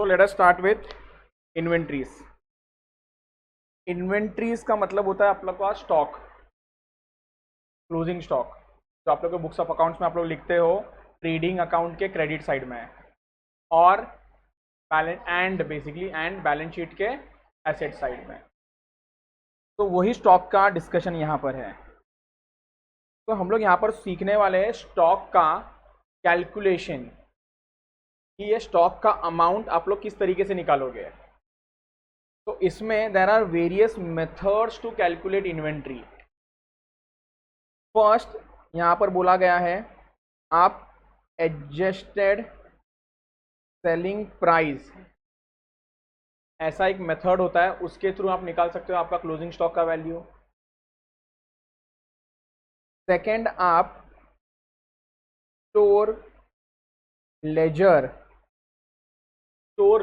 So let us start with inventories. Inventories का मतलब होता है आप लोग का स्टॉक, क्लोजिंग स्टॉक, जो आप लोग के बुक्स ऑफ अकाउंट्स में आप लोग लिखते हो ट्रेडिंग अकाउंट के क्रेडिट साइड में, और बैलेंस शीट के एसेट साइड में। तो वही स्टॉक का डिस्कशन यहाँ पर है। तो हम लोग यहाँ पर सीखने वाले हैं स्टॉक का कैलकुलेशन, कि ये स्टॉक का अमाउंट आप लोग किस तरीके से निकालोगे। तो इसमें there are various methods to calculate inventory. First यहाँ पर बोला गया है आप एडजस्टेड सेलिंग प्राइस, ऐसा एक मेथड होता है, उसके थ्रू आप निकाल सकते हो आपका क्लोजिंग स्टॉक का वैल्यू। सेकेंड आप स्टोर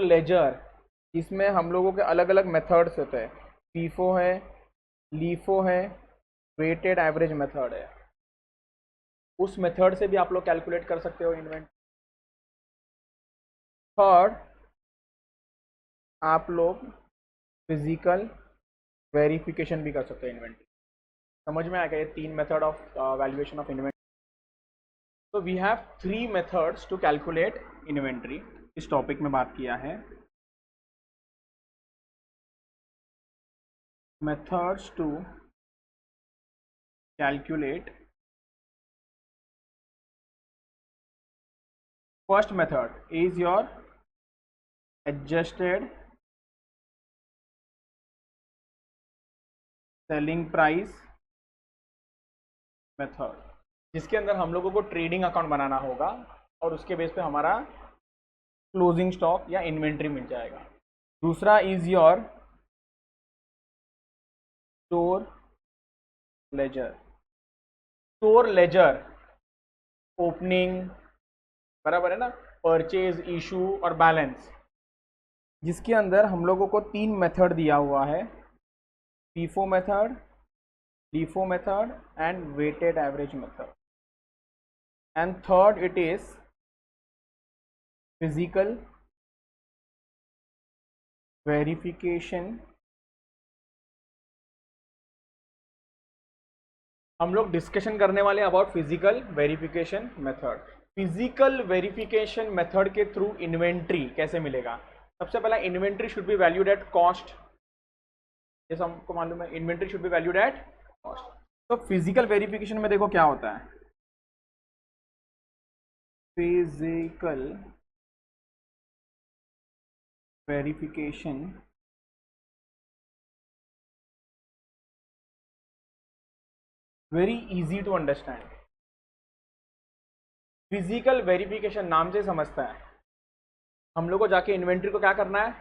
लेजर, इसमें हम लोगों के अलग अलग मेथड्स होते हैं, फीफो है, लीफो है, वेटेड एवरेज मेथड है। उस मेथड से भी आप लोग कैलकुलेट कर सकते हो इन्वेंट्री। थर्ड आप लोग फिजिकल वेरिफिकेशन भी कर सकते हो इन्वेंट्री। समझ में आएगा ये तीन method of valuation of inventory. तो we have 3 methods to calculate inventory, इस टॉपिक में बात किया है। Methods to calculate, first method is your adjusted selling price method, जिसके अंदर हम लोगों को ट्रेडिंग अकाउंट बनाना होगा और उसके बेस पे हमारा क्लोजिंग स्टॉक या इन्वेंट्री मिल जाएगा। दूसरा is your store laser opening, बराबर है ना, परचेज, इशू और बैलेंस, जिसके अंदर हम लोगों को 3 मेथड दिया हुआ है, FIFO method, LIFO method and weighted average method. And third it is physical verification. हम लोग डिस्कशन करने वाले हैं about physical verification method. Physical verification method के थ्रू इन्वेंट्री कैसे मिलेगा। सबसे पहला inventory should be valued at cost, जैसे हमको मालूम है inventory should be valued at cost. तो फिजिकल वेरिफिकेशन में देखो क्या होता है, physical verification very easy to understand. Physical verification नाम से समझता है हम लोग को जाके इन्वेंट्री को क्या करना है,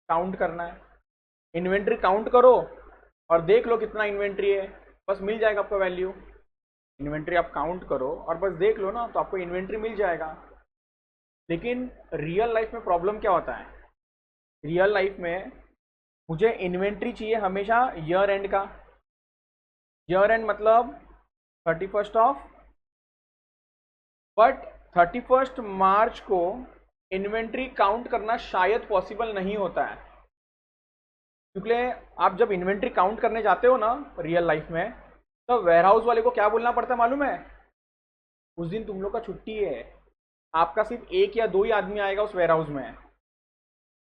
काउंट करना है। इन्वेंट्री काउंट करो और देख लो कितना इन्वेंट्री है, बस मिल जाएगा आपका वैल्यू। इन्वेंट्री आप काउंट करो और बस देख लो ना, तो आपको इन्वेंट्री मिल जाएगा। लेकिन रियल लाइफ में प्रॉब्लम क्या होता है, रियल लाइफ में मुझे इन्वेंट्री चाहिए हमेशा ईयर एंड का। ईयर एंड मतलब 31 ऑफ, बट 31 मार्च को इन्वेंट्री काउंट करना शायद पॉसिबल नहीं होता है, क्योंकि आप जब इन्वेंट्री काउंट करने जाते हो ना रियल लाइफ में, तो वेयरहाउस वाले को क्या बोलना पड़ता है मालूम है, उस दिन तुम लोग का छुट्टी है, आपका सिर्फ 1 या 2 ही आदमी आएगा उस वेयरहाउस में।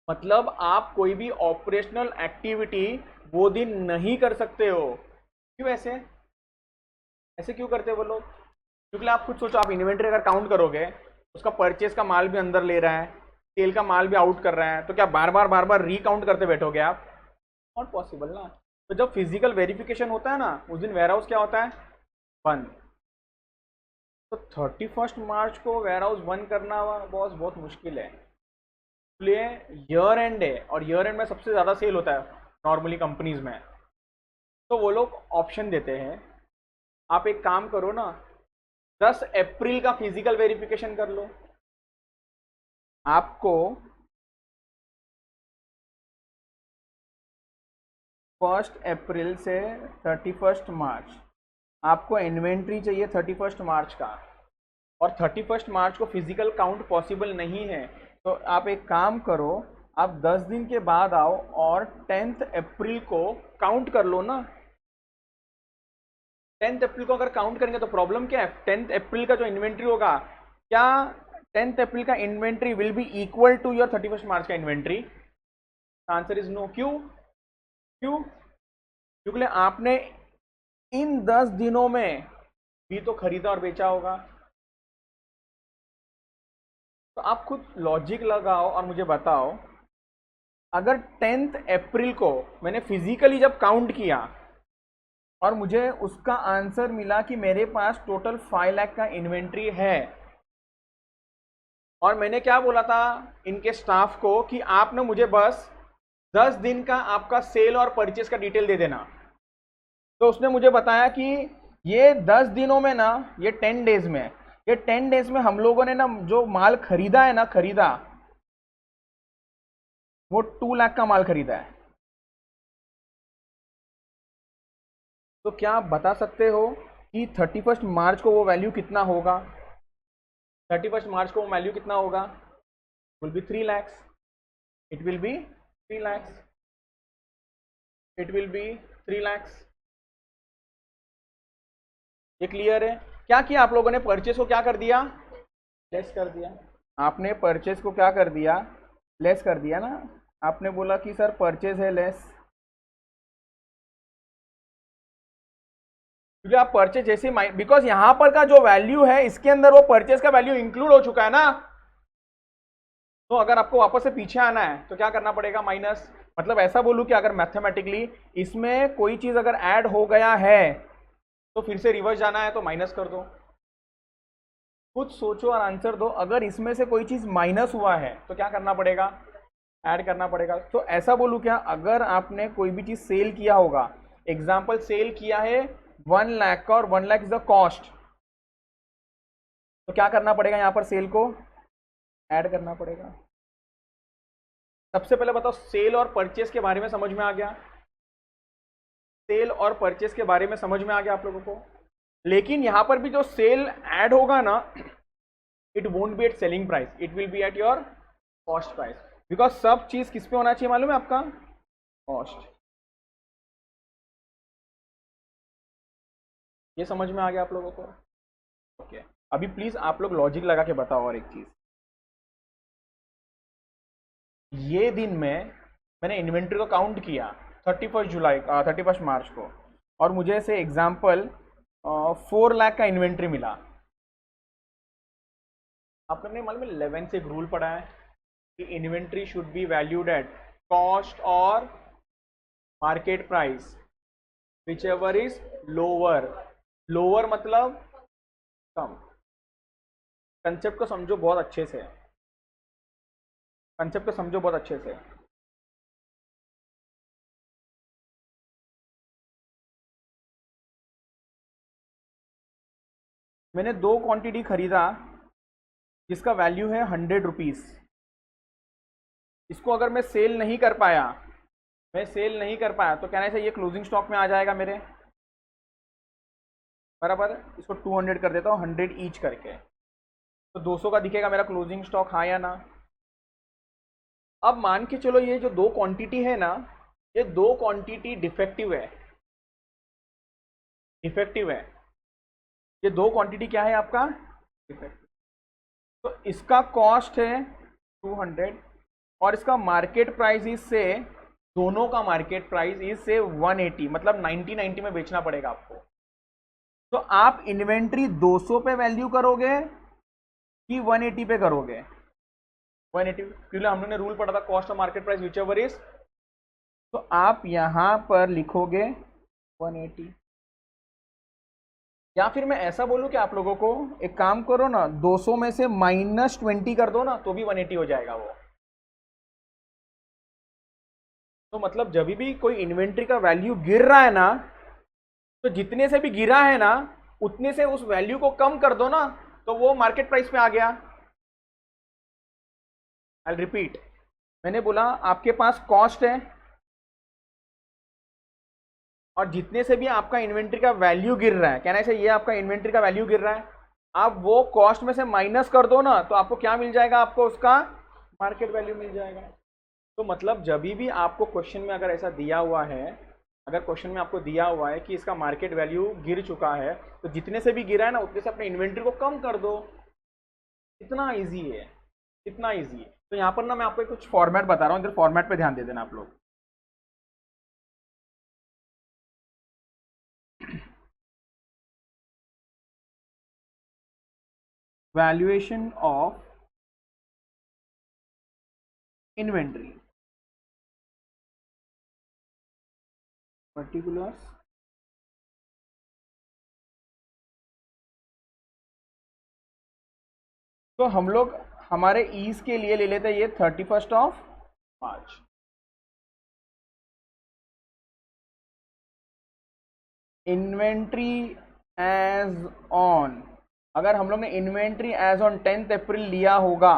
मतलब आप कोई भी ऑपरेशनल एक्टिविटी वो दिन नहीं कर सकते हो। क्यों ऐसे क्यों करते हो वो लोग, क्योंकि आप खुद सोचो, आप इन्वेंट्री अगर काउंट करोगे, उसका परचेज का माल भी अंदर ले रहा है, सेल का माल भी आउट कर रहा है, तो क्या बार बार रिकाउंट करते बैठोगे आप, नॉट पॉसिबल ना। तो जब फिजिकल वेरिफिकेशन होता है ना, उस दिन वेयरहाउस क्या होता है, बंद। तो 31 मार्च को वेयरहाउस बंद करना बॉस बहुत मुश्किल है, इसलिए ईयर एंड है, और ईयर एंड में सबसे ज़्यादा सेल होता है नॉर्मली कंपनीज में। तो वो लोग ऑप्शन देते हैं, आप एक काम करो ना, 10 अप्रैल का फिजिकल वेरिफिकेशन कर लो। आपको 1 अप्रैल से 31 मार्च आपको इन्वेंट्री चाहिए 31 मार्च का, और 31 मार्च को फिजिकल काउंट पॉसिबल नहीं है, तो आप एक काम करो, आप 10 दिन के बाद आओ और 10 अप्रैल को काउंट कर लो ना। 10 अप्रैल को अगर काउंट करेंगे तो प्रॉब्लम क्या है? 10 अप्रैल का जो इन्वेंट्री होगा, क्या 10 अप्रैल का inventory will be equal to your 31 March का इन्वेंट्री? Answer is no. क्यों? क्यों? क्योंकि आपने इन 10 दिनों में भी तो खरीदा और बेचा होगा। तो आप खुद लॉजिक लगाओ और मुझे बताओ, अगर 10 अप्रैल को मैंने फिजिकली जब काउंट किया और मुझे उसका आंसर मिला कि मेरे पास टोटल 5 लाख का इन्वेंट्री है, और मैंने क्या बोला था इनके स्टाफ को कि आपने मुझे बस 10 दिन का आपका सेल और परचेस का डिटेल दे देना। तो उसने मुझे बताया कि ये 10 दिनों में ना, ये 10 डेज में, ये 10 डेज में हम लोगों ने ना जो माल खरीदा है ना, खरीदा वो 2 लाख का माल खरीदा है। तो क्या आप बता सकते हो कि 31 मार्च को वो वैल्यू कितना होगा? 31 मार्च को वो वैल्यू कितना होगा? Will be 3 lakhs। It will B 3 lakhs। It will B 3 lakhs। ये क्लियर है? क्या किया आप लोगों ने? परचेस को क्या कर दिया? लेस कर दिया। आपने परचेस को क्या कर दिया? लेस कर दिया ना। आपने बोला कि सर परचेस है लेस, क्योंकि आप परचेज जैसे, बिकॉज यहां पर का जो वैल्यू है इसके अंदर वो परचेज का वैल्यू इंक्लूड हो चुका है ना। तो अगर आपको वापस से पीछे आना है तो क्या करना पड़ेगा? माइनस। मतलब ऐसा बोलूं कि अगर मैथमेटिकली इसमें कोई चीज अगर ऐड हो गया है तो फिर से रिवर्स जाना है तो माइनस कर दो। खुद सोचो और आंसर दो। अगर इसमें से कोई चीज माइनस हुआ है तो क्या करना पड़ेगा? ऐड करना पड़ेगा। तो ऐसा बोलूं क्या, अगर आपने कोई भी चीज सेल किया होगा, एग्जाम्पल सेल किया है 1 लाख का और 1 लाख इज द कॉस्ट, तो क्या करना पड़ेगा? यहां पर सेल को ऐड करना पड़ेगा। सबसे पहले बताओ, सेल और परचेस के बारे में समझ में आ गया? सेल और परचेस के बारे में समझ में आ गया आप लोगों को? लेकिन यहां पर भी जो सेल ऐड होगा ना, it won't be at selling price, it will be at your cost price. Because सब चीज किस पे होना चाहिए मालूम है आपका? कॉस्ट। ये समझ में आ गया आप लोगों को? ओके। अभी प्लीज आप लोग लॉजिक लगा के बताओ। और एक चीज, ये दिन में मैंने इन्वेंट्री को काउंट किया 31 मार्च को, और मुझे से एग्जाम्पल 4 लाख का इन्वेंट्री मिला। आप लोगों ने मालूम है 11 से एक रूल पढ़ा है कि inventory should be valued at cost और market price, whichever is lower. Lower मतलब कम। कंसेप्ट को समझो बहुत अच्छे से, कंसेप्ट को समझो बहुत अच्छे से। मैंने 2 क्वांटिटी खरीदा जिसका वैल्यू है 100 रुपीज़। इसको अगर मैं सेल नहीं कर पाया, तो कहना चाहिए क्लोजिंग स्टॉक में आ जाएगा मेरे, बराबर। इसको 200 कर देता हूँ, 100 ईच करके, तो 200 का दिखेगा मेरा क्लोजिंग स्टॉक, हाँ या ना? अब मान के चलो ये जो 2 क्वांटिटी है ना, ये 2 क्वांटिटी डिफेक्टिव है। ये 2 क्वांटिटी क्या है आपका? डिफेक्टिव। तो इसका कॉस्ट है 200 और इसका मार्केट प्राइस इज से, दोनों का मार्केट प्राइस इज से 180, मतलब 90 में बेचना पड़ेगा आपको। तो आप इन्वेंट्री 200 पे वैल्यू करोगे कि 180 पे करोगे? 180, क्योंकि हम लोगों ने रूल पढ़ा था कॉस्ट और market price whichever is. तो आप यहां पर लिखोगे 180, या फिर मैं ऐसा बोलूं कि आप लोगों को एक काम करो ना, 200 में से -20 कर दो ना, तो भी 180 हो जाएगा वो। तो मतलब जब भी कोई इन्वेंट्री का वैल्यू गिर रहा है ना, तो जितने से भी गिरा है ना, उतने से उस वैल्यू को कम कर दो ना, तो वो मार्केट प्राइस पे आ गया। आई रिपीट, मैंने बोला आपके पास कॉस्ट है और जितने से भी आपका इन्वेंट्री का वैल्यू गिर रहा है, कहना है ये आपका इन्वेंट्री का वैल्यू गिर रहा है, आप वो कॉस्ट में से माइनस कर दो ना, तो आपको क्या मिल जाएगा? आपको उसका मार्केट वैल्यू मिल जाएगा। तो मतलब जब भी आपको क्वेश्चन में अगर ऐसा दिया हुआ है, अगर क्वेश्चन में आपको दिया हुआ है कि इसका मार्केट वैल्यू गिर चुका है, तो जितने से भी गिरा है ना उतने से अपने इन्वेंट्री को कम कर दो। इतना इजी है, इतना इजी है। तो यहाँ पर ना मैं आपको कुछ फॉर्मेट बता रहा हूँ, इधर फॉर्मेट पे ध्यान दे देना आप लोग। वैल्यूएशन ऑफ इन्वेंट्री पर्टिकुलर्स तो हम लोग हमारे ईज के लिए ले लेते हैं ये 31 मार्च। इन्वेंट्री एज ऑन, अगर हम लोग ने इन्वेंट्री एज ऑन 10 अप्रैल लिया होगा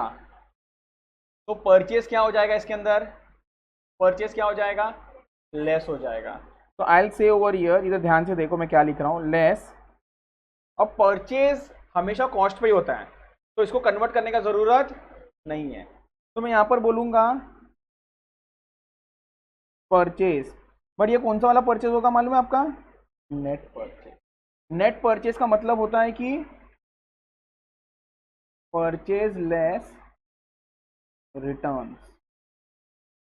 तो परचेज क्या हो जाएगा इसके अंदर, परचेज क्या हो जाएगा, लेस हो जाएगा। तो I will say over here, इधर ध्यान से देखो मैं क्या लिख रहा हूं, लेस। अब परचेज हमेशा कॉस्ट पे ही होता है, तो इसको कन्वर्ट करने का जरूरत नहीं है। तो मैं यहां पर बोलूंगा परचेज, बट ये कौन सा वाला परचेज होगा मालूम है आपका, नेट परचेज। नेट परचेज का मतलब होता है कि purchase less return.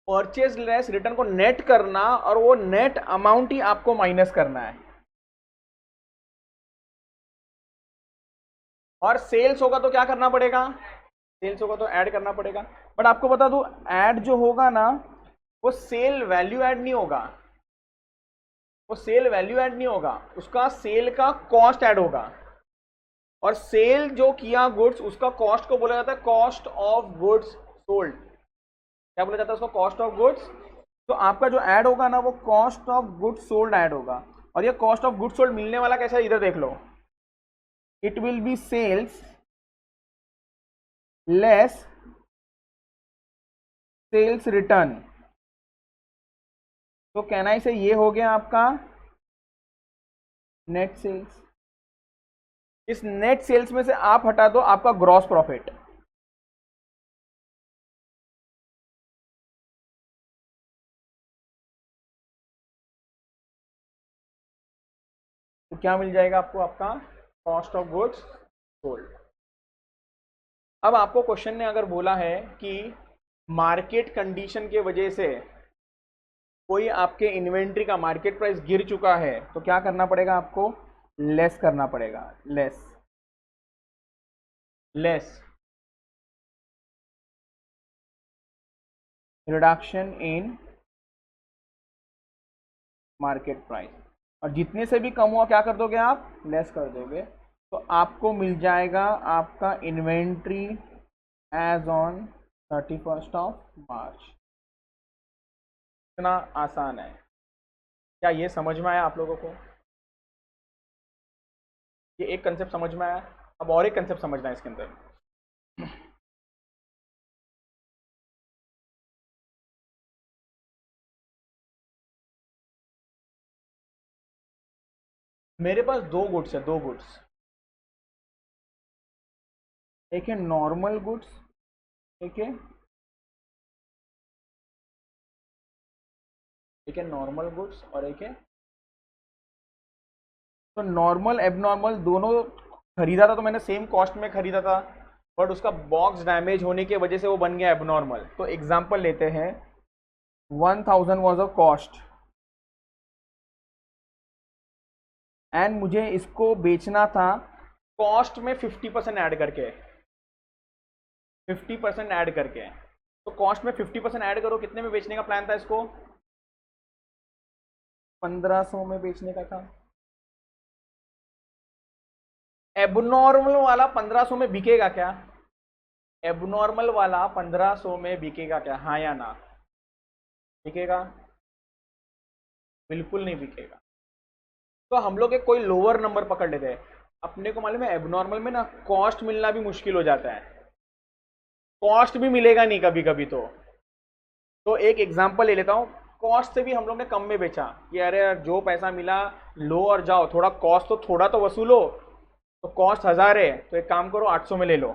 Purchase less return को नेट करना, और वो नेट अमाउंट ही आपको माइनस करना है। और सेल्स होगा तो क्या करना पड़ेगा, सेल्स होगा तो ऐड करना पड़ेगा। बट आपको बता दूं, ऐड जो होगा ना वो सेल वैल्यू ऐड नहीं होगा, वो सेल वैल्यू ऐड नहीं होगा, उसका सेल का कॉस्ट ऐड होगा। और सेल जो किया गुड्स, उसका कॉस्ट को बोला जाता है कॉस्ट ऑफ गुड्स सोल्ड। क्या बोला जाता है उसको, कॉस्ट ऑफ गुड्स। तो आपका जो ऐड होगा ना वो cost of goods sold add होगा। और ये कॉस्ट ऑफ गुड्स सोल्ड मिलने वाला कैसा है, इधर देख लो, it will be sales less sales return. तो कहना से ये हो गया आपका नेट सेल्स। इस नेट सेल्स में से आप हटा दो आपका ग्रॉस प्रॉफिट। तो क्या मिल जाएगा आपको, आपका कॉस्ट ऑफ गुड्स सोल्ड। अब आपको क्वेश्चन ने अगर बोला है कि मार्केट कंडीशन के वजह से कोई आपके इन्वेंट्री का मार्केट प्राइस गिर चुका है, तो क्या करना पड़ेगा आपको, लेस करना पड़ेगा, less less reduction in market price. और जितने से भी कम हुआ क्या कर दोगे आप, लेस कर दोगे। तो आपको मिल जाएगा आपका इन्वेंट्री एज ऑन 31 मार्च। इतना आसान है। क्या ये समझ में आया आप लोगों को, ये एक कंसेप्ट समझ में आया। अब और एक कंसेप्ट समझना है इसके अंदर। मेरे पास दो गुड्स है, दो गुड्स, एक है नॉर्मल गुड्स, ठीक है, एक है नॉर्मल गुड्स और एक है, तो नॉर्मल एबनॉर्मल दोनों खरीदा था तो मैंने सेम कॉस्ट में खरीदा था, बट उसका बॉक्स डैमेज होने की वजह से वो बन गया एबनॉर्मल। तो एग्जांपल लेते हैं, 1000 वाज अ कॉस्ट एंड मुझे इसको बेचना था कॉस्ट में 50% ऐड करके, 50% ऐड करके। तो कॉस्ट में 50% ऐड करो, कितने में बेचने का प्लान था इसको, 1500 में बेचने का था। एबनॉर्मल वाला 1500 में बिकेगा क्या, एबनॉर्मल वाला 1500 में बिकेगा क्या, हाँ या ना, बिकेगा, बिल्कुल नहीं बिकेगा। तो हम लोग एक कोई लोअर नंबर पकड़ लेते हैं। अपने को मालूम है एबनॉर्मल में ना कॉस्ट मिलना भी मुश्किल हो जाता है, कॉस्ट भी मिलेगा नहीं कभी कभी। तो एक एग्जांपल ले लेता हूँ, कॉस्ट से भी हम लोग ने कम में बेचा कि अरे यार जो पैसा मिला लो और जाओ, थोड़ा कॉस्ट तो थोड़ा तो वसूलो। तो कॉस्ट 1000 है तो एक काम करो 800 में ले लो।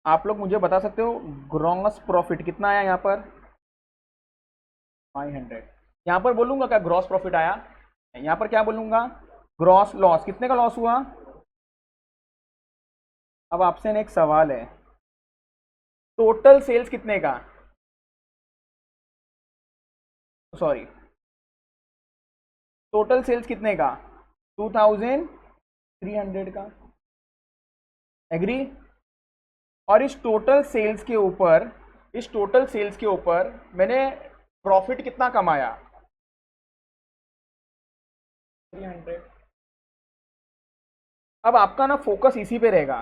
आप लोग मुझे बता सकते हो ग्रॉस प्रॉफिट कितना आया यहाँ पर? 500। यहाँ पर बोलूंगा क्या ग्रॉस प्रॉफिट आया? यहाँ पर क्या बोलूंगा? Gross loss. कितने का लॉस हुआ? अब आपसे एक सवाल है, टोटल सेल्स कितने का? सॉरी, टोटल सेल्स कितने का? 2300 का। एग्री? और इस टोटल सेल्स के ऊपर, इस टोटल सेल्स के ऊपर मैंने प्रॉफिट कितना कमाया? 300। अब आपका ना फोकस इसी पे रहेगा।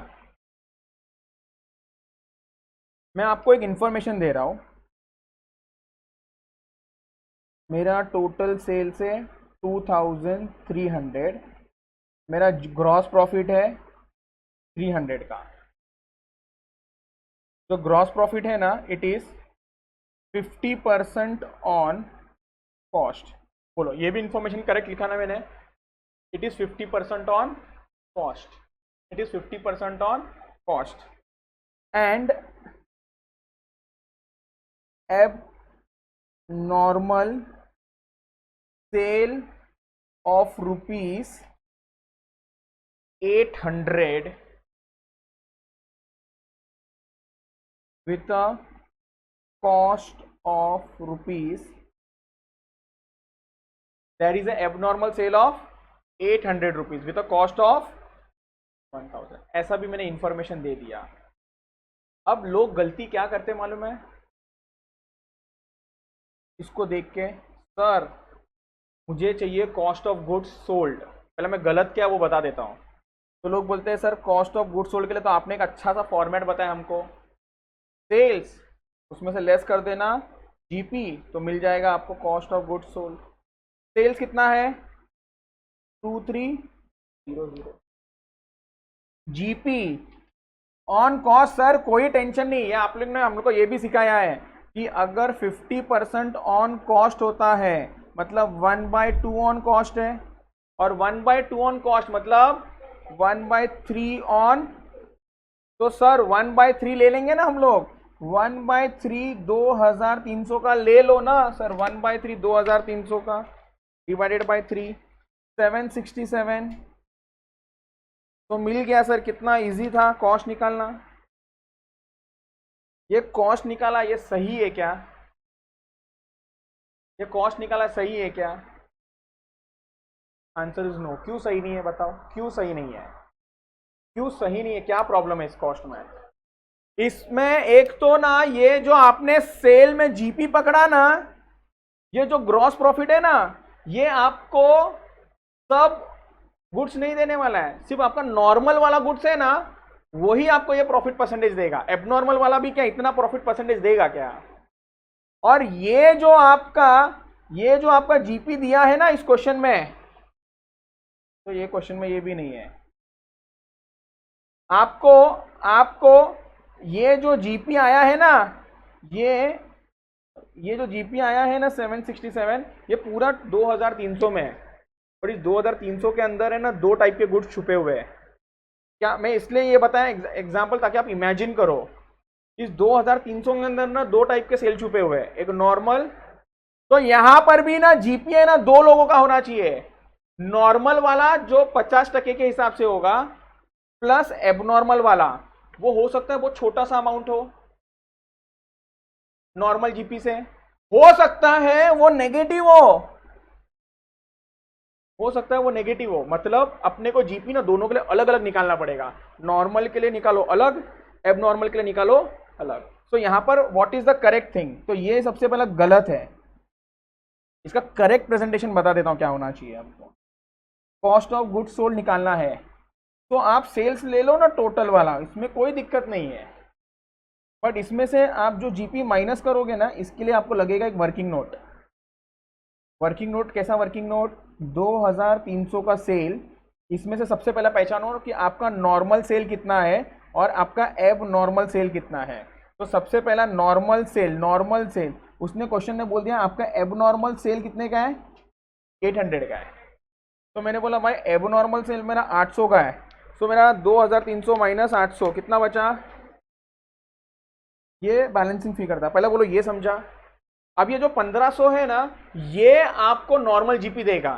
मैं आपको एक इंफॉर्मेशन दे रहा हूं, मेरा टोटल सेल्स है 2300, मेरा ग्रॉस प्रॉफिट है 300 का। जो ग्रॉस प्रॉफिट है ना, इट इज 50% ऑन कॉस्ट। बोलो, ये भी इंफॉर्मेशन करेक्ट लिखा ना मैंने? It is 50% on cost, it is 50% on cost and abnormal sale of rupees 800 with a cost of rupees, there is a abnormal sale of 800 rupees with a cost of 1000। ऐसा भी मैंने information दे दिया। अब लोग गलती क्या करते मालूम है? इसको देख के, सर मुझे चाहिए कॉस्ट ऑफ गुड्स सोल्ड। पहले मैं गलत क्या वो बता देता हूँ। तो लोग बोलते हैं sir cost of goods sold के लिए तो आपने एक अच्छा सा फॉर्मेट बताया हमको, सेल्स उसमें से लेस कर देना जीपी, तो मिल जाएगा आपको cost of goods sold. Sales कितना है? 2300। जीपी ऑन कॉस्ट सर कोई टेंशन नहीं है, आप लोग ने हम लोग को ये भी सिखाया है कि अगर 50% ऑन कॉस्ट होता है मतलब 1/2 ऑन कॉस्ट है, और 1/2 ऑन कॉस्ट मतलब 1/3 ऑन, तो सर 1/3 ले लेंगे ना हम लोग। 1/3 2300 का ले लो ना सर, 1/3 2300 का डिवाइडेड बाय 3 767। तो मिल गया सर। कितना इजी था कॉस्ट निकालना। ये कॉस्ट निकाला, ये सही है क्या? ये कॉस्ट निकाला सही है क्या? Answer is no. क्यों सही नहीं है बताओ? क्यों सही नहीं है? क्यों सही नहीं है? क्या प्रॉब्लम है इस कॉस्ट में? इसमें एक तो ना ये जो आपने सेल में जीपी पकड़ा ना, ये जो ग्रॉस प्रॉफिट है ना, ये आपको सब गुड्स नहीं देने वाला है, सिर्फ आपका नॉर्मल वाला गुड्स है ना वही आपको ये प्रॉफिट परसेंटेज देगा। एबनॉर्मल वाला भी क्या इतना प्रॉफिट परसेंटेज देगा क्या? और ये जो आपका जीपी दिया है ना इस क्वेश्चन में, तो ये क्वेश्चन में ये भी नहीं है। आपको ये जो जीपी आया है ना, ये जो जीपी आया है ना 767, ये पूरा 2300 में है। और इस 2300 के अंदर है ना दो टाइप के गुड्स छुपे हुए हैं। क्या मैं इसलिए ये बताया एग्जांपल ताकि आप इमेजिन करो। इस 2300 के अंदर ना दो टाइप के सेल छुपे हुए हैं, एक नॉर्मल, तो यहां पर भी ना जीपी है ना दो लोगों का होना चाहिए। नॉर्मल वाला जो 50% के हिसाब से होगा, प्लस एबनॉर्मल वाला, वो हो सकता है वो छोटा सा अमाउंट हो नॉर्मल जीपी से, हो सकता है वो नेगेटिव हो सकता है वो नेगेटिव हो। मतलब अपने को जीपी ना दोनों के लिए अलग अलग निकालना पड़ेगा। नॉर्मल के लिए निकालो अलग, एबनॉर्मल के लिए निकालो अलग। तो यहां पर what is the correct thing? तो ये सबसे पहला गलत है। इसका करेक्ट प्रेजेंटेशन बता देता हूं क्या होना चाहिए। आपको कॉस्ट ऑफ गुड्स सोल्ड निकालना है तो आप सेल्स ले लो ना टोटल वाला, इसमें कोई दिक्कत नहीं है। बट इसमें से आप जो जीपी माइनस करोगे ना, इसके लिए आपको लगेगा एक वर्किंग नोट। वर्किंग नोट कैसा वर्किंग नोट? 2300 का सेल, इसमें से सबसे पहला पहचानो कि आपका नॉर्मल सेल कितना है और आपका एब नॉर्मल सेल कितना है। तो सबसे पहला नॉर्मल सेल उसने क्वेश्चन में बोल दिया आपका एब नॉर्मल सेल कितने का है? 800 का है। तो मैंने बोला भाई एब नॉर्मल सेल मेरा 800 का है, तो मेरा 2300 माइनस 800 कितना बचा? ये बैलेंसिंग फी करता है। पहले बोलो ये समझा। अब ये जो 1500 है ना, ये आपको नॉर्मल जीपी देगा।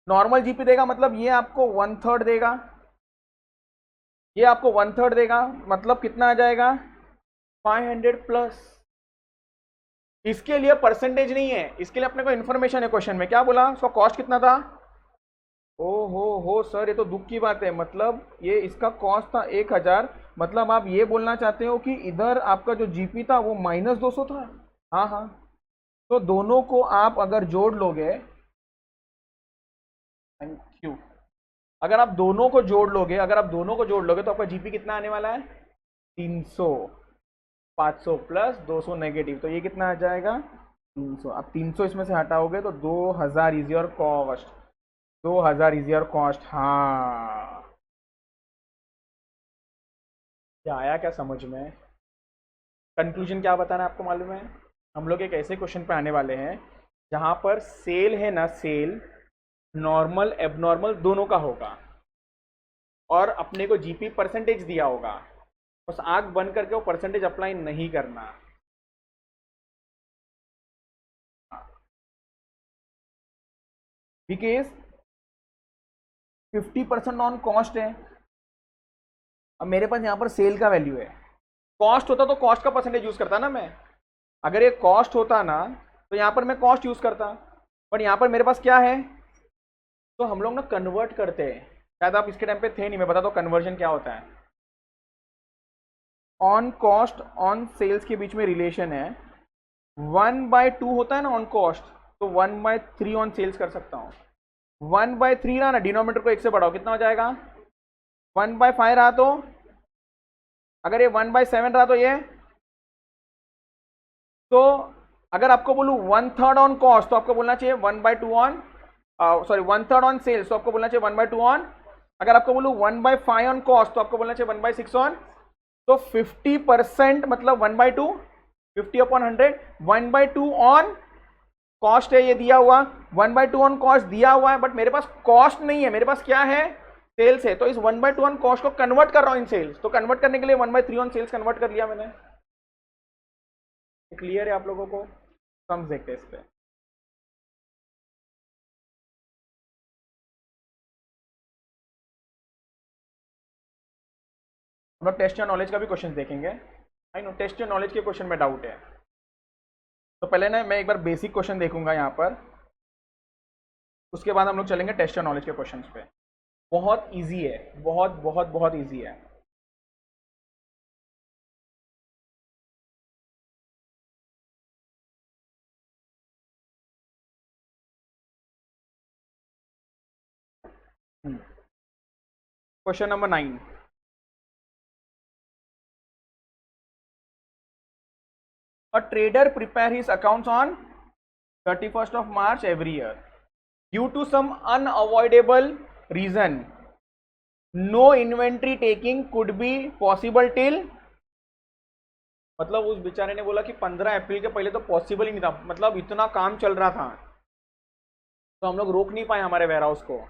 नॉर्मल जीपी देगा मतलब ये आपको 1/3 देगा, ये आपको 1/3 देगा, मतलब कितना आ जाएगा 500 प्लस। इसके लिए परसेंटेज नहीं है, इसके लिए अपने को इन्फॉर्मेशन है। क्वेश्चन में क्या बोला, उसका कॉस्ट कितना था। ओ हो सर, ये तो दुख की बात है। मतलब ये इसका कॉस्ट था 1000, मतलब आप ये बोलना चाहते हो कि इधर आपका जो जीपी था वो -200 था। हाँ हाँ, तो दोनों को आप अगर जोड़ लोगे, थैंक यू, अगर आप दोनों को जोड़ लोगे, तो आपका जीपी कितना आने वाला है 300। 500 प्लस 200 नेगेटिव, तो ये कितना आ जाएगा 300। अब 300 इसमें से हटाओगे तो 2000 is your cost. 2000 is your cost. हाँ, क्या आया क्या समझ में। कंक्लूजन क्या बताना आपको मालूम है, हम लोग एक ऐसे क्वेश्चन पे आने वाले हैं जहां पर सेल है ना, सेल नॉर्मल एबनॉर्मल दोनों का होगा, और अपने को जीपी परसेंटेज दिया होगा। बस आंख बंद करके वो परसेंटेज अप्लाई नहीं करना। बिकॉज 50% ऑन कॉस्ट है। अब मेरे पास यहाँ पर सेल का वैल्यू है, कॉस्ट होता तो कॉस्ट का परसेंटेज यूज करता ना मैं। अगर ये कॉस्ट होता ना तो यहाँ पर मैं कॉस्ट यूज करता, बट यहाँ पर मेरे पास क्या है, तो हम लोग ना कन्वर्ट करते हैं। शायद आप इसके टाइम पे थे नहीं, मैं बता दो कन्वर्जन क्या होता है। ऑन कॉस्ट ऑन सेल्स के बीच में रिलेशन है, 1/2 होता है ना ऑन कॉस्ट, तो 1/3 ऑन सेल्स कर सकता हूँ। 1/3 रहा ना, डिनोमिनेटर को 1 से बढ़ाओ, कितना हो जाएगा 1/5 रहा, तो अगर ये 1/7 रहा तो ये, तो अगर आपको बोलूं 1/3 ऑन कॉस्ट तो आपको बोलना चाहिए 1/2 ऑन, सॉरी 1/3 ऑन सेल्स तो आपको बोलना चाहिए 1/2 ऑन। अगर आपको बोलूं 1/5 ऑन कॉस्ट तो आपको बोलना चाहिए 1/6 ऑन। तो 50% मतलब 1/2, 50/100, 1/2 ऑन कॉस्ट है ये दिया हुआ, 1/2 ऑन कॉस्ट दिया हुआ है, बट मेरे पास कॉस्ट नहीं है, मेरे पास क्या है सेल्स है। तो इस 1/2 ऑन कॉस्ट को कन्वर्ट कर रहा हूं इन सेल्स, तो कन्वर्ट करने के लिए 1/3 ऑन सेल्स कन्वर्ट कर लिया मैंने। क्लियर है आप लोगों को, समझ देखते हैं इस पे। हम लोग टेस्ट या नॉलेज का भी क्वेश्चन देखेंगे। आई नो टेस्ट या नॉलेज के क्वेश्चन में डाउट है, तो पहले ना मैं एक बार बेसिक क्वेश्चन देखूंगा यहाँ पर, उसके बाद हम लोग चलेंगे टेस्ट या नॉलेज के क्वेश्चंस पे। बहुत इजी है, बहुत बहुत बहुत इजी है। Question number 9, a trader prepare his accounts on 31st of March every year. Due to some unavoidable reason, no inventory taking could be possible till, मतलब उस बेचारे ने बोला कि 15 अप्रैल के पहले तो पॉसिबल ही नहीं था, मतलब इतना काम चल रहा था तो हम लोग रोक नहीं पाए हमारे वेयरहाउस को।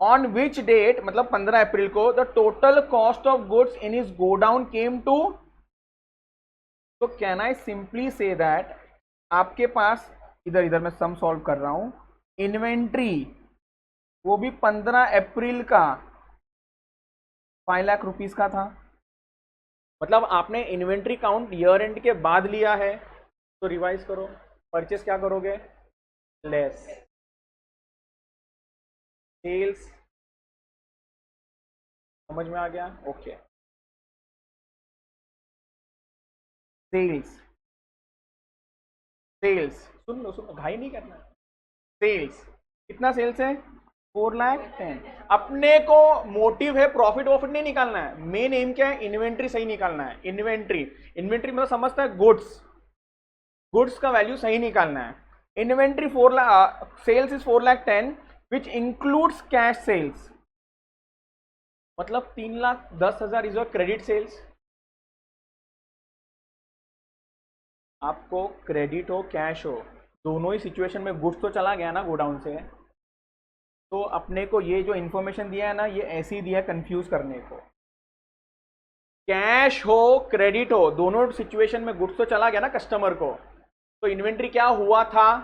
ऑन विच डेट, मतलब 15 अप्रैल को, the total cost of goods in his godown came to, तो can I simply say that आपके पास, इधर इधर मैं सम सॉल्व कर रहा हूं, इन्वेंट्री वो भी 15 अप्रैल का 5 लाख रुपीस का था। मतलब आपने इन्वेंट्री काउंट ईयर एंड के बाद लिया है, तो रिवाइज करो, परचेस क्या करोगे, लेस सेल्स। समझ में आ गया, ओके। सेल्स, सेल्स सुन लो, घाई नहीं करना। सेल्स कितना सेल्स है 4,10,000। अपने को मोटिव है प्रॉफिट वॉफिट नहीं निकालना है, मेन एम क्या है, इन्वेंट्री सही निकालना है। इन्वेंट्री, इन्वेंट्री मतलब समझता है गुड्स, गुड्स का वैल्यू सही निकालना है। Inventory 4 lakh, sales is 4,10,000 which includes cash sales, मतलब 3,10,000 इज योर क्रेडिट सेल्स। आपको क्रेडिट हो कैश हो, दोनों ही सिचुएशन में गुड्स तो चला गया ना गोडाउन से, तो अपने को ये जो इन्फॉर्मेशन दिया है ना, ये ऐसे ही दिया है कंफ्यूज करने को, कैश हो क्रेडिट हो, दोनों सिचुएशन में गुड्स तो चला गया ना कस्टमर को, तो इन्वेंट्री क्या हुआ था,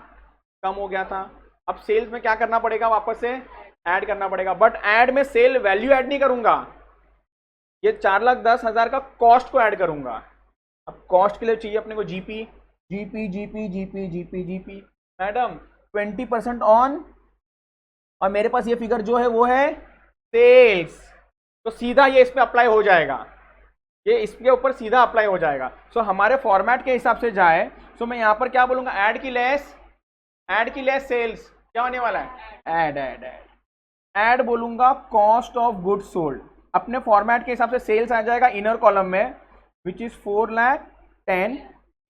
कम हो गया था। अब सेल्स में क्या करना पड़ेगा, वापस से ऐड करना पड़ेगा, बट ऐड में सेल वैल्यू ऐड नहीं करूंगा, ये 4,10,000 का कॉस्ट को ऐड करूंगा। अब कॉस्ट के लिए चाहिए अपने को GP, GP GP GP GP GP madam 20% on, और मेरे पास ये फिगर जो है वो है सेल्स, तो सीधा ये इस पे अप्लाई हो जाएगा, ये इसके ऊपर सीधा अप्लाई हो जाएगा। सो हमारे फॉर्मेट के हिसाब से जाए, सो मैं यहां पर क्या बोलूंगा, ऐड की लेस सेल्स, क्या होने वाला है, ऐड ऐड ऐड ऐड बोलूंगा कॉस्ट ऑफ गुड्स सोल्ड, अपने फॉर्मेट के हिसाब से सेल्स आ जाएगा इनर कॉलम में, विच इज 4,10,000,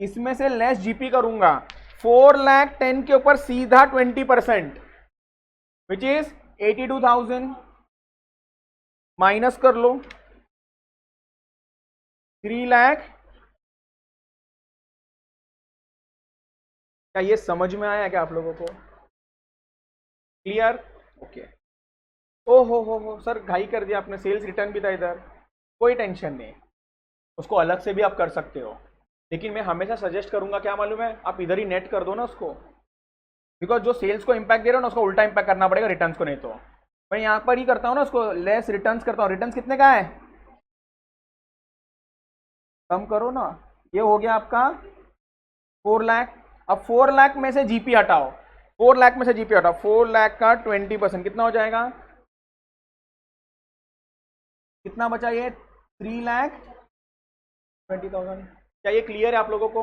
इसमें से लेस जीपी करूंगा, 4,10,000 के ऊपर सीधा 20%, विच इज 82,000, माइनस कर लो 3 लाख। क्या ये समझ में आया क्या आप लोगों को, क्लियर, ओके। ओ हो सर घाई कर दिया आपने, सेल्स रिटर्न भी था इधर, कोई टेंशन नहीं, उसको अलग से भी आप कर सकते हो, लेकिन मैं हमेशा सजेस्ट करूंगा क्या मालूम है, आप इधर ही नेट कर दो ना उसको, बिकॉज जो सेल्स को इंपैक्ट दे रहा है ना उसको उल्टा इंपैक्ट करना पड़ेगा रिटर्न्स को, नहीं तो मैं यहां पर ही करता हूं ना उसको, लेस रिटर्न्स करता हूं, रिटर्न्स कितने का है, कम करो ना, ये हो गया आपका 4 लाख। अब 4 लाख में से जीपी हटाओ, 4 लाख में से जीपी हटाओ, 4 लाख का 20% कितना हो जाएगा, कितना बचा ये 3,20,000। क्या ये क्लियर है आप लोगों को,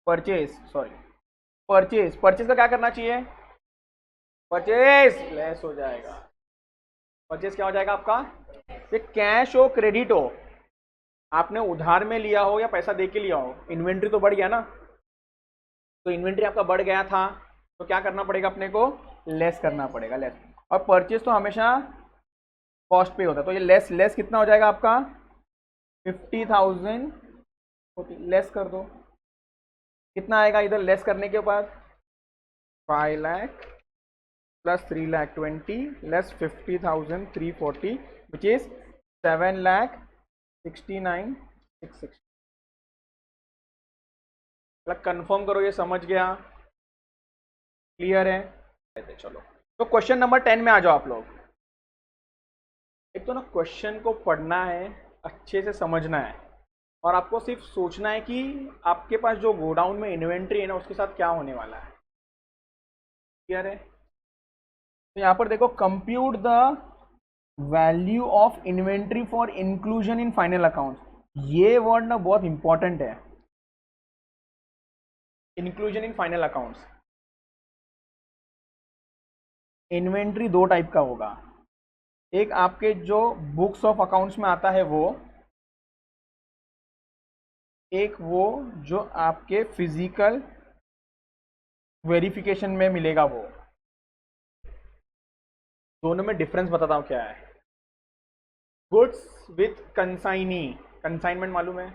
परचेज का क्या करना चाहिए, परचेज लेस हो जाएगा, परचेज क्या हो जाएगा आपका, ये कैश हो क्रेडिट हो, आपने उधार में लिया हो या पैसा दे के लिया हो, इन्वेंट्री तो बढ़ गया ना, तो इन्वेंट्री आपका बढ़ गया था, तो क्या करना पड़ेगा अपने को, लेस करना पड़ेगा, लेस। और परचेज तो हमेशा कॉस्ट पे होता है, तो ये लेस कितना हो जाएगा आपका 50,000, लेस कर दो, कितना आएगा इधर लेस करने के बाद, 5 lakh plus 3,20,000 less 50,340, which is 7,69,660। Confirm करो ये समझ गया, क्लियर है, चलो तो क्वेश्चन नंबर 10 में आ जाओ आप लोग। एक तो ना क्वेश्चन को पढ़ना है, अच्छे से समझना है, और आपको सिर्फ सोचना है कि आपके पास जो गोडाउन में इन्वेंट्री है ना उसके साथ क्या होने वाला है, क्लियर है। तो यहां पर देखो, compute the value of inventory for inclusion in final account, ये वर्ड ना बहुत इंपॉर्टेंट है, inclusion in final accounts. Inventory दो टाइप का होगा, एक आपके जो बुक्स ऑफ अकाउंट्स में आता है वो, एक वो जो आपके फिजिकल वेरिफिकेशन में मिलेगा वो, दोनों में डिफरेंस बताता हूं क्या है। गुड्स विथ कंसाइनी, कंसाइनमेंट मालूम है,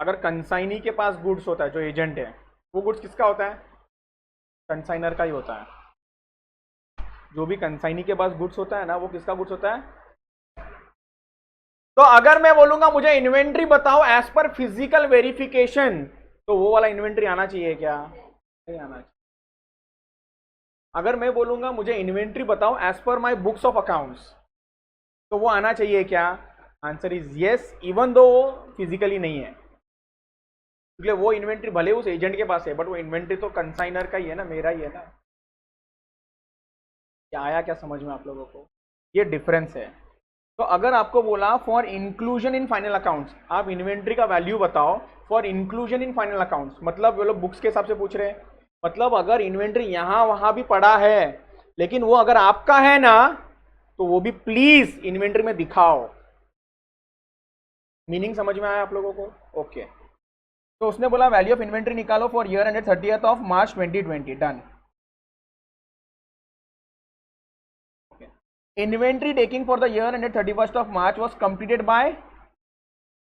अगर कंसाइनी के पास गुड्स होता है, जो एजेंट है, वो गुड्स किसका होता है, कंसाइनर का ही होता है। जो भी कंसाइनी के पास गुड्स होता है ना, वो किसका गुड्स होता है। तो अगर मैं बोलूंगा मुझे इन्वेंट्री बताओ एज पर फिजिकल वेरिफिकेशन, तो वो वाला इन्वेंट्री आना चाहिए क्या, नहीं आना चाहिए। अगर मैं बोलूंगा मुझे इन्वेंट्री बताओ as per my books of accounts, तो वो आना चाहिए क्या, answer is yes, even though वो फिजिकली नहीं है, क्योंकि वो इन्वेंट्री भले उस एजेंट के पास है, बट वो इन्वेंट्री तो कंसाइनर का ही है ना, मेरा ही है ना। क्या आया क्या समझ में आप लोगों को, ये डिफरेंस है। तो अगर आपको बोला for inclusion in final accounts, आप इन्वेंट्री का वैल्यू बताओ for inclusion in final accounts, मतलब वो लोग बुक्स के हिसाब से पूछ रहे हैं, मतलब अगर इन्वेंट्री यहां वहां भी पड़ा है, लेकिन वो अगर आपका है ना, तो वो भी प्लीज इन्वेंट्री में दिखाओ। मीनिंग समझ में आया आप लोगों को, ओके। तो उसने बोला वैल्यू ऑफ इन्वेंट्री निकालो for year ended 30th of March 2020, done. Inventory taking for the year ended 31st of March was completed by,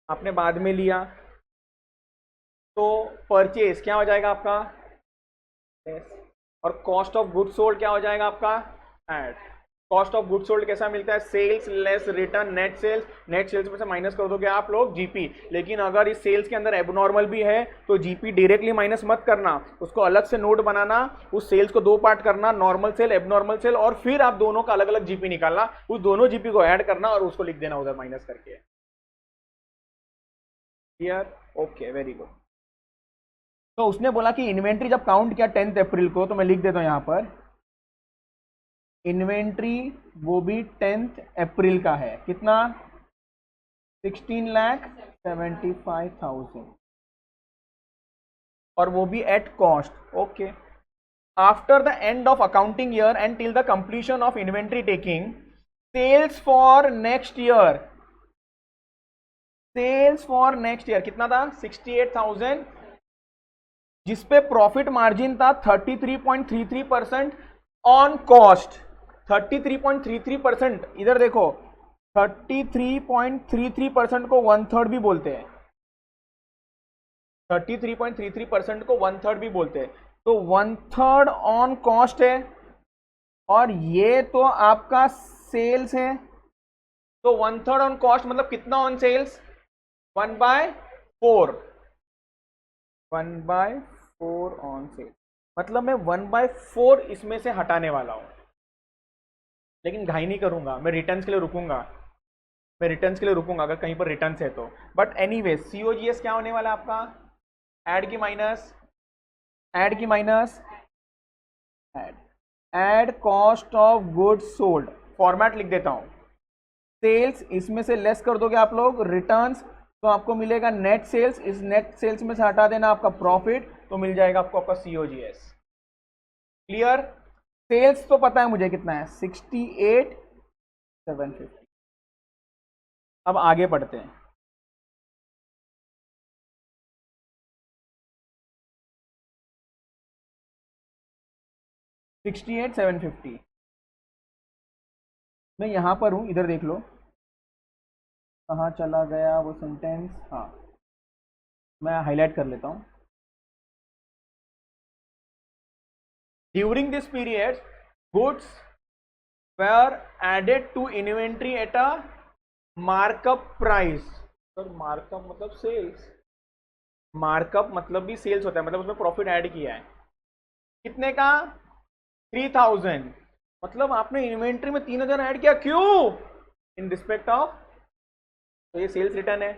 आपने बाद में लिया, तो परचेज क्या हो जाएगा आपका, और कॉस्ट ऑफ गुड्स सोल्ड क्या हो जाएगा आपका, add. Cost of good sold कैसा मिलता है, sales less return net sales, net sales में से माइनस कर दोगे आप लोग जीपी। लेकिन अगर इस सेल्स के अंदर एबनॉर्मल भी है तो जीपी डायरेक्टली माइनस मत करना, उसको अलग से नोट बनाना, उस सेल्स को दो पार्ट करना, नॉर्मल सेल एबनॉर्मल सेल, और फिर आप दोनों का अलग अलग जीपी निकालना, उस दोनों जीपी को ऐड करना और उसको लिख देना उधर माइनस करके। क्लियर? Okay, very good. तो उसने बोला कि इन्वेंट्री जब काउंट किया 10 अप्रैल को, तो मैं लिख देता हूं यहां पर इन्वेंट्री वो भी 10 अप्रैल का है, कितना 16,75,000, और वो भी at cost. Okay, after the end of accounting year and till the completion of inventory taking, sales for next year, sales for next year कितना था 68,000, जिसपे प्रॉफिट मार्जिन था 33.33% ऑन कॉस्ट। 33.33%, इधर देखो 33.33% को 1/3 भी बोलते हैं, 33.33% को 1/3 भी बोलते हैं, तो 1/3 ऑन कॉस्ट है, और ये तो आपका सेल्स है, तो 1/3 ऑन कॉस्ट मतलब कितना ऑन सेल्स 1/4, 1/4 ऑन सेल्स, मतलब मैं 1/4 इसमें से हटाने वाला हूं। लेकिन घाई नहीं करूंगा, मैं रिटर्न्स के लिए रुकूंगा, मैं रिटर्न्स के लिए रुकूंगा अगर कहीं पर रिटर्न्स है तो। बट एनीवे सीओजीएस क्या होने वाला है आपका, ऐड की माइनस, ऐड की minus, add cost of goods sold, format लिख देता हूं, सेल्स इसमें से लेस कर दोगे आप लोग रिटर्न्स, तो आपको मिलेगा नेट सेल्स, इस नेट सेल्स में से हटा देना आपका प्रॉफिट, तो मिल जाएगा आपको आपका सीओजीएस। क्लियर? सेल्स तो पता है मुझे कितना है 68,750। अब आगे बढ़ते हैं, $68,750, मैं यहां पर हूं, इधर देख लो कहाँ चला गया वो सेंटेंस, हाँ मैं हाईलाइट कर लेता हूं। During this period goods were added to inventory at a markup price। Sir markup मतलब सेल्स, मार्कअप मतलब भी सेल्स होता है, मतलब उसमें प्रॉफिट ऐड किया है, कितने का 3,000, मतलब आपने इन्वेंट्री में 3,000 ऐड किया, क्यों इन रिस्पेक्ट ऑफ, तो ये सेल्स रिटर्न है,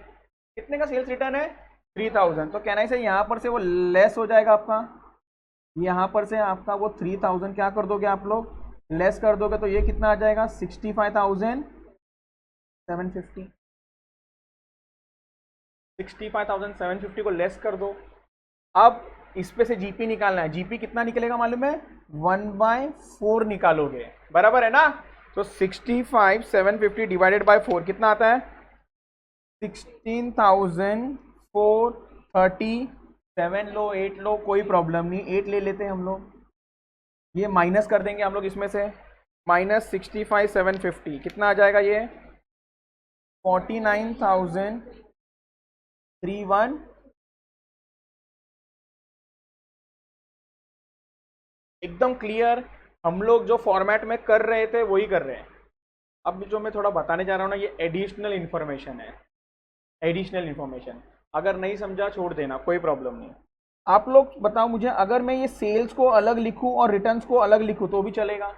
कितने का सेल्स रिटर्न है 3,000, तो कहना से यहां पर से वो लेस हो जाएगा आपका, यहां पर से आपका वो 3,000 क्या कर दोगे आप लोग, लेस कर दोगे, तो ये कितना आ जाएगा 65,750, 65,750 को लेस कर दो। अब इस पे से जीपी निकालना है, जीपी कितना निकलेगा मालूम है 1/4 निकालोगे, बराबर है ना, तो 65,750 डिवाइडेड बाय 4 कितना आता है 16,430, 7 लो 8 लो कोई प्रॉब्लम नहीं, 8 ले लेते हैं हम लोग, ये माइनस कर देंगे हम लोग इसमें से, माइनस 65,750 कितना आ जाएगा ये 49,031, एकदम क्लियर। हम लोग जो फॉर्मेट में कर रहे थे वही कर रहे हैं। अब जो मैं थोड़ा बताने जा रहा हूँ ना, ये एडिशनल इन्फॉर्मेशन है, एडिशनल इन्फॉर्मेशन, अगर नहीं समझा छोड़ देना, कोई प्रॉब्लम नहीं। आप लोग बताओ मुझे, अगर मैं ये सेल्स को अलग लिखूं और रिटर्न्स को अलग लिखूं तो भी चलेगा?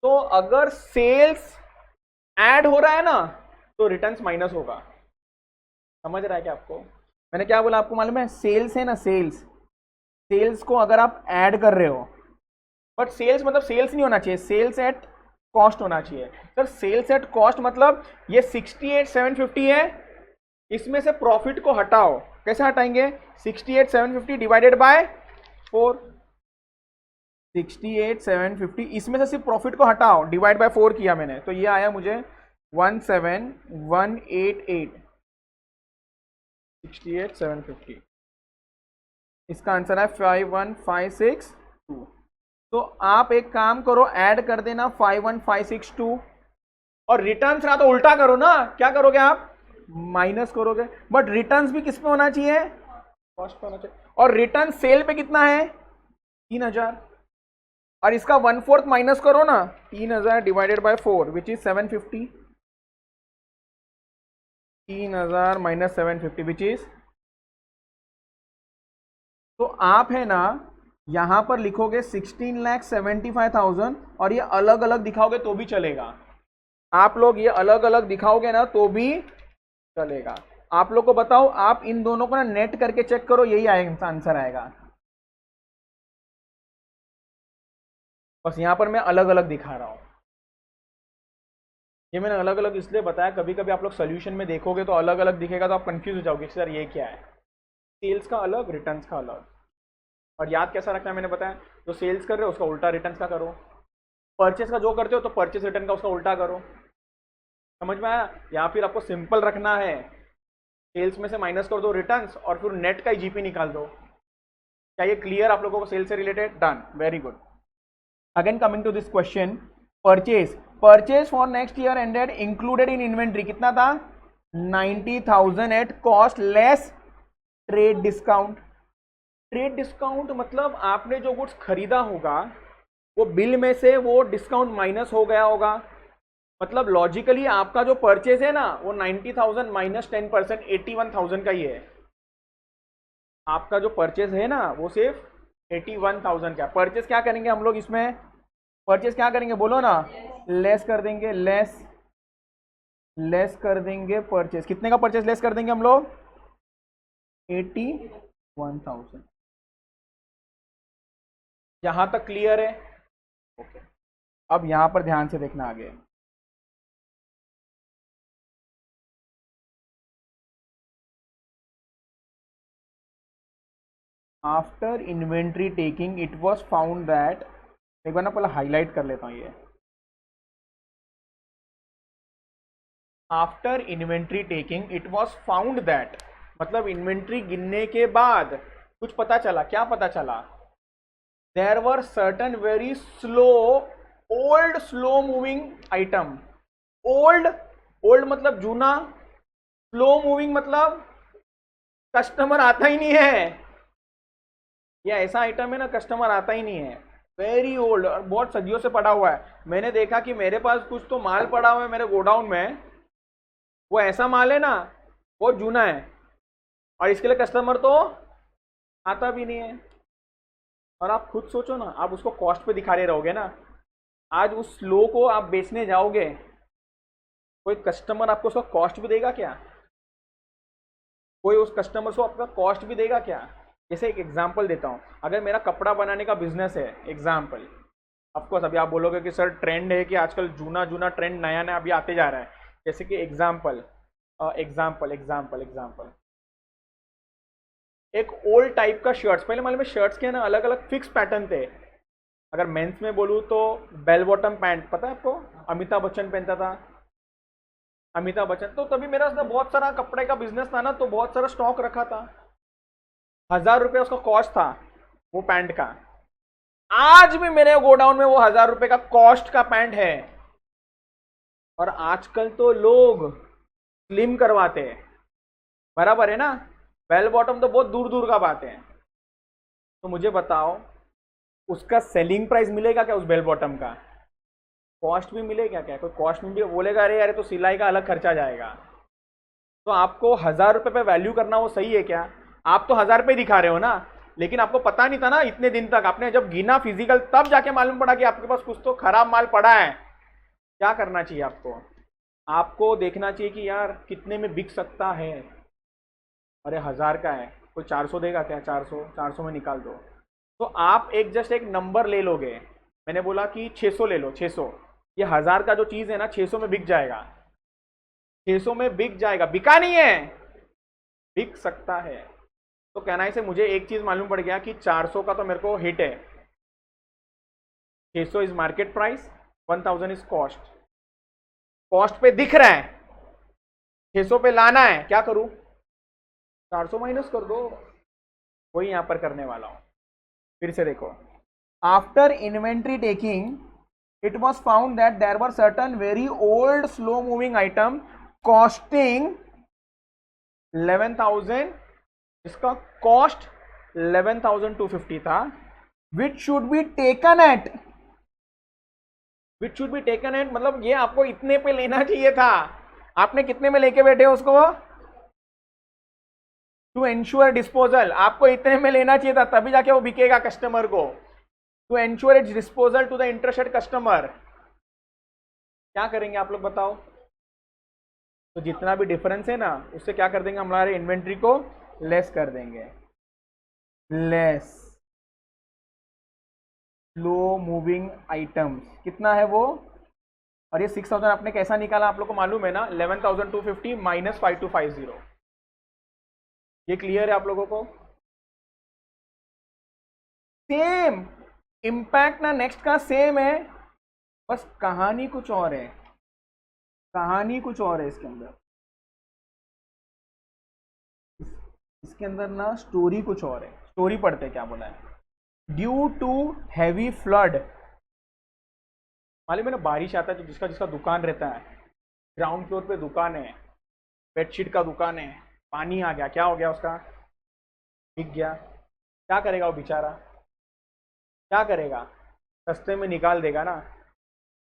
तो अगर सेल्स ऐड हो रहा है ना तो रिटर्न्स माइनस होगा, समझ रहा है क्या आपको? मैंने क्या बोला आपको मालूम है, सेल्स है ना, सेल्स, सेल्स को अगर आप ऐड कर रहे हो, बट सेल्स मतलब सेल्स नहीं होना चाहिए, सेल्स एट कॉस्ट होना चाहिए। सर सेल्स एट कॉस्ट मतलब ये 68,750 है, इसमें से प्रॉफिट को हटाओ, कैसे हटाएंगे 68,750 डिवाइडेड बाय 4, 68,750 इसमें से सिर्फ प्रॉफिट को हटाओ, डिवाइड बाय 4 किया मैंने, तो ये आया मुझे 17,188, 68,750, इसका आंसर है 51,562। तो आप एक काम करो, ऐड कर देना 51,562, और रिटर्न्स ना तो उल्टा करो ना, क्या करोगे आप माइनस करोगे, बट रिटर्न्स भी किस पे होना चाहिए कॉस्ट पे होना चाहिए, और रिटर्न सेल पे कितना है 3,000, और इसका 1/4 माइनस करो ना, 3000 divided by 4 which is 750, 3000 minus 750 which is, तो आप है ना यहां पर लिखोगे 16,75,000 और ये अलग अलग दिखाओगे तो भी चलेगा। आप लोग ये अलग अलग दिखाओगे ना तो भी चलेगा। आप लोग को बताओ, आप इन दोनों को ना नेट करके चेक करो, यही आंसर आएगा। बस यहां पर मैं अलग अलग दिखा रहा हूं। ये मैंने अलग अलग इसलिए बताया, कभी कभी आप लोग सोल्यूशन में देखोगे तो अलग अलग दिखेगा तो आप कंफ्यूज हो जाओगे सर ये क्या है। सेल्स का अलग, रिटर्न्स का अलग। और याद कैसा रखना है मैंने बताया, जो सेल्स कर रहे हो उसका उल्टा रिटर्न्स का करो, परचेस का जो करते हो तो परचेस रिटर्न का उसका उल्टा करो। समझ में आया? या फिर आपको सिंपल रखना है, सेल्स में से माइनस कर दो रिटर्न्स और फिर नेट का ही जीपी निकाल दो। क्या ये क्लियर आप लोगों को सेल्स से related? Done, very good. Again coming to this question, purchase for next year ended included in inventory कितना था? 90,000 at cost less trade discount. Trade discount मतलब आपने जो गुड्स खरीदा होगा वो बिल में से वो डिस्काउंट माइनस हो गया होगा। मतलब लॉजिकली आपका जो परचेज है ना वो 90,000 माइनस 10% 81,000 का ही है। आपका जो परचेज है ना वो सिर्फ 81,000 का। परचेज क्या करेंगे हम लोग इसमें? परचेज क्या करेंगे बोलो ना? लेस कर देंगे, लेस कर देंगे परचेज। कितने का परचेज लेस कर देंगे हम लोग? 81,000। यहां तक क्लियर है? ओके। अब यहां पर ध्यान से देखना आगे। After inventory taking it was found that, एक बार ना पहले हाईलाइट कर लेता हूं ये। After inventory taking it was found that, मतलब इन्वेंट्री गिनने के बाद कुछ पता चला। क्या पता चला? There were certain very slow, old slow moving item. Old, old मतलब जूना, स्लो मूविंग मतलब कस्टमर आता ही नहीं है। ये ऐसा आइटम है ना कस्टमर आता ही नहीं है। वेरी ओल्ड, और बहुत सदियों से पड़ा हुआ है। मैंने देखा कि मेरे पास कुछ तो माल पड़ा हुआ है मेरे गोडाउन में, वो ऐसा माल है ना बहुत जूना है और इसके लिए कस्टमर तो आता भी नहीं है। और आप खुद सोचो ना, आप उसको कॉस्ट पे दिखा रहे रहोगे ना, आज उस स्लो को आप बेचने जाओगे, कोई कस्टमर आपको उसका कॉस्ट भी देगा क्या? कोई उस कस्टमर को आपका कॉस्ट भी देगा क्या? जैसे एक एग्जांपल देता हूँ, अगर मेरा कपड़ा बनाने का बिजनेस है, एग्जांपल, ऑफकोर्स अभी आप बोलोगे कि सर ट्रेंड है कि आजकल जूना जूना ट्रेंड नया नया अभी आते जा रहा है। जैसे कि एग्जांपल एक ओल्ड टाइप का शर्ट्स, पहले मालूम है शर्ट्स के ना अलग अलग फिक्स पैटर्न थे। अगर मेंस में बोलूँ तो बेल बॉटम पैंट, पता है आपको? अमिताभ बच्चन पहनता था, अमिताभ बच्चन। तो तभी मेरा बहुत सारा कपड़े का बिजनेस था ना, तो बहुत सारा स्टॉक रखा था। 1,000 रुपये उसका कॉस्ट था वो पैंट का। आज भी मेरे गोडाउन में वो 1,000 रुपये का कॉस्ट का पैंट है। और आजकल तो लोग स्लिम करवाते हैं, बराबर है ना? बेल बॉटम तो बहुत दूर दूर का बात है। तो मुझे बताओ उसका सेलिंग प्राइस मिलेगा क्या? उस बेल बॉटम का कॉस्ट भी मिलेगा क्या? कोई कॉस्ट में भी बोलेगा अरे यार तो सिलाई का अलग खर्चा जाएगा। तो आपको 1,000 रुपये पे वैल्यू करना वो सही है क्या? आप तो 1,000 रुपये दिखा रहे हो ना, लेकिन आपको पता नहीं था ना इतने दिन तक। आपने जब गिना फिजिकल तब जाके मालूम पड़ा कि आपके पास कुछ तो खराब माल पड़ा है। क्या करना चाहिए आपको? आपको देखना चाहिए कि यार कितने में बिक सकता है। अरे 1,000 का है, कोई 400 देगा क्या? 400 में निकाल दो। तो आप एक जस्ट एक नंबर ले लोगे। मैंने बोला कि 600 ले लो, 600। ये 1,000 का जो चीज़ है ना 600 में बिक जाएगा, 600 में बिक जाएगा। बिका नहीं है, बिक सकता है। तो कहना है से मुझे एक चीज़ मालूम पड़ गया कि 400 का तो मेरे को हिट है। 600 is market price, 1,000 is cost. Cost पे दिख रहा है, 600 पे लाना है, क्या करूं? 400 माइनस कर दो। वही यहां पर करने वाला हूं। फिर से देखो, after inventory taking it was found that there were certain very old slow moving item costing 11,000, इसका कॉस्ट 11,250 था, which should be taken at which should be taken at, मतलब ये आपको इतने पे लेना चाहिए था, आपने कितने में लेके बैठे हो उसको? टू एंश्योर डिस्पोजल, आपको इतने में लेना चाहिए था, तभी जाके वो बिकेगा कस्टमर को। To ensure its disposal to the interested customer. क्या करेंगे आप लोग बताओ? तो जितना भी डिफरेंस है ना, उससे क्या कर देंगे, हमारे इन्वेंट्री को लेस कर देंगे। लेस स्लो मूविंग आइटम्स कितना है वो? और ये 6000 आपने कैसा निकाला, आप लोग को मालूम है ना, 11,250 माइनस 5250। ये क्लियर है आप लोगों को? सेम इम्पैक्ट ना नेक्स्ट का सेम है, बस कहानी कुछ और है। कहानी कुछ और है इसके अंदर, इसके अंदर ना स्टोरी कुछ और है। स्टोरी पढ़ते क्या बोला है? ड्यू टू हैवी फ्लड, मालूम है ना, बारिश आता है तो जिसका जिसका दुकान रहता है, ग्राउंड फ्लोर पे दुकान है, बेडशीट का दुकान है, पानी आ गया, क्या हो गया उसका? बिक गया। क्या करेगा वो बेचारा? क्या करेगा? सस्ते में निकाल देगा ना।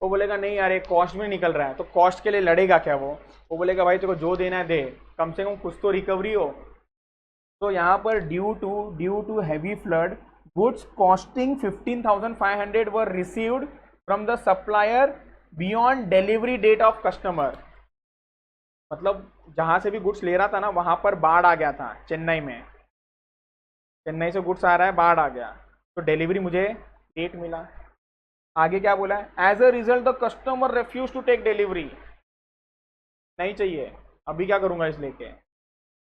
वो बोलेगा नहीं यार ये कॉस्ट में निकल रहा है, तो कॉस्ट के लिए लड़ेगा क्या वो बोलेगा भाई तेरे को जो देना है दे, कम से कम कुछ तो रिकवरी हो। तो यहाँ पर due to heavy flood, goods costing 15,500 were received from the supplier beyond delivery date of customer. मतलब जहां से भी गुड्स ले रहा था ना, वहां पर बाढ़ आ गया था चेन्नई में। चेन्नई से गुड्स आ रहा है, बाढ़ आ गया, तो डिलीवरी मुझे डेट मिला। आगे क्या बोला है? As a result the customer refuse to take delivery. नहीं चाहिए, अभी क्या करूंगा इस लेके?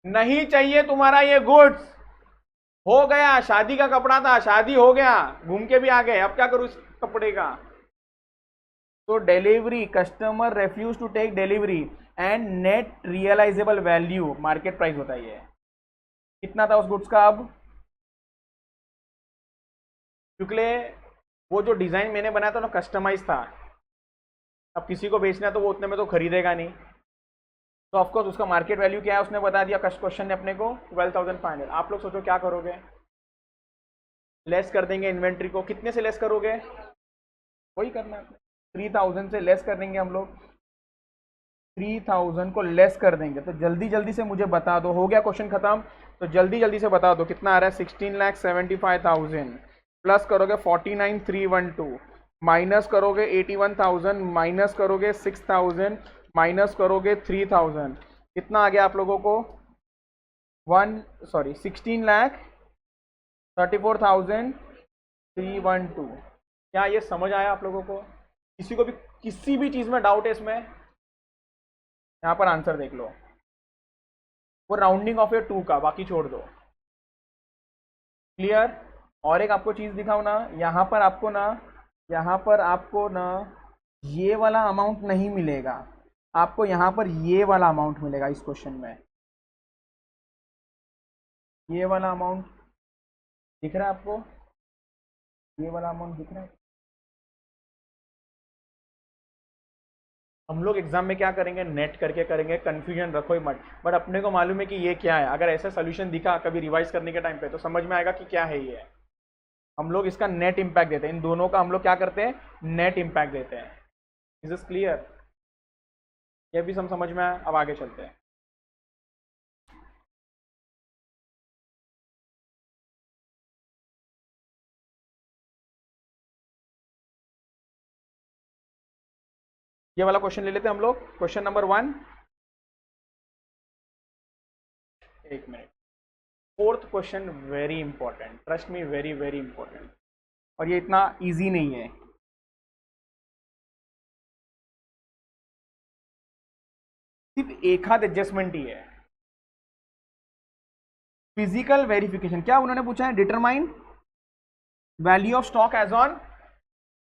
नहीं चाहिए तुम्हारा ये गुड्स, हो गया, शादी का कपड़ा था, शादी हो गया, घूम के भी आ गए, अब क्या करूं इस कपड़े का? तो delivery, customer refuse to take delivery and net realisable value, market price होता है ये, कितना था उस गुड्स का? अब क्योंकि वो जो डिजाइन मैंने बनाया था ना, कस्टमाइज था, अब किसी को बेचना है तो वो उतने में तो खरीदेगा नहीं, तो ऑफकोर्स उसका मार्केट वैल्यू क्या है उसने बता दिया क्वेश्चन ने अपने को, 12,500। आप लोग सोचो क्या करोगे? लेस कर देंगे इन्वेंट्री को, कितने से लेस करोगे? वही करना है, 3,000 से लेस कर देंगे हम लोग, 3,000 को लेस कर देंगे। तो जल्दी जल्दी से मुझे बता दो, हो गया क्वेश्चन खत्म, तो जल्दी जल्दी से बता दो कितना आ रहा है? 16,75,000 प्लस करोगे 49,312, माइनस करोगे 81,000, माइनस करोगे 6,000, माइनस करोगे 3,000, कितना आ गया आप लोगों को? 16,34,312। क्या ये समझ आया आप लोगों को? किसी को भी किसी भी चीज में डाउट है इसमें? यहाँ पर आंसर देख लो, वो राउंडिंग ऑफ ए 2 का, बाकी छोड़ दो। क्लियर? और एक आपको चीज दिखाऊं ना, यहाँ पर आपको ना, यहाँ पर आपको ना ये वाला अमाउंट नहीं मिलेगा, आपको यहाँ पर ये वाला अमाउंट मिलेगा इस क्वेश्चन में। ये वाला अमाउंट दिख रहा है आपको? ये वाला अमाउंट दिख रहा है? हम लोग एग्जाम में क्या करेंगे, नेट करके करेंगे, कंफ्यूजन रखो ही मत, बट अपने को मालूम है कि ये क्या है। अगर ऐसा सोल्यूशन दिखा कभी रिवाइज करने के टाइम पे, तो समझ में आएगा कि क्या है ये। हम लोग इसका नेट इम्पैक्ट देते हैं, इन दोनों का हम लोग क्या करते हैं, नेट इम्पैक्ट देते हैं। Is this clear? ये भी हम समझ में आया, अब आगे चलते हैं। ये वाला क्वेश्चन ले लेते हैं हम लोग, क्वेश्चन नंबर 1। एक minute, fourth question very important, trust me, very very important, और ये इतना इजी नहीं है। सिर्फ एक हाथ एडजस्टमेंट ही है। फिजिकल वेरिफिकेशन, क्या उन्होंने पूछा है? Determine value of stock as on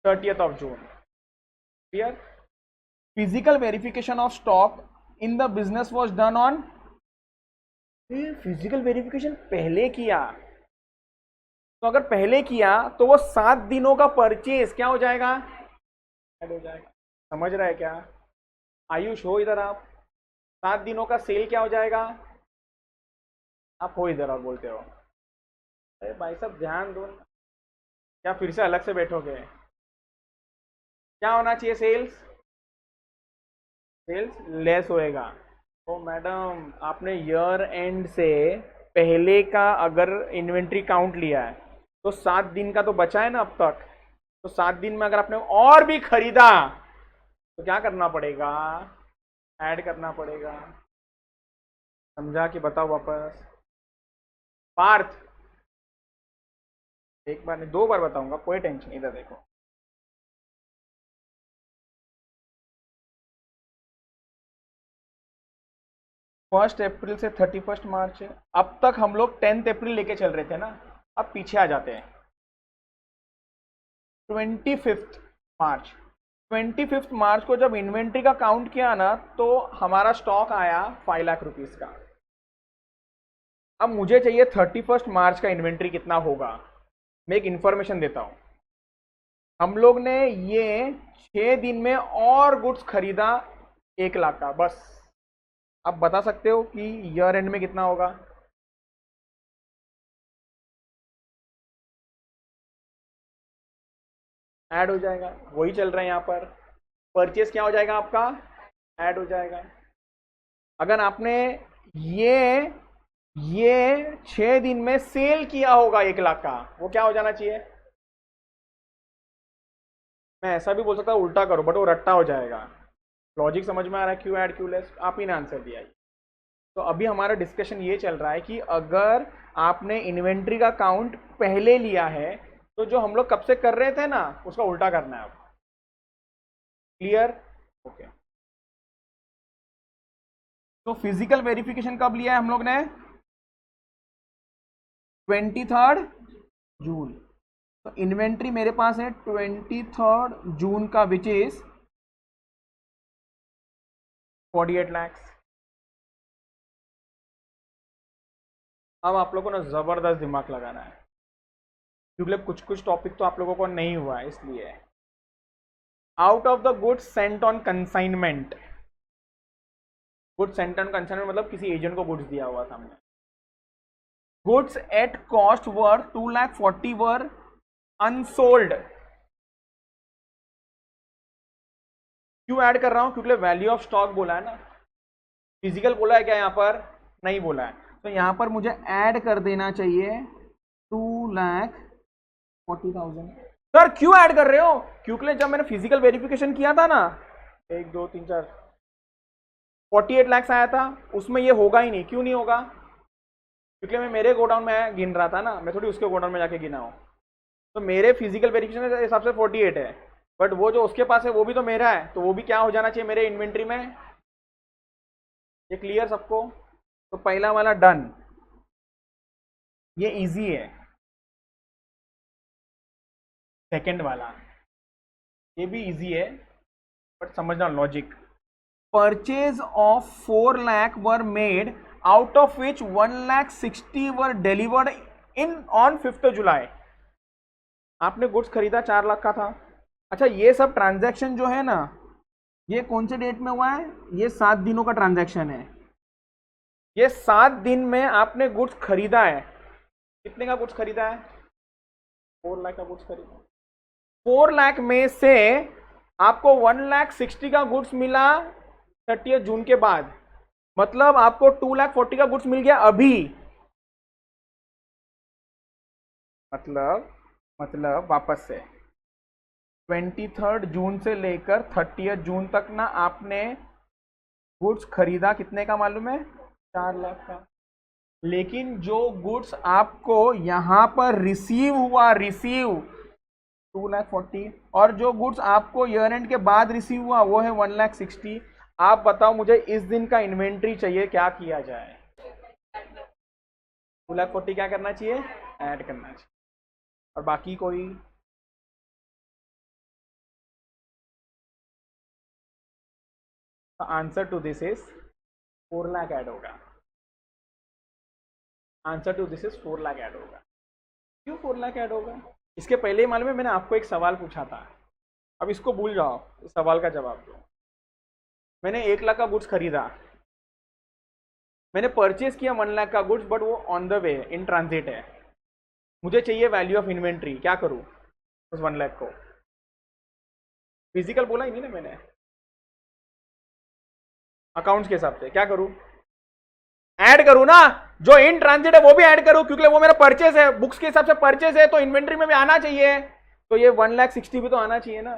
30th of June। Clear? Physical verification of stock in the business was done on, physical verification पहले किया, तो अगर पहले किया तो वो 7 दिनों का परचेज क्या हो जाएगा? ऐड हो जाएगा। समझ रहा है क्या आयुष? हो इधर आप? 7 दिनों का सेल क्या हो जाएगा? आप हो इधर और बोलते हो? अरे भाई साहब ध्यान दो, क्या फिर से अलग से बैठोगे? क्या होना चाहिए? सेल्स, सेल्स लेस होएगा। तो मैडम आपने ईयर एंड से पहले का अगर इन्वेंट्री काउंट लिया है तो 7 दिन का तो बचा है ना अब तक। तो 7 दिन में अगर आपने और भी खरीदा तो क्या करना पड़ेगा? ऐड करना पड़ेगा। समझा कि बताओ वापस? पार्थ, एक बार नहीं 2 बार बताऊंगा, कोई टेंशन। इधर देखो, 1 अप्रैल से 31 मार्च है। अब तक हम लोग 10 अप्रैल लेके चल रहे थे ना, अब पीछे आ जाते हैं। 25 मार्च, 25 मार्च को जब इन्वेंट्री का काउंट किया ना तो हमारा स्टॉक आया 5 लाख रुपीज का। अब मुझे चाहिए 31 मार्च का इन्वेंट्री कितना होगा। मैं एक इंफॉर्मेशन देता हूं। हम लोग ने ये 6 दिन में और गुड्स खरीदा 1 लाख का बस। आप बता सकते हो कि ईयर एंड में कितना होगा? ऐड हो जाएगा, वही चल रहा है यहाँ पर। परचेस क्या हो जाएगा आपका? ऐड हो जाएगा। अगर आपने ये ये 6 दिन में सेल किया होगा 1 लाख का, वो क्या हो जाना चाहिए? मैं ऐसा भी बोल सकता हूँ उल्टा करो, बट वो रट्टा हो जाएगा। लॉजिक समझ में आ रहा है? क्यों ऐड क्यों लेस? आप ही ने आंसर दिया। तो अभी हमारा डिस्कशन ये चल रहा है कि अगर आपने इन्वेंट्री का काउंट पहले लिया है तो जो हम लोग कब से कर रहे थे ना उसका उल्टा करना है अब। क्लियर? ओके। तो फिजिकल वेरिफिकेशन कब लिया है हम लोग ने? 23 जून। तो इन्वेंट्री मेरे पास है 23 जून का, विच इज 48 लैक्स। अब आप लोगों को ना जबरदस्त दिमाग लगाना है क्योंकि कुछ कुछ टॉपिक तो आप लोगों को नहीं हुआ है, इसलिए। Out of the goods Saint on consignment, goods Saint on consignment मतलब किसी एजेंट को गुड्स दिया हुआ सामने। Goods at cost were 2,40,000 were unsold. क्यों ऐड कर रहा हूं? क्योंकि वैल्यू ऑफ स्टॉक बोला है ना, फिजिकल बोला है क्या यहाँ पर? नहीं बोला है। तो यहाँ पर मुझे ऐड कर देना चाहिए 2,40,000। सर क्यों ऐड कर रहे हो? क्योंकि जब मैंने फिजिकल वेरिफिकेशन किया था ना, 1 2 3 4 48 लैक्स आया था, उसमें ये होगा ही नहीं। क्यों नहीं होगा? क्योंकि मैं मेरे गोडाउन में गिन रहा था ना, मैं थोड़ी उसके गोडाउन में जाके गिना हूं। तो मेरे फिजिकल वेरिफिकेशन के हिसाब से 48 है, बट वो जो उसके पास है वो भी तो मेरा है, तो वो भी क्या हो जाना चाहिए मेरे इन्वेंट्री में। ये क्लियर सबको? तो पहला वाला डन, ये इजी है। सेकंड वाला ये भी इजी है, बट समझना logic. Purchase of 4 lakh were made, out of which 1,60,000 were delivered in on 5 जुलाई। आपने गुड्स खरीदा 4 लाख का था। अच्छा, ये सब ट्रांजैक्शन जो है ना, ये कौन से डेट में हुआ है? ये 7 दिनों का ट्रांजैक्शन है। ये 7 दिन में आपने गुड्स खरीदा है। कितने का गुड्स खरीदा है? 4 लाख का गुड्स खरीदा। 4 लाख में से आपको 1,60,000 का गुड्स मिला 30 जून के बाद, मतलब आपको 2,40,000 का गुड्स मिल गया अभी। मतलब वापस से 23 जून से लेकर 30 जून तक ना आपने गुड्स खरीदा कितने का मालूम है? 4 लाख का। लेकिन जो गुड्स आपको यहां पर रिसीव हुआ, 2,40,000, और जो गुड्स आपको ईयर एंड के बाद रिसीव हुआ वो है 1,60,000। आप बताओ मुझे इस दिन का इन्वेंट्री चाहिए, क्या किया जाए? 2,40,000 क्या करना चाहिए? ऐड करना चाहिए। और बाकी कोई? Answer to this is 4 lakh add होगा। Answer to this is 4 lakh add होगा। क्यों 4 लाख ऐड होगा? इसके पहले ही मालूम है, मैंने आपको एक सवाल पूछा था। अब इसको भूल जाओ, इस सवाल का जवाब दो। मैंने 1 लाख का गुड्स खरीदा, मैंने परचेज किया 1 लाख का गुड्स, बट वो on the way in transit है। मुझे चाहिए वैल्यू ऑफ इन्वेंट्री, क्या करूं उस 1 लाख को? फिजिकल बोला ही नहीं ना मैंने। अकाउंट्स के हिसाब से क्या करूं, ऐड करूं ना, जो इन ट्रांजिट है वो भी ऐड करूं, क्योंकि वो मेरा परचेस है, बुक्स के हिसाब से परचेस है, तो इन्वेंट्री में भी आना चाहिए, तो ये 1,60,000 भी तो आना चाहिए ना।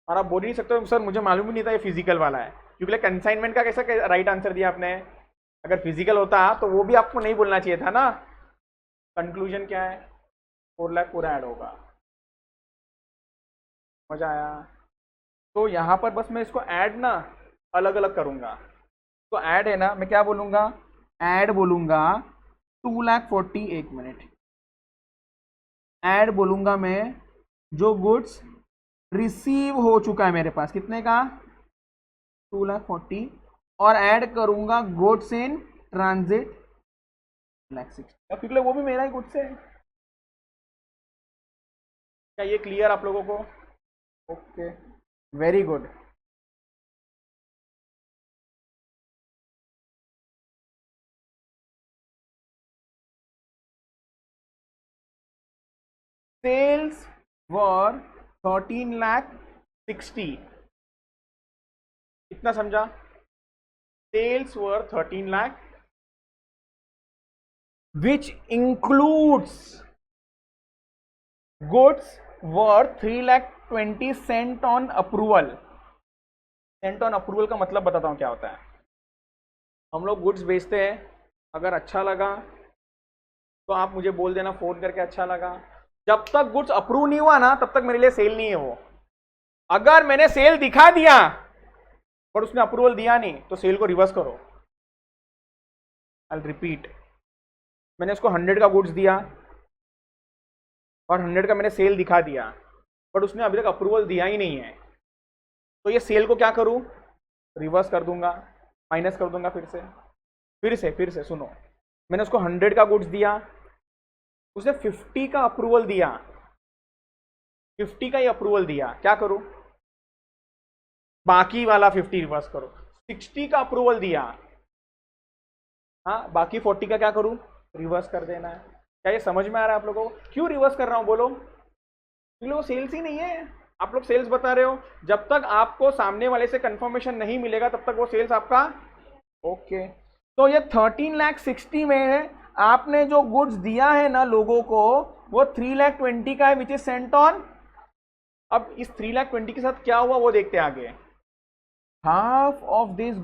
और आप बोल ही नहीं सकते सर मुझे मालूम ही नहीं था ये फिजिकल वाला है, क्योंकि कंसाइनमेंट का कैसा राइट आंसर दिया आपने, अगर फिजिकल होता तो वो भी आपको नहीं बोलना चाहिए था ना। कंक्लूजन क्या है, 4 लाख पूरा ऐड होगा। मजा आया। तो यहाँ पर बस मैं इसको ऐड ना अलग अलग करूंगा, तो ऐड है ना, मैं क्या बोलूंगा, ऐड बोलूंगा 2,40,000, 1 मिनट, ऐड बोलूंगा मैं जो गुड्स रिसीव हो चुका है मेरे पास, कितने का, 2,40,000, और ऐड करूंगा गुड्स इन ट्रांजिट 1,60,000, क्योंकि वो भी मेरा ही गुड्स है। क्या ये क्लियर आप लोगों को? Okay, very good. Sales were 13,60,000, इतना समझा, sales were 13 lakh, which includes goods worth 3,20,000 sent on approval। Sent on approval का मतलब बताता हूं क्या होता है। हम लोग गुड्स बेचते हैं, अगर अच्छा लगा तो आप मुझे बोल देना फोन करके अच्छा लगा, जब तक गुड्स अप्रूव नहीं हुआ ना तब तक मेरे लिए सेल नहीं है वो। अगर मैंने सेल दिखा दिया पर उसने अप्रूवल दिया नहीं तो सेल को रिवर्स करो। आई रिपीट, मैंने उसको 100 का गुड्स दिया और 100 का मैंने सेल दिखा दिया, बट उसने अभी तक अप्रूवल दिया ही नहीं है, तो ये सेल को क्या करूं, रिवर्स कर दूंगा, माइनस कर दूंगा। फिर से सुनो, मैंने उसको 100 का गुड्स दिया, उसने 50 का अप्रूवल दिया, 50 का ही अप्रूवल दिया, क्या करूं, बाकी वाला 50 रिवर्स करो। 60 का अप्रूवल दिया, हाँ, बाकी 40 का क्या करूं, रिवर्स कर देना है। क्या ये समझ में आ रहा है आप लोगों को? क्यों रिवर्स कर रहा हूं बोलो, क्योंकि वो सेल्स ही नहीं है। आप लोग सेल्स बता रहे हो, जब तक आपको सामने वाले से कंफर्मेशन नहीं मिलेगा तब तक वो सेल्स आपका ओके। तो ये 13,60,000 में है, आपने जो गुड्स दिया है ना लोगों को, वो 3,20,000 का है, विच इज सेंट ऑन। अब इस 3,20,000 के साथ क्या हुआ वो देखते हैं आगे। Half of this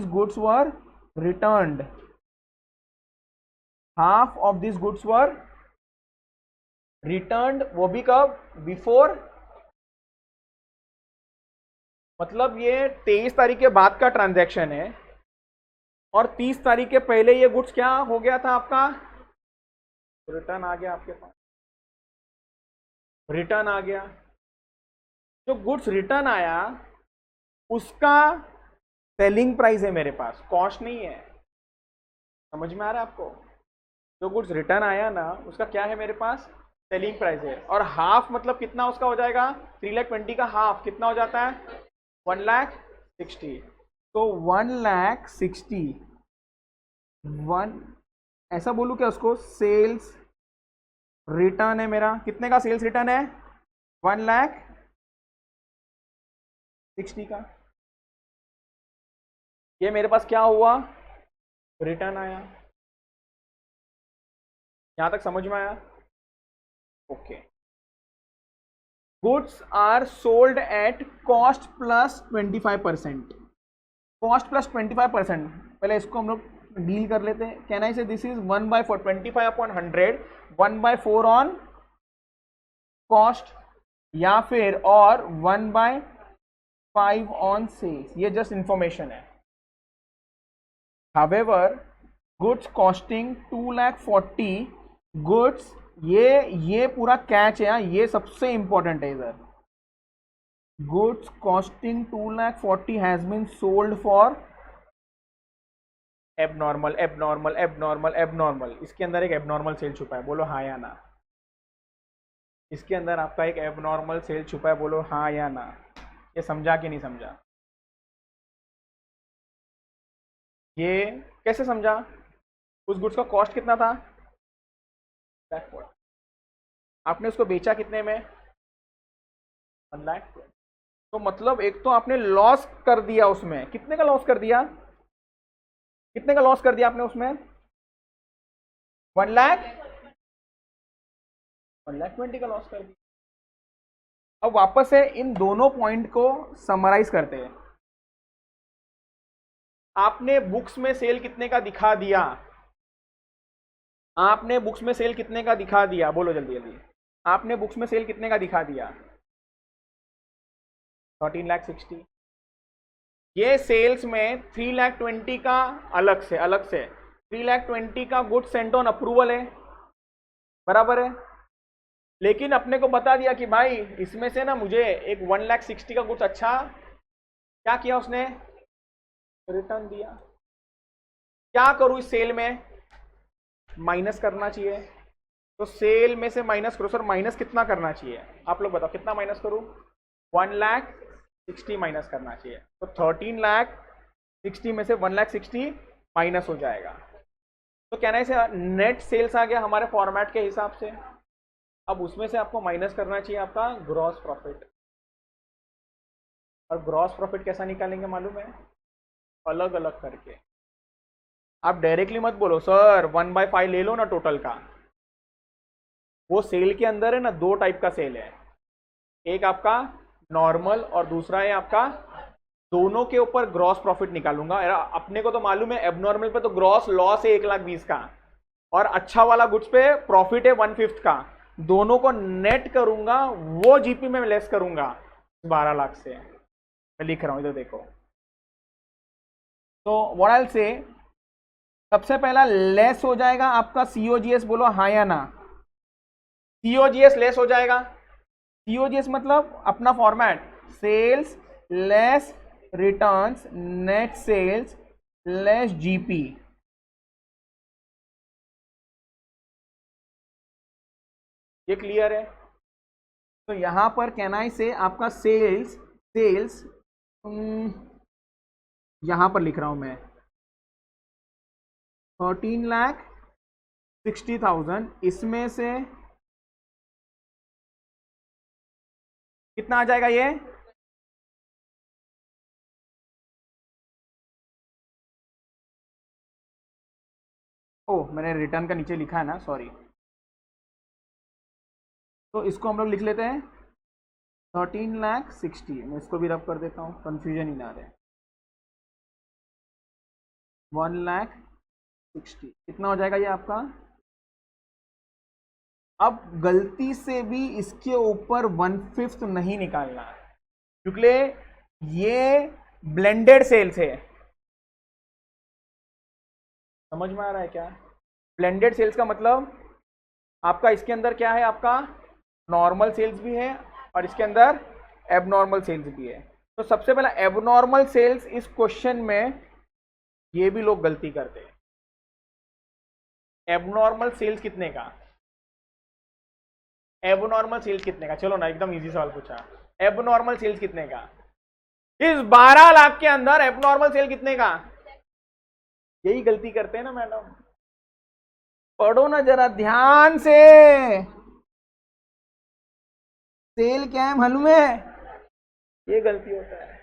goods were returned, half of this goods were returned, वो भी कब, बिफोर, मतलब ये 23 तारीख के बाद का ट्रांजैक्शन है, और 30 तारीख के पहले ये गुड्स क्या हो गया था आपका, रिटर्न आ गया आपके पास, रिटर्न आ गया। जो गुड्स रिटर्न आया उसका सेलिंग प्राइस है मेरे पास, कॉस्ट नहीं है। समझ में आ रहा है आपको? जो गुड्स रिटर्न आया ना उसका क्या है मेरे पास, सेलिंग प्राइस है, और हाफ मतलब कितना उसका हो जाएगा, 3,20,000 का हाफ कितना हो जाता है, 1,60,000। तो 1,60,000, ऐसा बोलूं क्या उसको, सेल्स रिटर्न है मेरा, कितने का सेल्स रिटर्न है, 1,60,000 का। ये मेरे पास क्या हुआ, रिटर्न आया। यहां तक समझ में आया? Okay. Goods are sold at cost plus 25%, cost plus 25%। पहले इसको हम लोग डील कर लेते हैं। कैन आई से दिस इज 1/4, 25/100, 1/4 ऑन कॉस्ट, या फिर और 1/5 ऑन सेल्स, ये जस्ट इंफॉर्मेशन है। However, गुड्स कॉस्टिंग 2,40,000 गुड्स, ये पूरा कैच है, ये सबसे इंपॉर्टेंट है इधर। Goods costing 2,40,000 has been sold for abnormal, abnormal, abnormal, abnormal. इसके अंदर एक एबनॉर्मल सेल छुपा है, बोलो हाँ या ना। इसके अंदर आपका एक एबनॉर्मल सेल छुपा है, बोलो हाँ या ना। ये समझा कि नहीं समझा? ये कैसे समझा? उस गुड्स का कॉस्ट कितना था, आपने उसको बेचा कितने में, 1,00,000। तो मतलब एक तो आपने लॉस कर दिया, उसमें कितने का लॉस कर दिया, कितने का लॉस कर दिया आपने उसमें, 1,00,000, 1,20,000 का लॉस कर दिया। अब वापस से इन दोनों पॉइंट को समराइज करते हैं। आपने बुक्स में सेल कितने का दिखा दिया, आपने बुक्स में सेल कितने का दिखा दिया, बोलो जल्दी जल्दी, आपने बुक्स में सेल कितने का दिखा दिया, 13,60,000। ये सेल्स में 3,20,000 का अलग से 3,20,000 का गुड सेंट ऑन अप्रूवल है, बराबर है। लेकिन अपने को बता दिया कि भाई इसमें से ना मुझे एक 1,60,000 का कुछ अच्छा, क्या किया उसने, रिटर्न दिया। क्या करूं इस सेल में, माइनस करना चाहिए। तो सेल में से माइनस करो। सर माइनस कितना करना चाहिए, आप लोग बताओ कितना माइनस करूं, 1,60,000 माइनस करना चाहिए। तो 13,60,000 में से 1,60,000 माइनस हो जाएगा। तो कहना है इसे नेट सेल्स आ गया हमारे फॉर्मेट के हिसाब से। अब उसमें से आपको माइनस करना चाहिए आपका ग्रॉस प्रॉफिट। और ग्रॉस प्रॉफिट कैसा निकालेंगे मालूम है, अलग अलग करके। आप डायरेक्टली मत बोलो सर 1/5 ले लो ना टोटल का। वो सेल के अंदर है ना, दो टाइप का सेल है, एक आपका नॉर्मल और दूसरा है आपका, दोनों के ऊपर ग्रॉस प्रॉफिट निकालूंगा। अपने को तो मालूम है एबनॉर्मल पे तो ग्रॉस लॉस है 1,20,000 का, और अच्छा वाला गुड्स पे प्रॉफिट है 1/5 का। दोनों को नेट करूंगा, वो जीपी में लेस करूंगा 12,00,000 से। मैं लिख रहा हूं इधर देखो। तो व्हाट आई विल से, सबसे पहला लेस हो जाएगा आपका सीओजीएस, बोलो हाँ या ना, सीओजीएस लेस हो जाएगा। सीओजीएस मतलब अपना format, sales less returns net sales less GP. ये क्लियर है। तो यहां पर कैनाई से आपका सेल्स यहां पर लिख रहा हूं मैं 13,60,000, इसमें से कितना आ जाएगा ये, ओह मैंने रिटर्न का नीचे लिखा है ना, सॉरी। तो इसको हम लोग लिख लेते हैं 13,60,000। मैं इसको भी रब कर देता हूँ, कंफ्यूजन ही ना रहे। 1,60,000 कितना हो जाएगा ये आपका। अब गलती से भी इसके ऊपर 1/5 नहीं निकालना है, क्योंकि ये ब्लेंडेड सेल्स है। समझ में आ रहा है क्या, ब्लेंडेड सेल्स का मतलब आपका इसके अंदर क्या है, आपका नॉर्मल सेल्स भी है और इसके अंदर एबनॉर्मल सेल्स भी है। तो सबसे पहला एबनॉर्मल सेल्स इस क्वेश्चन में, ये भी लोग गलती करते हैं। एबनॉर्मल सेल्स कितने का, एबनॉर्मल सेल्स कितने का, चलो ना एकदम इजी सवाल पूछा, एबनॉर्मल सेल्स कितने का, इस 12,00,000 के अंदर एबनॉर्मल सेल कितने का। यही गलती करते हैं ना मैडम, पढ़ो ना जरा ध्यान से, सेल क्या है मालूम है, ये गलती होता है।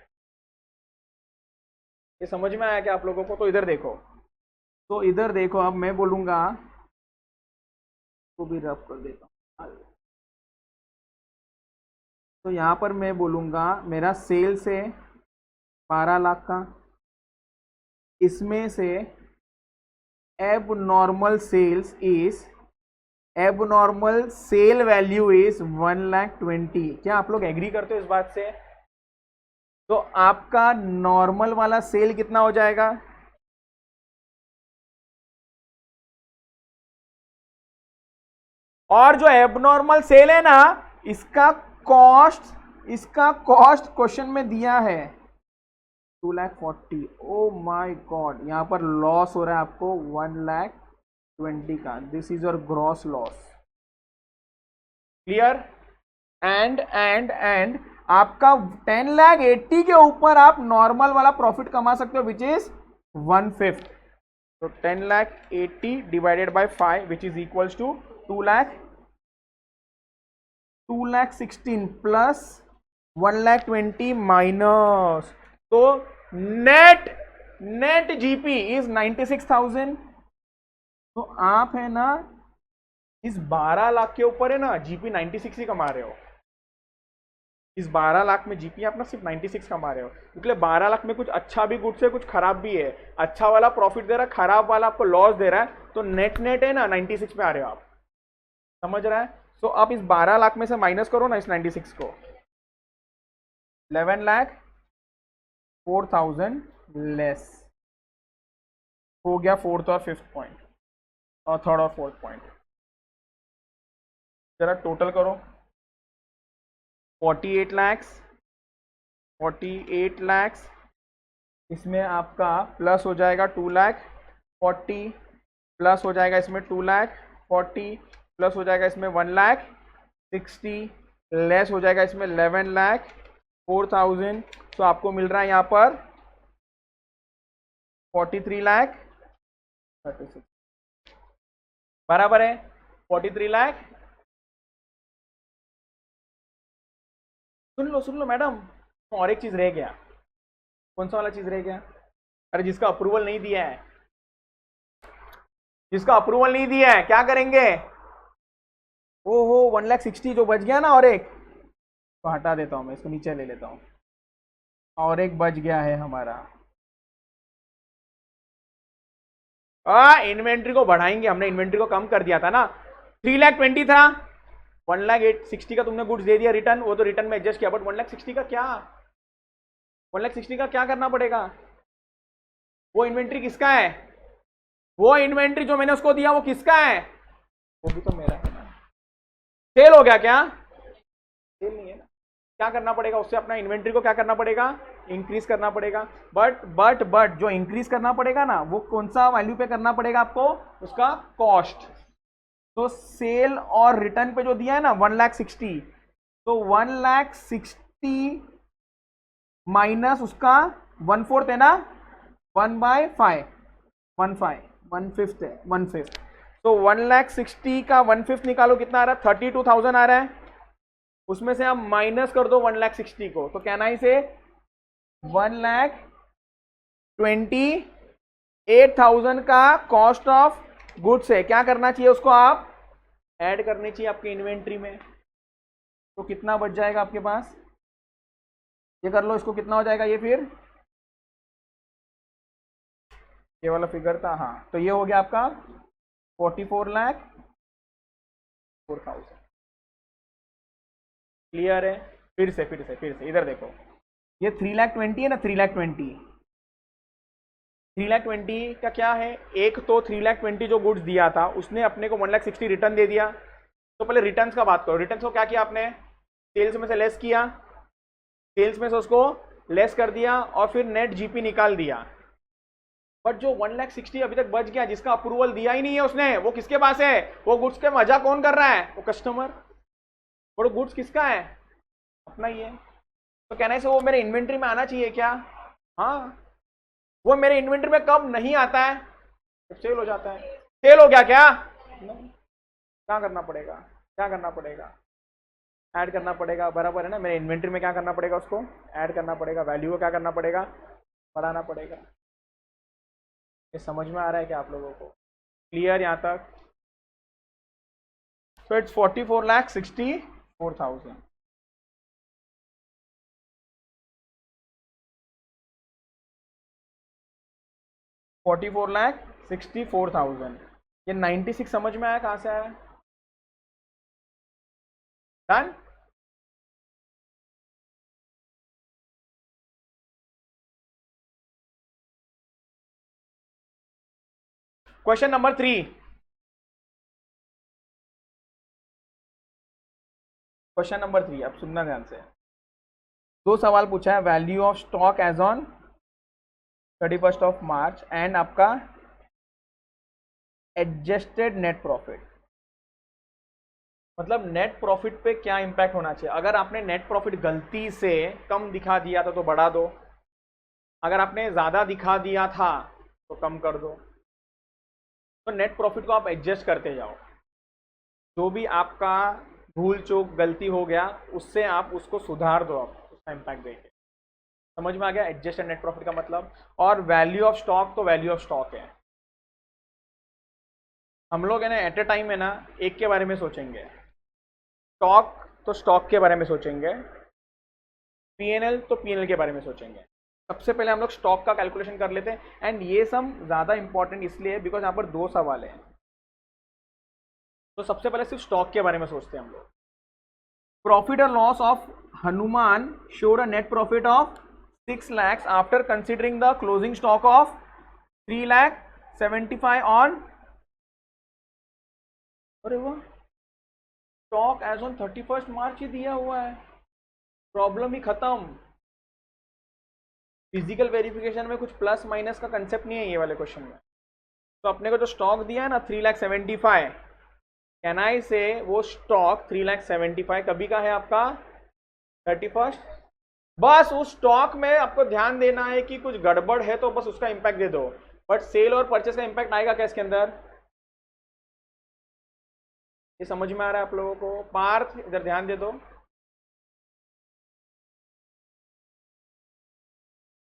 ये समझ में आया क्या आप लोगों को। तो इधर देखो, तो इधर देखो, अब मैं बोलूंगा तो भी रफ कर देता हूं। तो यहां पर मैं बोलूंगा मेरा सेल्स है 12,00,000 का, इसमें से abnormal sales is, abnormal sale value is 1,20,000। क्या आप लोग एग्री करते हो इस बात से। तो आपका नॉर्मल वाला सेल कितना हो जाएगा, और जो एबनॉर्मल सेल है ना, इसका कॉस्ट क्वेश्चन में दिया है 2,40,000। ओ माय गॉड, यहां पर लॉस हो रहा है आपको 1,20,000 का। This is your gross loss. Clear. And आपका 10,80,000 के ऊपर आप नॉर्मल वाला प्रॉफिट कमा सकते हो, विच इज 1/5। तो 10,80,000 divided by 5 which is equals to 2,16,000 plus 1,20,000 minus, तो नेट जीपी इज 96,000। तो आप है ना इस 12 लाख के ऊपर है ना जीपी 96 ही कमा रहे हो। इस 12 लाख में जीपी आप ना सिर्फ 96 कमा रहे हो, क्योंकि 12 लाख में कुछ अच्छा भी गुड्स है, कुछ खराब भी है। अच्छा वाला प्रॉफिट दे रहा है, खराब वाला आपको लॉस दे रहा है, तो नेट है ना 96 पे आ रहे हो आप। समझ रहा है? तो आप इस 12 लाख में से माइनस करो ना इस 96 को, 11,04,000 लेस हो गया फोर्थ और फिफ्थ पॉइंट और थर्ड और फोर्थ पॉइंट। जरा टोटल करो, 48 लाख, इसमें आपका प्लस हो जाएगा 2 लाख 40, प्लस हो जाएगा इसमें 2 लाख 40, प्लस हो जाएगा इसमें 1 लाख 60, लेस हो जाएगा इसमें 11,04,000। तो आपको मिल रहा है यहाँ पर 43 लाख 36, बराबर है 43 लाख। सुन लो मैडम, और एक चीज रह गया। कौन सा वाला चीज रह गया? अरे जिसका अप्रूवल नहीं दिया है, जिसका अप्रूवल नहीं दिया है क्या करेंगे? ओहो 1,60,000 जो बच गया ना, और एक तो हटा देता हूं मैं, इसको नीचे ले लेता हूं, और एक बच गया है हमारा। इन्वेंट्री को बढ़ाएंगे, हमने इन्वेंट्री को कम कर दिया था ना, 3,20,000 था, 1,60,000 का तुमने गुड्स दे दिया रिटर्न, वो तो रिटर्न में एडजस्ट किया, बट 1,60,000 का क्या, 1,60,000 का क्या करना पड़ेगा? वो इन्वेंट्री किसका है? वो इन्वेंट्री जो मैंने उसको दिया वो किसका है? वो भी तो मेरा है ना। सेल हो गया क्या? सेल नहीं है ना। क्या करना पड़ेगा उससे? अपना इन्वेंट्री को क्या करना पड़ेगा? इंक्रीज करना पड़ेगा। बट जो इंक्रीज करना पड़ेगा ना, वो कौन सा वैल्यू पे करना पड़ेगा आपको? उसका कॉस्ट। तो सेल और रिटर्न पे जो दिया है ना 1,60,000, तो 1,60,000 माइनस उसका 1/4 है ना, 1/5, 1/5 है, 1/5। तो 1,60,000 का 1/5 निकालो, कितना आ रहा है? 32,000 आ रहा है। उसमें से आप माइनस कर दो 1,60,000 को, तो कहना ही से 1,28,000 का कॉस्ट ऑफ गुड्स है। क्या करना चाहिए उसको? आप ऐड करनी चाहिए आपके इन्वेंट्री में। तो कितना बच जाएगा आपके पास? ये कर लो, इसको कितना हो जाएगा ये? फिर ये वाला फिगर था, हाँ, तो ये हो गया आपका 44,04,000। क्लियर है? फिर से इधर देखो, ये 3,20,000 है ना, 3,20,000, 3,20,000 का क्या है? एक तो 3,20,000 जो गुड्स दिया था उसने अपने को 1,60,000 रिटर्न दे दिया। तो पहले रिटर्न्स का बात करो। रिटर्न्स को क्या किया आपने? सेल्स में से लेस किया, सेल्स में से उसको लेस कर दिया, और फिर नेट जीपी निकाल दिया। बट जो 1,60,000 अभी तक बच गया, जिसका अप्रूवल दिया ही नहीं है उसने, वो किसके पास है? वो गुड्स के मजा कौन कर रहा है? वो कस्टमर। और गुड्स किसका है? अपना ही है। तो कहने से वो मेरे इन्वेंट्री में आना चाहिए क्या? हाँ, वो मेरे इन्वेंट्री में कब नहीं आता है? जब सेल हो जाता है। सेल हो गया क्या? नहीं। क्या करना पड़ेगा? ऐड करना पड़ेगा, बराबर है ना। मेरे इन्वेंट्री में क्या करना पड़ेगा? उसको ऐड करना पड़ेगा। वैल्यू को क्या करना पड़ेगा? बढ़ाना पड़ेगा। ये समझ में आ रहा है क्या आप लोगों को? क्लियर यहाँ तक? So it's 44,64,000। $44,64,000। ये 96 समझ में आया? कहां से आया? Done. Question number 3। Question number 3, अब सुनना ध्यान से। दो सवाल पूछा है, value of stock as on 31st of March and आपका एडजस्टेड नेट प्रॉफिट। मतलब नेट प्रॉफिट पे क्या इंपैक्ट होना चाहिए? अगर आपने नेट प्रॉफिट गलती से कम दिखा दिया था तो बढ़ा दो, अगर आपने ज्यादा दिखा दिया था तो कम कर दो। तो नेट प्रॉफिट को आप एडजस्ट करते जाओ। जो भी आपका भूल चूक गलती हो गया, उससे आप उसको सुधार दो, आप इम्पैक्ट देंगे। समझ में आ गया एडजस्टेड नेट प्रॉफिट का मतलब। और वैल्यू ऑफ स्टॉक तो वैल्यू ऑफ स्टॉक है। हम लोग है ना एट ए टाइम है ना एक के बारे में सोचेंगे, स्टॉक तो स्टॉक के बारे में सोचेंगे, पीएनएल तो पीएनएल के बारे में सोचेंगे। सबसे पहले हम लोग स्टॉक का कैलकुलेशन कर लेते हैं। एंड ये सम ज़्यादा इंपॉर्टेंट इसलिए है बिकॉज यहाँ पर 2 सवाल हैं। तो सबसे पहले सिर्फ स्टॉक के बारे में सोचते हैं हम लोग। प्रॉफिट और loss of Hanuman showed a net profit of 6 lakhs after considering the closing stock of 3,75,000 on, अरे वाह, स्टॉक एज ऑन 31 मार्च ही दिया हुआ है, प्रॉब्लम ही खत्म। फिजिकल वेरिफिकेशन में कुछ प्लस माइनस का कंसेप्ट नहीं है ये वाले क्वेश्चन में। तो अपने को जो स्टॉक दिया है ना 3,75,000, कैन आई से वो स्टॉक 3,75,000 कभी का है आपका 31st। बस उस स्टॉक में आपको ध्यान देना है कि कुछ गड़बड़ है तो बस उसका इंपैक्ट दे दो, बट सेल और परचेस का इंपैक्ट आएगा क्या इसके अंदर, ये समझ में आ रहा है आप लोगों को। पार्थ इधर ध्यान दे दो।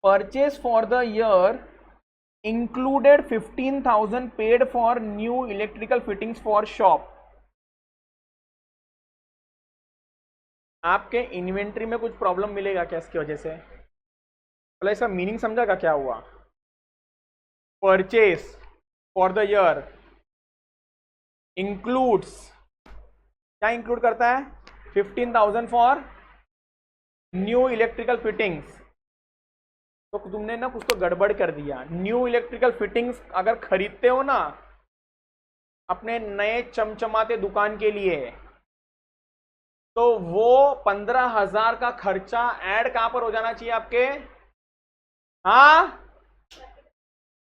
Purchase for the year included 15,000 paid for new electrical fittings for shop। आपके इन्वेंट्री में कुछ प्रॉब्लम मिलेगा क्या इसकी वजह से, मतलब इसका मीनिंग समझा क्या हुआ। Purchase for the year includes, क्या इंक्लूड करता है 15,000 फॉर न्यू इलेक्ट्रिकल फिटिंग्स। तो तुमने ना कुछ तो गड़बड़ कर दिया। न्यू इलेक्ट्रिकल फिटिंग्स अगर खरीदते हो ना अपने नए चमचमाते दुकान के लिए, तो वो 15,000 का खर्चा ऐड कहां पर हो जाना चाहिए आपके, हाँ,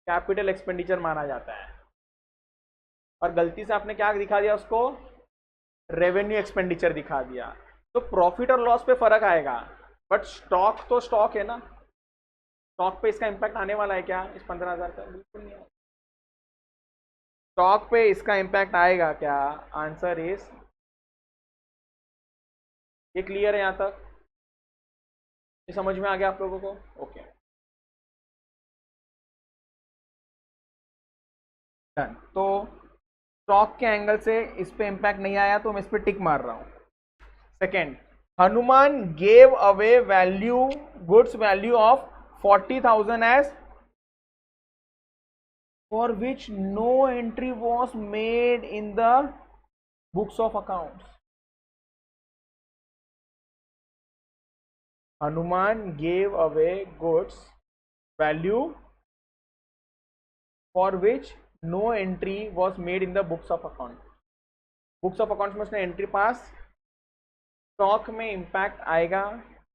कैपिटल एक्सपेंडिचर माना जाता है। और गलती से आपने क्या दिखा दिया उसको, रेवेन्यू एक्सपेंडिचर दिखा दिया। तो प्रॉफिट और लॉस पे फर्क आएगा, बट स्टॉक तो स्टॉक है ना, स्टॉक पे इसका इंपैक्ट आने वाला है क्या इस 15,000 का, बिल्कुल नहीं। स्टॉक पे इसका इंपैक्ट आएगा क्या, आंसर इज, ये क्लियर है यहां तक, ये समझ में आ गया आप लोगों को, ओके डन। तो स्टॉक के एंगल से इस पे इंपैक्ट नहीं आया तो मैं इस पे टिक मार रहा हूं। Second, Hanuman gave away value goods value of 40,000 as for which no entry was made in the books of accounts। Hanuman gave away goods value for which no entry was made in the books of accounts। Books of accounts में उसने entry पास, stock में impact आएगा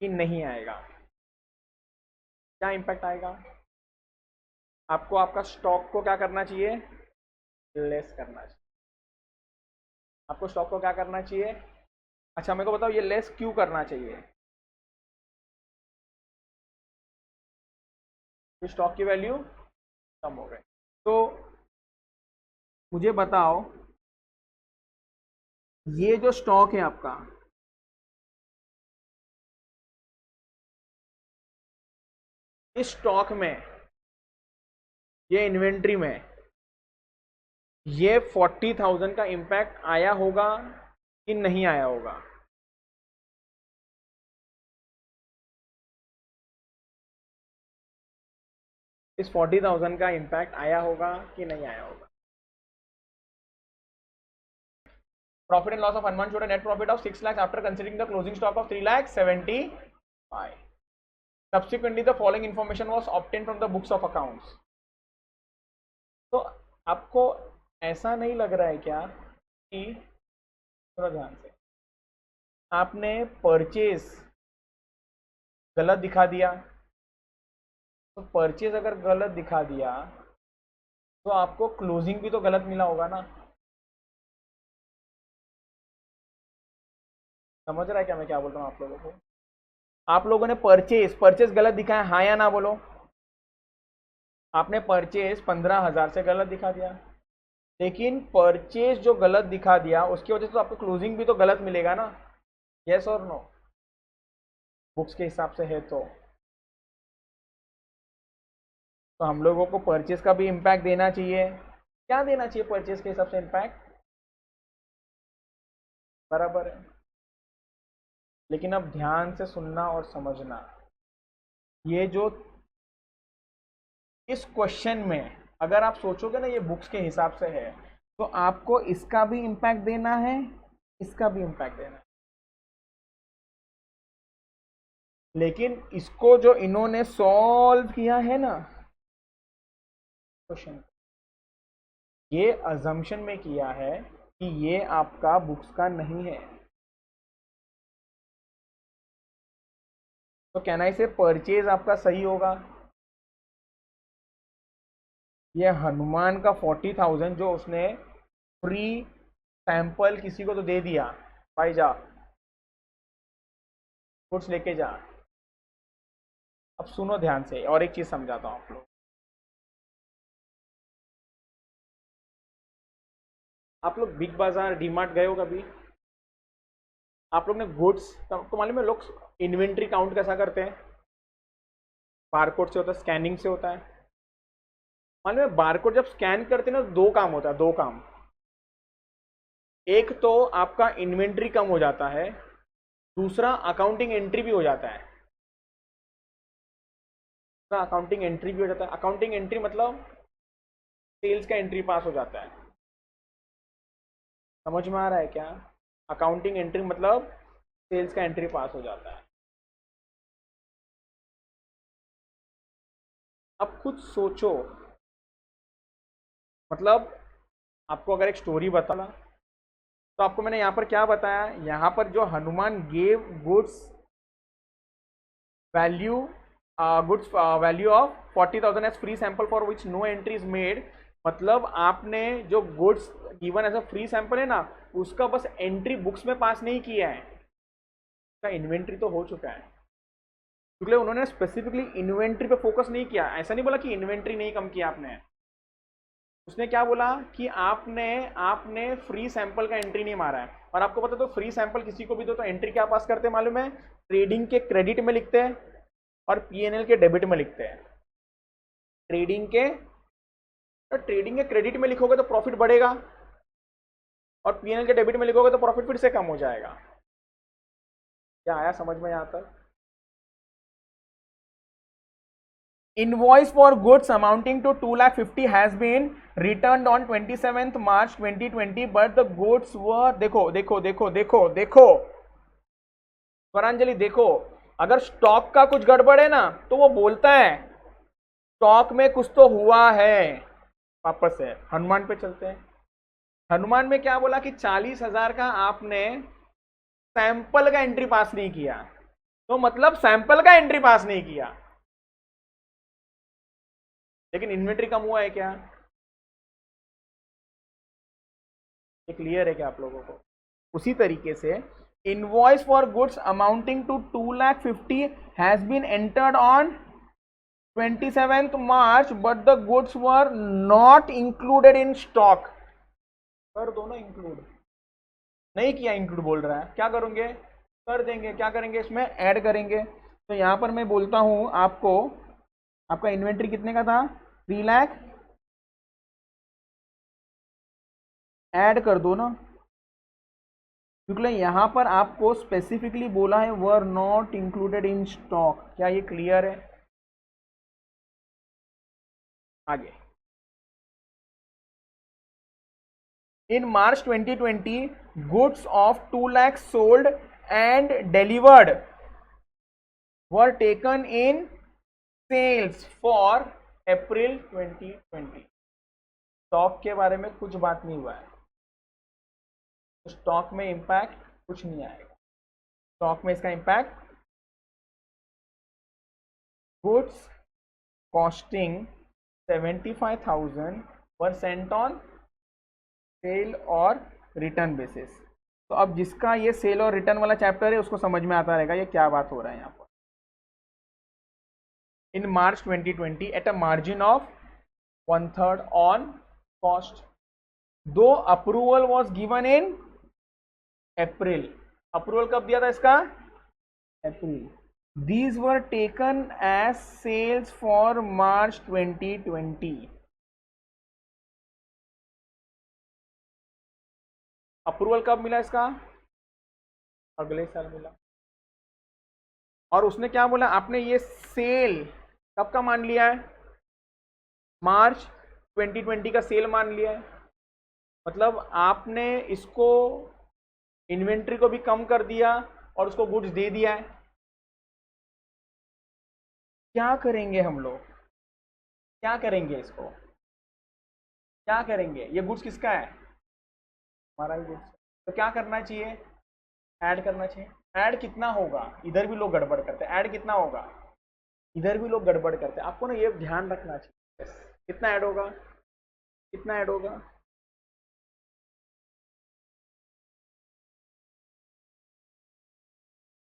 कि नहीं आएगा, क्या impact आएगा, आपको आपका स्टॉक को क्या करना चाहिए, लेस करना चाहिए। आपको स्टॉक को क्या करना चाहिए, अच्छा मेरे को बताओ ये लेस क्यों करना चाहिए, तो स्टॉक की वैल्यू कम हो गई। तो मुझे बताओ ये जो स्टॉक है आपका, इस स्टॉक में, ये इन्वेंट्री में, ये 40,000 का इंपैक्ट आया होगा कि नहीं आया होगा, इस 40,000 का इंपैक्ट आया होगा कि नहीं आया होगा। Profit and loss of Hanuman showed a net profit of 6 lakhs after considering the closing stock of 3,75,000। Subsequently the following information was obtained from the books of accounts। तो आपको ऐसा नहीं लग रहा है क्या कि, थोड़ा ध्यान से, आपने परचेज गलत दिखा दिया, तो परचेज अगर गलत दिखा दिया तो आपको क्लोजिंग भी तो गलत मिला होगा ना, समझ रहा है क्या मैं क्या बोल रहा हूँ आप लोगों को। आप लोगों ने परचेज गलत दिखाया, हाँ या ना बोलो। आपने परचेज 15,000 से गलत दिखा दिया, लेकिन परचेज जो गलत दिखा दिया उसकी वजह से तो आपको क्लोजिंग भी तो गलत मिलेगा ना, यस और नो। बुक्स के हिसाब से है तो हम लोगों को परचेज का भी इम्पैक्ट देना चाहिए। क्या देना चाहिए परचेज के हिसाब से इम्पैक्ट? बराबर है। लेकिन अब ध्यान से सुनना और समझना, ये जो इस क्वेश्चन में अगर आप सोचोगे ना ये बुक्स के हिसाब से है, तो आपको इसका भी इम्पैक्ट देना है, इसका भी इम्पैक्ट देना है। लेकिन इसको जो इन्होंने सॉल्व किया है ना क्वेश्चन, ये अजम्पशन में किया है कि ये आपका बुक्स का नहीं है। तो कहना इसे परचेज आपका सही होगा। ये हनुमान का 40,000 जो उसने फ्री सैंपल किसी को तो दे दिया, भाई जा कुछ लेके जा। अब सुनो ध्यान से, और एक चीज समझाता हूं आप लोग। आप लोग बिग बाजार डीमार्ट गए हो कभी? आप लोग ने गुड्स, तो मालूम है लोग इन्वेंट्री काउंट कैसा करते हैं? बारकोड से होता है, स्कैनिंग से होता है। मालूम है बारकोड जब स्कैन करते हैं ना, दो काम होता है, दो काम। एक तो आपका इन्वेंट्री कम हो जाता है, दूसरा अकाउंटिंग एंट्री भी हो जाता है। अकाउंटिंग एंट्री भी हो जाता है। अकाउंटिंग एंट्री मतलब सेल्स का एंट्री पास हो जाता है। समझ में आ रहा है क्या? अकाउंटिंग एंट्री मतलब सेल्स का एंट्री पास हो जाता है। अब खुद सोचो, मतलब आपको अगर एक स्टोरी बताना, तो आपको मैंने यहाँ पर क्या बताया, यहाँ पर जो Hanuman gave goods value goods value of 40,000 as free sample for which no entry is made, मतलब आपने जो goods given as a free sample है ना, उसका बस एंट्री बुक्स में पास नहीं किया है, उसका इन्वेंट्री तो हो चुका है। क्योंकि उन्होंने स्पेसिफिकली इन्वेंट्री पे फोकस नहीं किया। ऐसा नहीं बोला कि इन्वेंट्री नहीं कम किया आपने, उसने क्या बोला कि आपने आपने फ्री सैंपल का एंट्री नहीं मारा है। और आपको पता तो फ्री सैंपल किसी को भी दो तो एंट्री क्या पास करते हैं मालूम है? ट्रेडिंग के क्रेडिट में लिखते हैं और पीएनएल के डेबिट में लिखते हैं। ट्रेडिंग के, तो ट्रेडिंग के क्रेडिट में लिखोगे तो प्रॉफिट बढ़ेगा, और पीएनएल के डेबिट में लिखोगे तो प्रॉफिट फिर से कम हो जाएगा। क्या आया समझ में? यहां तक invoice for goods amounting to 2,50,000 has been returned on 27th March 2020 but the goods were, देखो देखो देखो देखो देखो स्वरांजलि, देखो अगर स्टॉक का कुछ गड़बड़ है ना तो वो बोलता है स्टॉक में कुछ तो हुआ है। वापस है हनुमान पे चलते हैं। हनुमान में क्या बोला कि 40,000 का आपने सैंपल का एंट्री पास नहीं किया, तो मतलब सैंपल का एंट्री पास नहीं किया, लेकिन इन्वेंट्री कम हुआ है क्या? ये क्लियर है क्या आप लोगों को? उसी तरीके से invoice for goods amounting to 2,50,000 has been entered on 27th March but the goods were not included in stock. कर दो ना इंक्लूड, नहीं किया इंक्लूड बोल रहा है, क्या करोगे? कर देंगे। क्या करेंगे? इसमें ऐड करेंगे। तो यहां पर मैं बोलता हूं आपको, आपका इन्वेंट्री कितने का था? 3 लाख, ऐड कर दो ना, क्योंकि यहां पर आपको स्पेसिफिकली बोला है were not included in stock. क्या ये क्लियर है? आगे, in March 2020 goods of 2 lakh sold and delivered were taken in sales for April 2020। Stock के बारे में कुछ बात नहीं हुआ है, तो स्टॉक में इंपैक्ट कुछ नहीं आएगा। स्टॉक में इसका impact, goods costing 75,000 were sent on sale और रिटर्न बेसिस। तो अब जिसका ये सेल और रिटर्न वाला चैप्टर है उसको समझ में आता रहेगा ये क्या बात हो रहा है यहाँ पर। In March 2020 at a margin of 1/3 on cost, though approval was given in April. Approval कब दिया था इसका? April. These were taken as sales for March 2020। Approval कब मिला इसका? अगले साल मिला। और उसने क्या बोला, आपने ये सेल कब का मान लिया है? मार्च 2020 का सेल मान लिया है। मतलब आपने इसको इन्वेंट्री को भी कम कर दिया और उसको गुड्स दे दिया है। क्या करेंगे हम लोग? क्या करेंगे इसको? क्या करेंगे? ये गुड्स किसका है? हमारा ही गुड्स। तो क्या करना चाहिए? ऐड करना चाहिए। ऐड कितना होगा? इधर भी लोग गड़बड़ करते हैं। ऐड कितना होगा? इधर भी लोग गड़बड़ करते हैं। आपको ना ये ध्यान रखना चाहिए। कितना ऐड होगा? कितना ऐड होगा?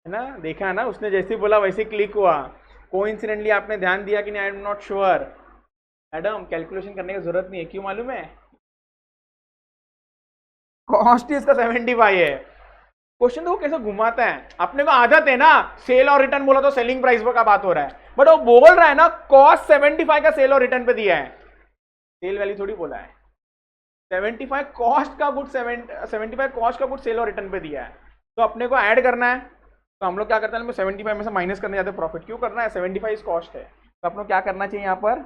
है ना, देखा है ना, उसने जैसे ही बोला वैसे क्लिक हुआ। कोइंसिडेंटली आपने ध्यान दिया कि नहीं? I am not sure. Madam calculation करने की जरूरत नहीं है, क्यों मालूम है? कॉस्ट इसका 75 है। क्वेश्चन तो वो कैसे घुमाता है। अपने को आदत है ना, सेल और रिटर्न बोला तो सेलिंग प्राइस का बात हो रहा है, बट वो बोल रहा है ना कॉस्ट 75 का सेल और रिटर्न पे दिया है। सेल वैल्यू थोड़ी बोला है। 75 कॉस्ट का गुड, 75 कॉस्ट का गुड सेल और रिटर्न पे दिया है। तो अपने को ऐड करना है। तो हम लोग क्या करते हैं, 75 में से माइनस करने जाते हैं प्रॉफिट। क्यों करना है? 75 कॉस्ट है। तो अपने को क्या करना चाहिए? यहाँ पर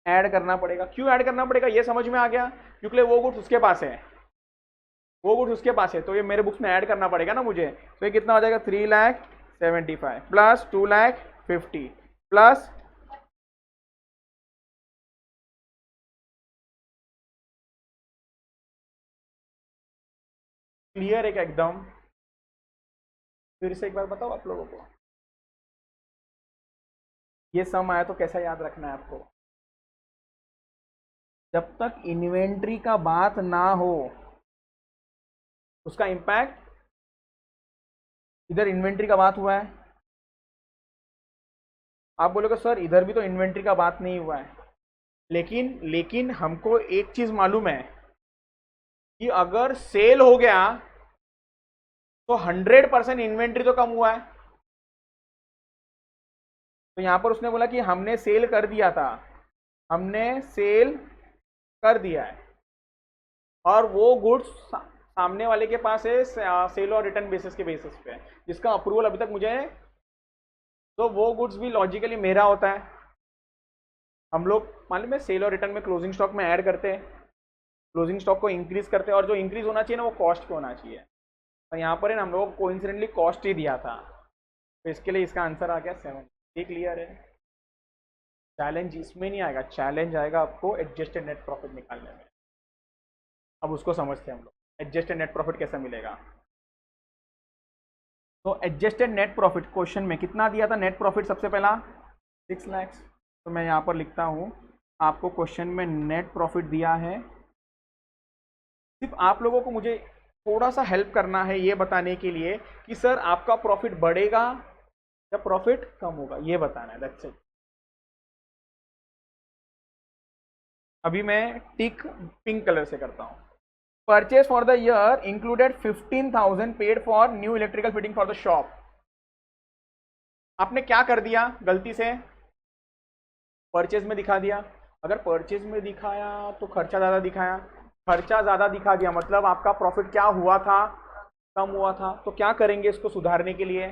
ऐड करना पड़ेगा। क्यों ऐड करना पड़ेगा ये समझ में आ गया? क्योंकि वो गुड्स उसके पास है, वो गुड्स उसके पास है, तो ये मेरे बुक्स में ऐड करना पड़ेगा ना मुझे। तो ये कितना हो जाएगा? 3,75,000 प्लस 2,50,000 प्लस क्लियर है क्या एकदम? फिर से एक बार बताओ आप लोगों को, ये सम आया तो कैसा याद रखना है आपको? जब तक इन्वेंट्री का बात ना हो, उसका इंपैक्ट, इधर इन्वेंट्री का बात हुआ है, आप बोलोगे सर इधर भी तो इन्वेंट्री का बात नहीं हुआ है। लेकिन हमको एक चीज मालूम है कि अगर सेल हो गया तो 100% इन्वेंट्री तो कम हुआ है। तो यहां पर उसने बोला कि हमने सेल कर दिया था, हमने सेल कर दिया है, और वो गुड्स सामने वाले के पास है सेल और रिटर्न बेसिस के बेसिस पे, जिसका अप्रूवल अभी तक मुझे। तो वो गुड्स भी लॉजिकली मेरा होता है। हम लोग मालूम है सेल और रिटर्न में क्लोजिंग स्टॉक में ऐड करते हैं, क्लोजिंग स्टॉक को इंक्रीज करते हैं, और जो इंक्रीज होना चाहिए ना वो कॉस्ट पे होना चाहिए। तो यहाँ पर है ना हम लोग को कोइंसिडेंटली कॉस्ट ही दिया था, तो इसके लिए इसका आंसर आ गया 7। ये क्लियर है? चैलेंज इसमें नहीं आएगा, चैलेंज आएगा आपको एडजस्टेड नेट प्रॉफिट निकालने में। अब उसको समझते हैं हम लोग, एडजस्टेड नेट प्रॉफिट कैसे मिलेगा। तो एडजस्टेड नेट प्रॉफिट क्वेश्चन में कितना दिया था नेट प्रॉफिट? सबसे पहला 6 लाख। तो मैं यहाँ पर लिखता हूँ, आपको क्वेश्चन में नेट प्रॉफिट दिया है। सिर्फ आप लोगों को मुझे थोड़ा सा हेल्प करना है ये बताने के लिए कि सर आपका प्रॉफिट बढ़ेगा या प्रॉफिट कम होगा, ये बताना है। That's it. अभी मैं टिक पिंक कलर से करता हूँ। Purchase for the year included 15,000 paid for new electrical fitting for the shop. आपने क्या कर दिया गलती से? परचेज में दिखा दिया। अगर परचेज में दिखाया तो खर्चा ज़्यादा दिखाया, खर्चा ज़्यादा दिखा दिया, मतलब आपका प्रॉफिट क्या हुआ था? कम हुआ था। तो क्या करेंगे इसको सुधारने के लिए?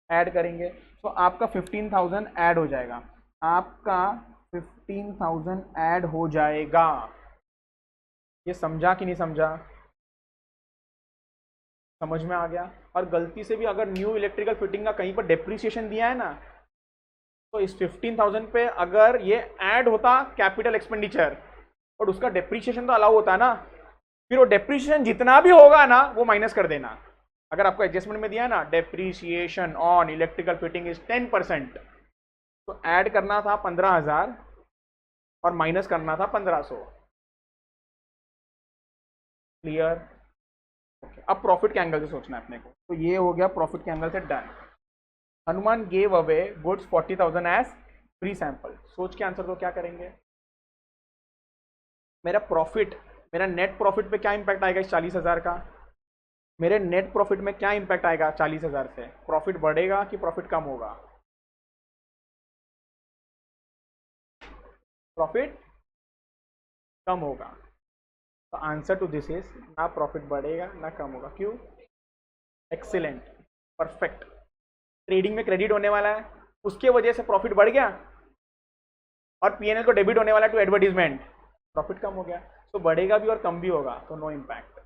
ऐड करेंगे। तो आपका 15,000 ऐड हो जाएगा, आपका 15,000 ऐड हो जाएगा। ये समझा कि नहीं समझा? समझ में आ गया? और गलती से भी अगर न्यू इलेक्ट्रिकल फिटिंग का कहीं पर डेप्रीसिएशन दिया है ना, तो इस 15,000 पे अगर ये ऐड होता कैपिटल एक्सपेंडिचर, और उसका डेप्रीसिएशन तो अलाउ होता है ना, फिर वो डेप्रीसिएशन जितना भी होगा ना वो माइनस कर देना। अगर आपको एडजस्टमेंट में दिया है ना depreciation on electrical fitting is 10%, तो ऐड करना था 15,000 और माइनस करना था 1,500। क्लियर? ओके। अब प्रॉफिट के एंगल से सोचना है अपने को। तो ये हो गया प्रॉफिट के एंगल से done. Hanuman gave away goods 40,000 as free sample. सोच के आंसर दो, क्या करेंगे? मेरा प्रॉफिट, मेरा नेट प्रॉफिट पे क्या इंपैक्ट आएगा इस 40,000 का? मेरे नेट प्रॉफिट में क्या इंपैक्ट आएगा 40,000 से? प्रॉफिट बढ़ेगा कि प्रॉफिट कम होगा? प्रॉफिट कम होगा। तो आंसर टू दिस इज ना प्रॉफिट बढ़ेगा ना कम होगा। क्यों? Excellent, perfect. ट्रेडिंग में क्रेडिट होने वाला है, उसके वजह से प्रॉफिट बढ़ गया, और पीएनएल को डेबिट होने वाला है टू एडवर्टीजमेंट, प्रॉफिट कम हो गया। तो बढ़ेगा भी और कम भी होगा, तो नो इम्पैक्ट।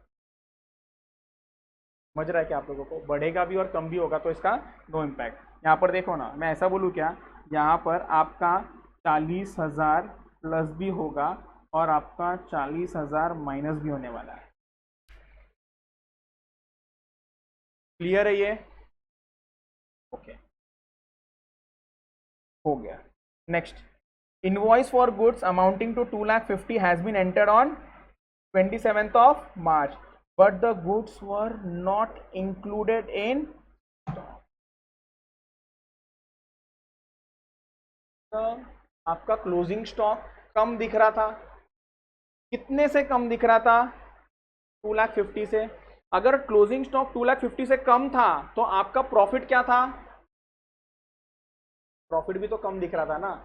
समझ रहा है क्या आप लोगों को? बढ़ेगा भी और कम भी होगा तो इसका नो इम्पैक्ट। यहाँ पर देखो ना, मैं ऐसा बोलूँ क्या, यहाँ पर आपका 40,000 प्लस भी होगा और आपका 40,000 माइनस भी होने वाला है। क्लियर है ये? ओके, हो गया। Next, invoice for goods amounting to 2,50,000 has been entered on 27th of March, but the goods were not included in stock. तो आपका क्लोजिंग स्टॉक कम दिख रहा था, कितने से कम दिख रहा था? 2,50,000 से। अगर क्लोजिंग स्टॉक 2,50,000 से कम था तो आपका प्रॉफिट क्या था? प्रॉफिट भी तो कम दिख रहा था ना।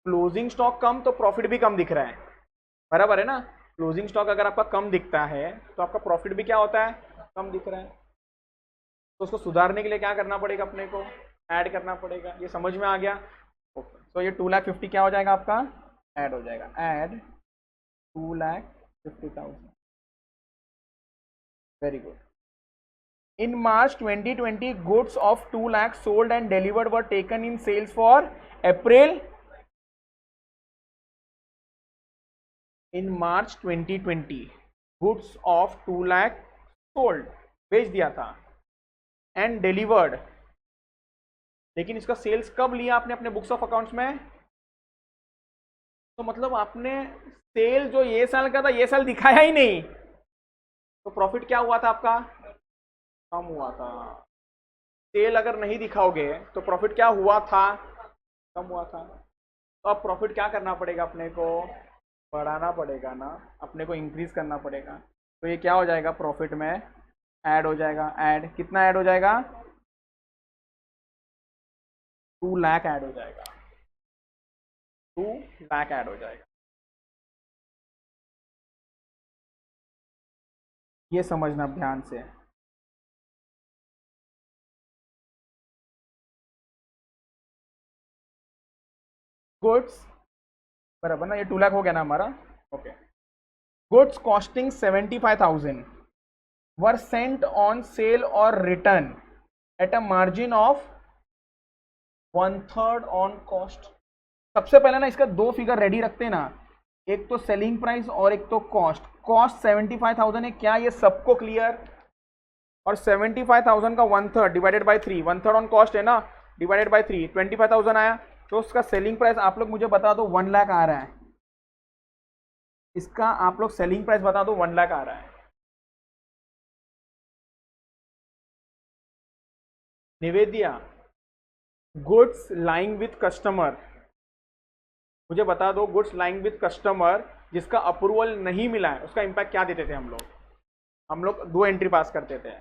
क्लोजिंग स्टॉक कम तो प्रॉफिट भी कम दिख रहा है, बराबर है ना? क्लोजिंग स्टॉक अगर आपका कम दिखता है तो आपका प्रॉफिट भी क्या होता है? कम दिख रहा है। तो उसको सुधारने के लिए क्या करना पड़ेगा? अपने को ऐड करना पड़ेगा। ये समझ में आ गया? ओके, तो ये 2,50,000 क्या हो जाएगा आपका? ऐड हो जाएगा। Add 2,50,000। Very good. In March 2020, goods of 2 lakh sold and delivered were taken in sales for April. In March 2020, goods of 2 lakh sold, बेच दिया था, and delivered, लेकिन इसका सेल्स कब लिया आपने अपने बुक्स ऑफ अकाउंट्स में? तो मतलब आपने सेल जो ये साल का था ये साल दिखाया ही नहीं, तो प्रॉफिट क्या हुआ था आपका? कम हुआ था। सेल अगर नहीं दिखाओगे तो प्रॉफिट क्या हुआ था? कम हुआ था। तो अब प्रॉफिट क्या करना पड़ेगा? अपने को बढ़ाना पड़ेगा ना, अपने को इंक्रीज करना पड़ेगा। तो ये क्या हो जाएगा? प्रॉफिट में ऐड हो जाएगा। ऐड कितना ऐड हो जाएगा? 2 लाख ऐड हो जाएगा। 2 लाख ऐड हो जाएगा। ये समझना ध्यान से। गुड्स बराबर ना, ये 2 लाख हो गया ना हमारा। Okay, goods costing 75,000 were sent on sale और return at a margin of 1/3 on cost. सबसे पहले ना इसका दो फिगर रेडी रखते हैं ना, एक तो सेलिंग प्राइस और एक तो कॉस्ट। कॉस्ट 75,000 है, क्या ये सबको क्लियर? और 75,000 का 1/3 डिवाइडेड बाई 3, 1/3 ऑन कॉस्ट है ना, डिवाइडेड बाई 3, 25,000 आया। तो उसका सेलिंग प्राइस आप लोग मुझे बता दो, 1 लाख आ रहा है। इसका आप लोग सेलिंग प्राइस बता दो, 1 लाख आ रहा है। निवेदिया, गुड्स लाइंग विथ कस्टमर, मुझे बता दो, गुड्स लाइंग विथ कस्टमर जिसका अप्रूवल नहीं मिला है उसका इंपैक्ट क्या देते थे हम लोग? हम लोग 2 एंट्री पास करते थे,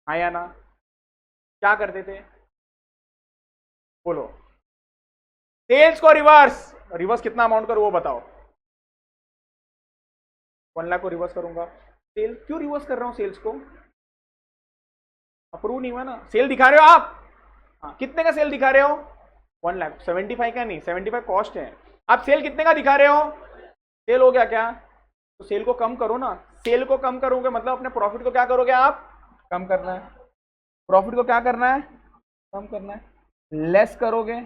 आया ना? क्या करते थे? बोलो। सेल्स को रिवर्स, रिवर्स कितना अमाउंट करूं वो बताओ। 1 लाख को रिवर्स करूंगा। सेल क्यों रिवर्स कर रहा हूं? सेल्स को अप्रूव नहीं हुआ ना। सेल दिखा रहे हो आप? हाँ, कितने का सेल दिखा रहे हो? 1 लाख। 75 का नहीं, 75 कॉस्ट है। आप सेल कितने का दिखा रहे हो? सेल हो गया क्या? तो सेल को कम करो ना। सेल को कम करोगे मतलब अपने प्रॉफिट को क्या करोगे आप? कम करना है। प्रॉफिट को क्या करना है? कम करना है। लेस करोगे,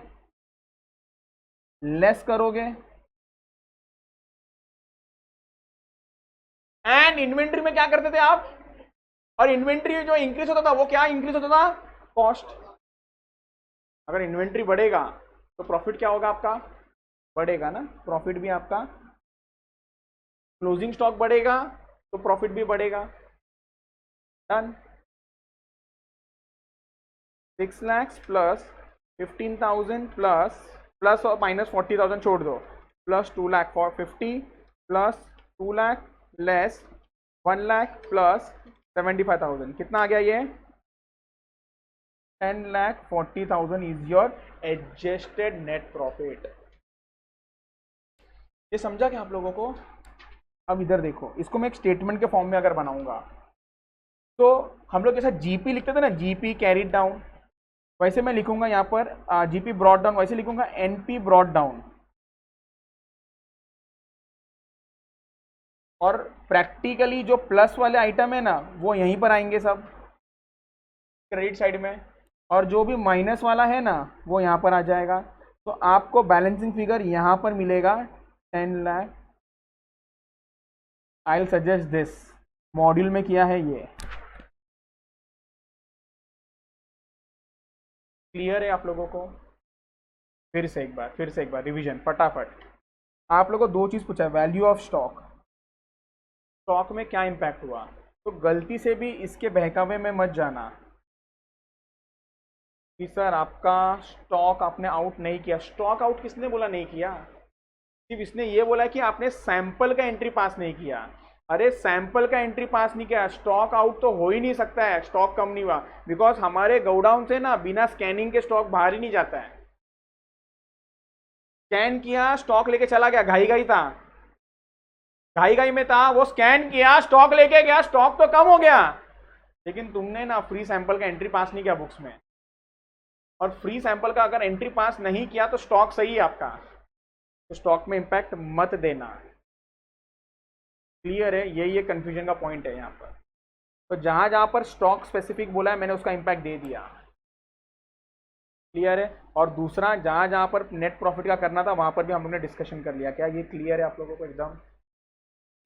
लेस करोगे। एंड इन्वेंट्री में क्या करते थे आप? और इन्वेंट्री जो इंक्रीज होता था वो क्या इंक्रीज होता था? कॉस्ट। अगर इन्वेंट्री बढ़ेगा तो प्रॉफिट क्या होगा आपका? बढ़ेगा ना, प्रॉफिट भी आपका। क्लोजिंग स्टॉक बढ़ेगा तो प्रॉफिट भी बढ़ेगा। डन। 6 लाख प्लस 15,000 प्लस और माइनस 40,000 छोड़ दो, plus 2 lakh for 50 plus 2 lakh less 1 lakh plus 75,000 कितना आ गया ये? 10,40,000 is your adjusted net profit. ये समझा क्या आप लोगों को? अब इधर देखो, इसको मैं एक स्टेटमेंट के फॉर्म में अगर बनाऊंगा तो हम लोग जैसा जीपी लिखते थे ना, जीपी कैरीड डाउन, वैसे मैं लिखूंगा यहाँ पर जीपी ब्रॉड डाउन, वैसे लिखूंगा एनपी ब्रॉड डाउन। और प्रैक्टिकली जो प्लस वाले आइटम है ना वो यहीं पर आएंगे सब क्रेडिट साइड में, और जो भी माइनस वाला है ना वो यहाँ पर आ जाएगा। तो आपको बैलेंसिंग फिगर यहाँ पर मिलेगा 10 lakh. I will suggest this, module में किया है ये। क्लियर है आप लोगों को? फिर से एक बार रिवीजन फटाफट। आप लोगों को दो चीज़ पूछा है, वैल्यू ऑफ स्टॉक, स्टॉक में क्या इंपैक्ट हुआ। तो गलती से भी इसके बहकावे में मत जाना कि सर आपका स्टॉक आपने आउट नहीं किया। स्टॉक आउट किसने बोला नहीं किया? सिर्फ इसने ये बोला कि आपने सैंपल का एंट्री पास नहीं किया। अरे सैंपल का एंट्री पास नहीं किया, स्टॉक आउट तो हो ही नहीं सकता है, स्टॉक कम नहीं हुआ, बिकॉज हमारे गोडाउन से ना बिना स्कैनिंग के स्टॉक बाहर ही नहीं जाता है। स्कैन किया, स्टॉक लेके चला गया, घाई घाई में था, वो स्कैन किया, स्टॉक लेके गया, स्टॉक तो कम हो गया, लेकिन तुमने ना फ्री सैंपल का एंट्री पास नहीं किया बुक्स में। और फ्री सैंपल का अगर एंट्री पास नहीं किया तो स्टॉक सही है आपका, तो स्टॉक में इंपैक्ट मत देना। क्लियर है? यही कंफ्यूजन का पॉइंट है यहाँ पर। तो जहां जहां पर स्टॉक स्पेसिफिक बोला है मैंने उसका इंपैक्ट दे दिया। क्लियर है? और दूसरा जहां जहां पर नेट प्रॉफिट का करना था वहां पर भी हम लोग ने डिस्कशन कर लिया। क्या ये क्लियर है आप लोगों को एकदम?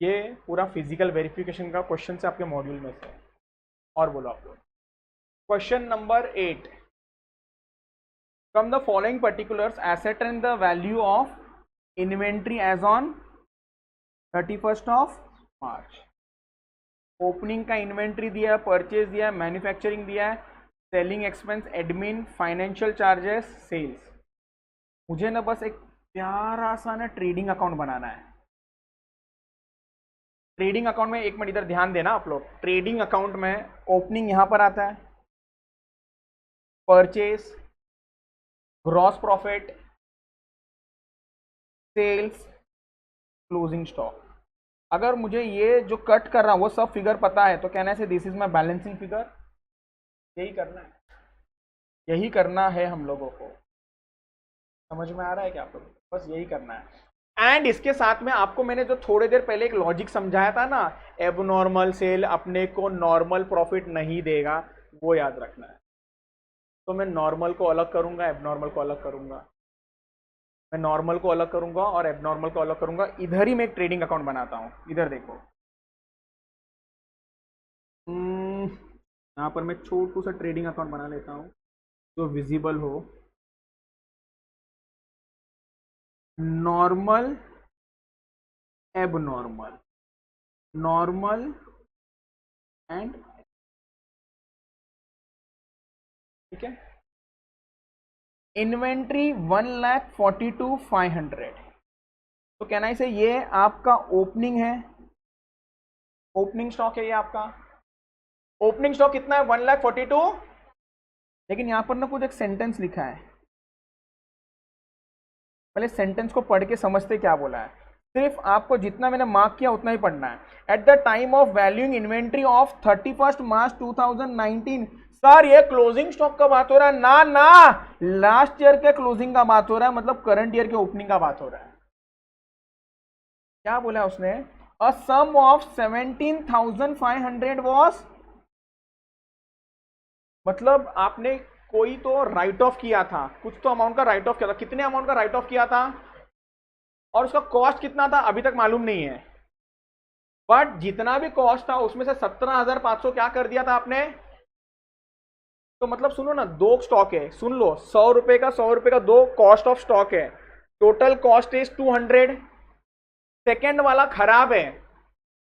ये पूरा फिजिकल वेरिफिकेशन का क्वेश्चन से आपके मॉड्यूल में से। और बोलो आप लोग। Question number 8, from the following particulars asset and the value of inventory as on 31st of March. Opening का इन्वेंट्री दिया है, परचेज दिया है, मैन्युफैक्चरिंग दिया है, selling expense, admin, financial charges, sales. मुझे ना बस एक प्यारा सा ना ट्रेडिंग अकाउंट बनाना है। ट्रेडिंग अकाउंट में एक मिनट इधर ध्यान देना आप लोग। ट्रेडिंग अकाउंट में ओपनिंग यहां पर आता है, purchase, gross profit, sales, closing stock. अगर मुझे ये जो कट कर रहा हूं वो सब फिगर पता है तो कहना है this is my balancing figure. यही करना है, यही करना है हम लोगों को। समझ में आ रहा है क्या आप लोग? बस यही करना है। एंड इसके साथ में आपको मैंने जो थोड़ी देर पहले एक लॉजिक समझाया था ना, एबनॉर्मल सेल अपने को नॉर्मल प्रॉफिट नहीं देगा, वो याद रखना है। तो मैं नॉर्मल को अलग करूंगा, एबनॉर्मल को अलग करूंगा, मैं नॉर्मल को अलग करूंगा और एबनॉर्मल को अलग करूंगा। इधर ही मैं एक ट्रेडिंग अकाउंट बनाता हूं। इधर देखो, यहां पर मैं छोटू सा ट्रेडिंग अकाउंट बना लेता हूं जो विजिबल हो। नॉर्मल, एबनॉर्मल, नॉर्मल एंड, ठीक है। इन्वेंट्री 1,42,500। तो कहना है ये आपका ओपनिंग है, ओपनिंग स्टॉक है ये आपका। ओपनिंग स्टॉक कितना है? 1,42,000। लेकिन यहां पर ना कुछ एक सेंटेंस लिखा है, पहले सेंटेंस को पढ़ के समझते क्या बोला है। सिर्फ आपको जितना मैंने मार्क किया उतना ही पढ़ना है। At the time of valuing inventory of 31st March 2019। Sir ये क्लोजिंग स्टॉक का बात हो रहा है? ना ना, लास्ट ईयर के क्लोजिंग का बात हो रहा है, मतलब करंट ईयर के ओपनिंग का बात हो रहा है। क्या बोला उसने? अ सम ऑफ 17,500 वॉज, मतलब आपने कोई तो राइट ऑफ किया था, कुछ तो अमाउंट का राइट ऑफ किया था। कितने अमाउंट का राइट ऑफ किया था और उसका कॉस्ट कितना था अभी तक मालूम नहीं है, बट जितना भी कॉस्ट था उसमें से 17,500 क्या कर दिया था आपने। तो मतलब सुनो ना, दो स्टॉक है, सुन लो, 100 रुपए का 100 रुपए का दो कॉस्ट ऑफ स्टॉक है। Total cost is 200। सेकेंड वाला खराब है,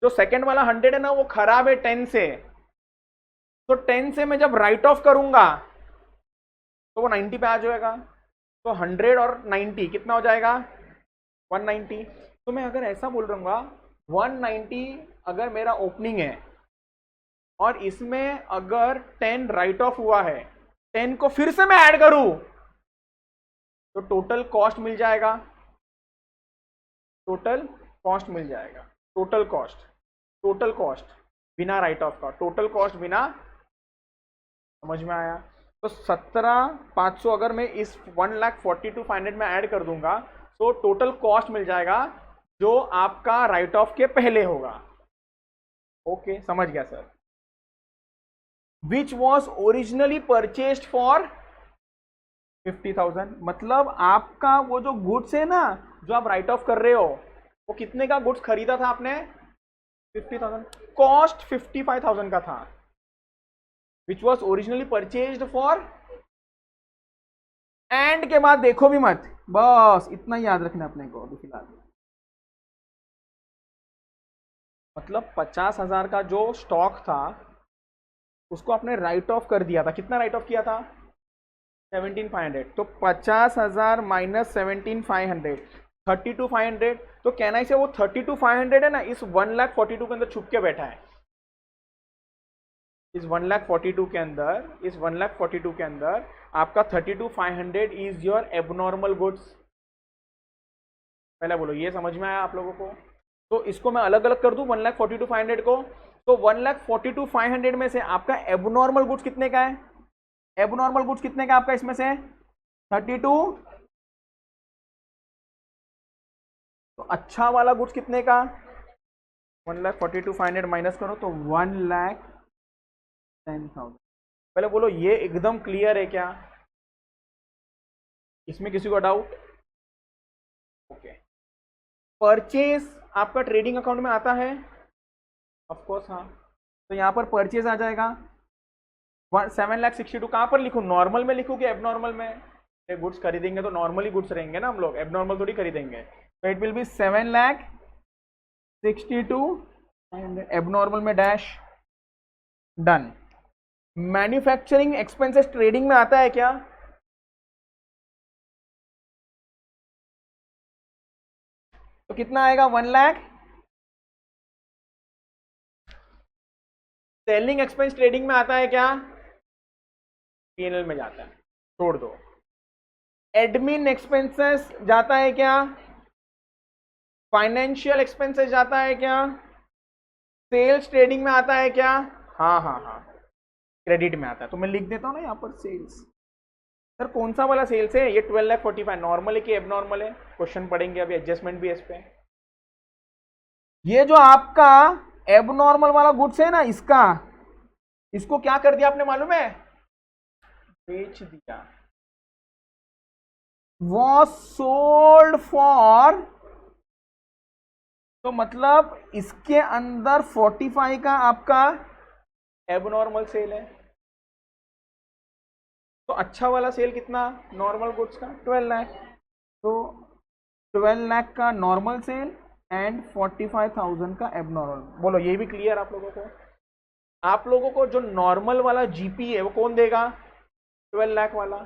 जो सेकेंड वाला 100 है ना वो खराब है 10 से। तो 10 से मैं जब राइट ऑफ करूंगा तो वो 90 पे आ जाएगा। तो 100 और 90 कितना हो जाएगा? 190। तो मैं अगर ऐसा बोल रहूंगा 190 अगर मेरा ओपनिंग है और इसमें अगर 10 राइट ऑफ हुआ है, 10 को फिर से मैं ऐड करूं तो टोटल कॉस्ट मिल जाएगा, टोटल कॉस्ट मिल जाएगा, टोटल कॉस्ट बिना राइट ऑफ का, टोटल कॉस्ट बिना। समझ में आया? तो 17,500 अगर मैं इस 1,42,500 में ऐड कर दूंगा तो टोटल कॉस्ट मिल जाएगा जो आपका राइट ऑफ के पहले होगा। ओके, समझ गया sir. Which was originally purchased for 50,000, मतलब आपका वो जो गुड्स है ना जो आप राइट ऑफ कर रहे हो, वो कितने का गुड्स खरीदा था आपने? 50,000, कॉस्ट 55,000 का था। विच was originally purchased for, and के बाद देखो भी मत, बस इतना याद रखना अपने को अभी फिलहाल। मतलब 50,000 का जो स्टॉक था उसको आपने राइट ऑफ कर दिया था। कितना राइट ऑफ किया था? 17,500। तो 50,000 माइनस 17,500, 32,500। तो कहना इसे वो 32,500 है ना, इस 1,42,000 के अंदर छुप के बैठा है। इस 1,42,000 के अंदर, इस 1,42,000 के अंदर आपका 32,500 इज योर एबनॉर्मल गुड्स। पहले बोलो, ये समझ में आया आप लोगों को? तो इसको मैं अलग अलग कर दूं 1,42,500 को, तो 1,42,500 में से आपका एबनॉर्मल गुड्स कितने का है? एबनॉर्मल गुड्स कितने का आपका इसमें से? 32। तो अच्छा वाला गुड्स कितने का? 1,42,500 माइनस करो तो 1,10,000। पहले बोलो, ये एकदम क्लियर है क्या? इसमें किसी को डाउट? ओके। परचेज आपका ट्रेडिंग अकाउंट में आता है? ऑफ कोर्स हाँ। तो यहां पर परचेज आ जाएगा 7,62,000। कहां पर लिखूं? नॉर्मल में लिखूं कि एबनॉर्मल में? गुड्स खरीदेंगे तो नॉर्मली गुड्स रहेंगे ना हम लोग, एबनॉर्मल थोड़ी खरीदेंगे। तो it will be 7,62,000 and abnormal में dash. Done. Manufacturing expenses trading में आता है क्या? तो कितना आएगा? 1,00,000। सेलिंग एक्सपेंस ट्रेडिंग में आता है क्या? पीएनएल में जाता है, छोड़ दो। एडमिन एक्सपेंसेस जाता है क्या? फाइनेंशियल एक्सपेंसेस जाता है क्या? सेल्स ट्रेडिंग में आता है क्या? हाँ हाँ हाँ, क्रेडिट में आता है। तो मैं लिख देता हूँ ना यहाँ पर सेल्स। सर कौन सा वाला सेल्स है? ये 12,45,000 नॉर्मल है कि एबनॉर्मल है? क्वेश्चन पढ़ेंगे अभी, एडजस्टमेंट भी है इस पे। ये जो आपका एबनॉर्मल वाला गुड्स है ना, इसको क्या कर दिया आपने मालूम है? बेच दिया। वॉज सोल्ड फॉर, तो मतलब इसके अंदर 45 का आपका एबनॉर्मल सेल है। तो अच्छा वाला सेल कितना? नॉर्मल गुड्स का 12,00,000। तो 12,00,000 का नॉर्मल सेल एंड 45,000 का एबनॉर्मल। बोलो, ये भी क्लियर आप लोगों को? आप लोगों को जो नॉर्मल वाला जीपी है वो कौन देगा? 12,00,000 वाला।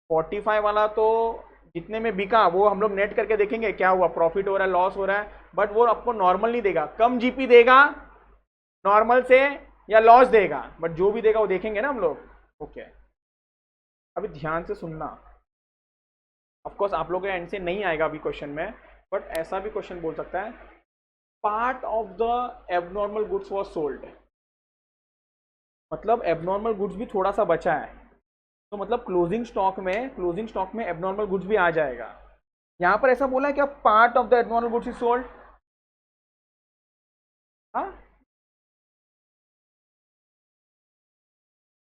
45 वाला तो जितने में बिका वो हम लोग नेट करके देखेंगे क्या हुआ, प्रॉफिट हो रहा है, लॉस हो रहा है, बट वो आपको नॉर्मल नहीं देगा। कम जीपी देगा नॉर्मल से या लॉस देगा, बट जो भी देगा वो देखेंगे ना हम लोग। ओके, अभी ध्यान से सुनना। ऑफकोर्स आप लोगों के एंड से नहीं आएगा अभी क्वेश्चन में, बट ऐसा भी क्वेश्चन बोल सकता है, part of the abnormal goods was sold. मतलब एबनॉर्मल गुड्स भी थोड़ा सा बचा है, तो मतलब क्लोजिंग स्टॉक में एबनॉर्मल गुड्स भी आ जाएगा। यहां पर ऐसा बोला है कि part of the abnormal goods is sold. हाँ,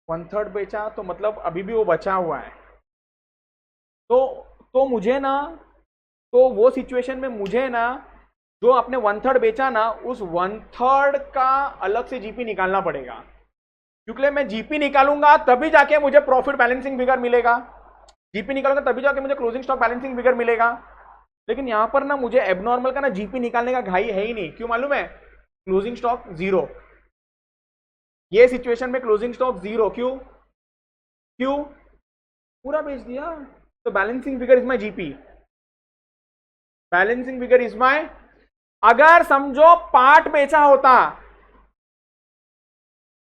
1/3 बेचा, तो मतलब अभी भी वो बचा हुआ है। तो मुझे ना, तो वो सिचुएशन में मुझे ना, जो आपने 1/3 बेचा ना, उस 1/3 का अलग से जीपी निकालना पड़ेगा, क्योंकि मैं जीपी निकालूंगा तभी जाके मुझे प्रॉफिट बैलेंसिंग फिगर मिलेगा, जीपी निकालूंगा तभी जाके मुझे क्लोजिंग स्टॉक बैलेंसिंग फिगर मिलेगा। लेकिन यहां पर ना मुझे एबनॉर्मल का ना जीपी निकालने का घाई है ही नहीं। क्यों मालूम है? क्लोजिंग स्टॉक 0, ये सिचुएशन में क्लोजिंग स्टॉक 0। क्यों? पूरा बेच दिया, तो balancing figure is my GP. Balancing figure is my, अगर समझो पार्ट बेचा होता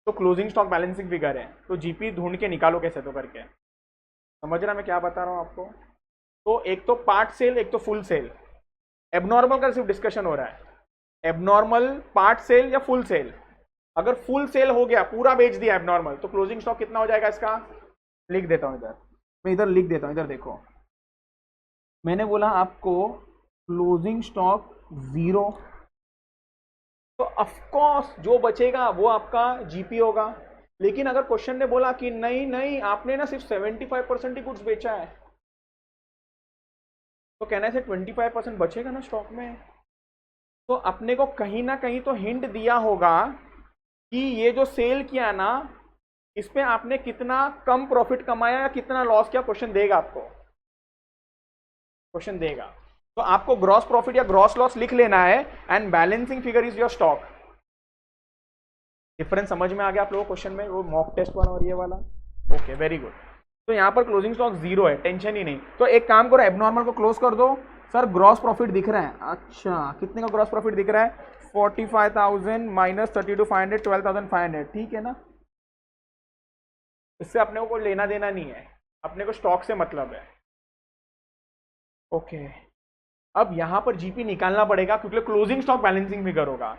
तो क्लोजिंग स्टॉक बैलेंसिंग फिगर है, तो जीपी ढूंढ के निकालो कैसे तो करके। समझ रहा मैं क्या बता रहा हूँ आपको। तो एक तो पार्ट सेल, एक तो फुल सेल। एबनॉर्मल का सिर्फ डिस्कशन हो रहा है, एबनॉर्मल पार्ट सेल या फुल सेल। अगर फुल सेल हो गया, पूरा बेच दिया एबनॉर्मल, तो क्लोजिंग स्टॉक कितना हो जाएगा इसका, लिख देता हूं इधर, मैं इधर लिख देता हूं। इधर देखो, मैंने बोला आपको क्लोजिंग स्टॉक 0, तो ऑफकोर्स जो बचेगा वो आपका जीपी होगा। लेकिन अगर क्वेश्चन ने बोला कि नहीं नहीं आपने ना सिर्फ 75% ही गुड्स बेचा है, तो कहना से 25% बचेगा ना स्टॉक में। तो अपने को कहीं ना कहीं तो हिंट दिया होगा कि ये जो सेल किया ना, इस पे आपने कितना कम प्रॉफिट कमाया या कितना लॉस किया, क्वेश्चन देगा आपको, क्वेश्चन देगा। तो आपको ग्रॉस प्रॉफिट या ग्रॉस लॉस लिख लेना है, and balancing figure is your stock. Difference समझ में आ गया आप लोगों को क्वेश्चन में, वो मॉक टेस्ट वाला और ये वाला। Okay, very good. तो यहां पर क्लोजिंग स्टॉक 0 है, टेंशन ही नहीं। तो एक काम करो, एबनॉर्मल को क्लोज कर दो। सर ग्रॉस प्रॉफिट दिख रहा है, अच्छा कितने का ग्रॉस प्रॉफिट दिख रहा है, 45,000 माइनस 32,500, 12,500, ठीक है ना। इससे अपने को कोई लेना देना नहीं है, अपने को स्टॉक से मतलब है। ओके, अब यहां पर जीपी निकालना पड़ेगा, क्योंकि क्लोजिंग स्टॉक बैलेंसिंग फिगर होगा।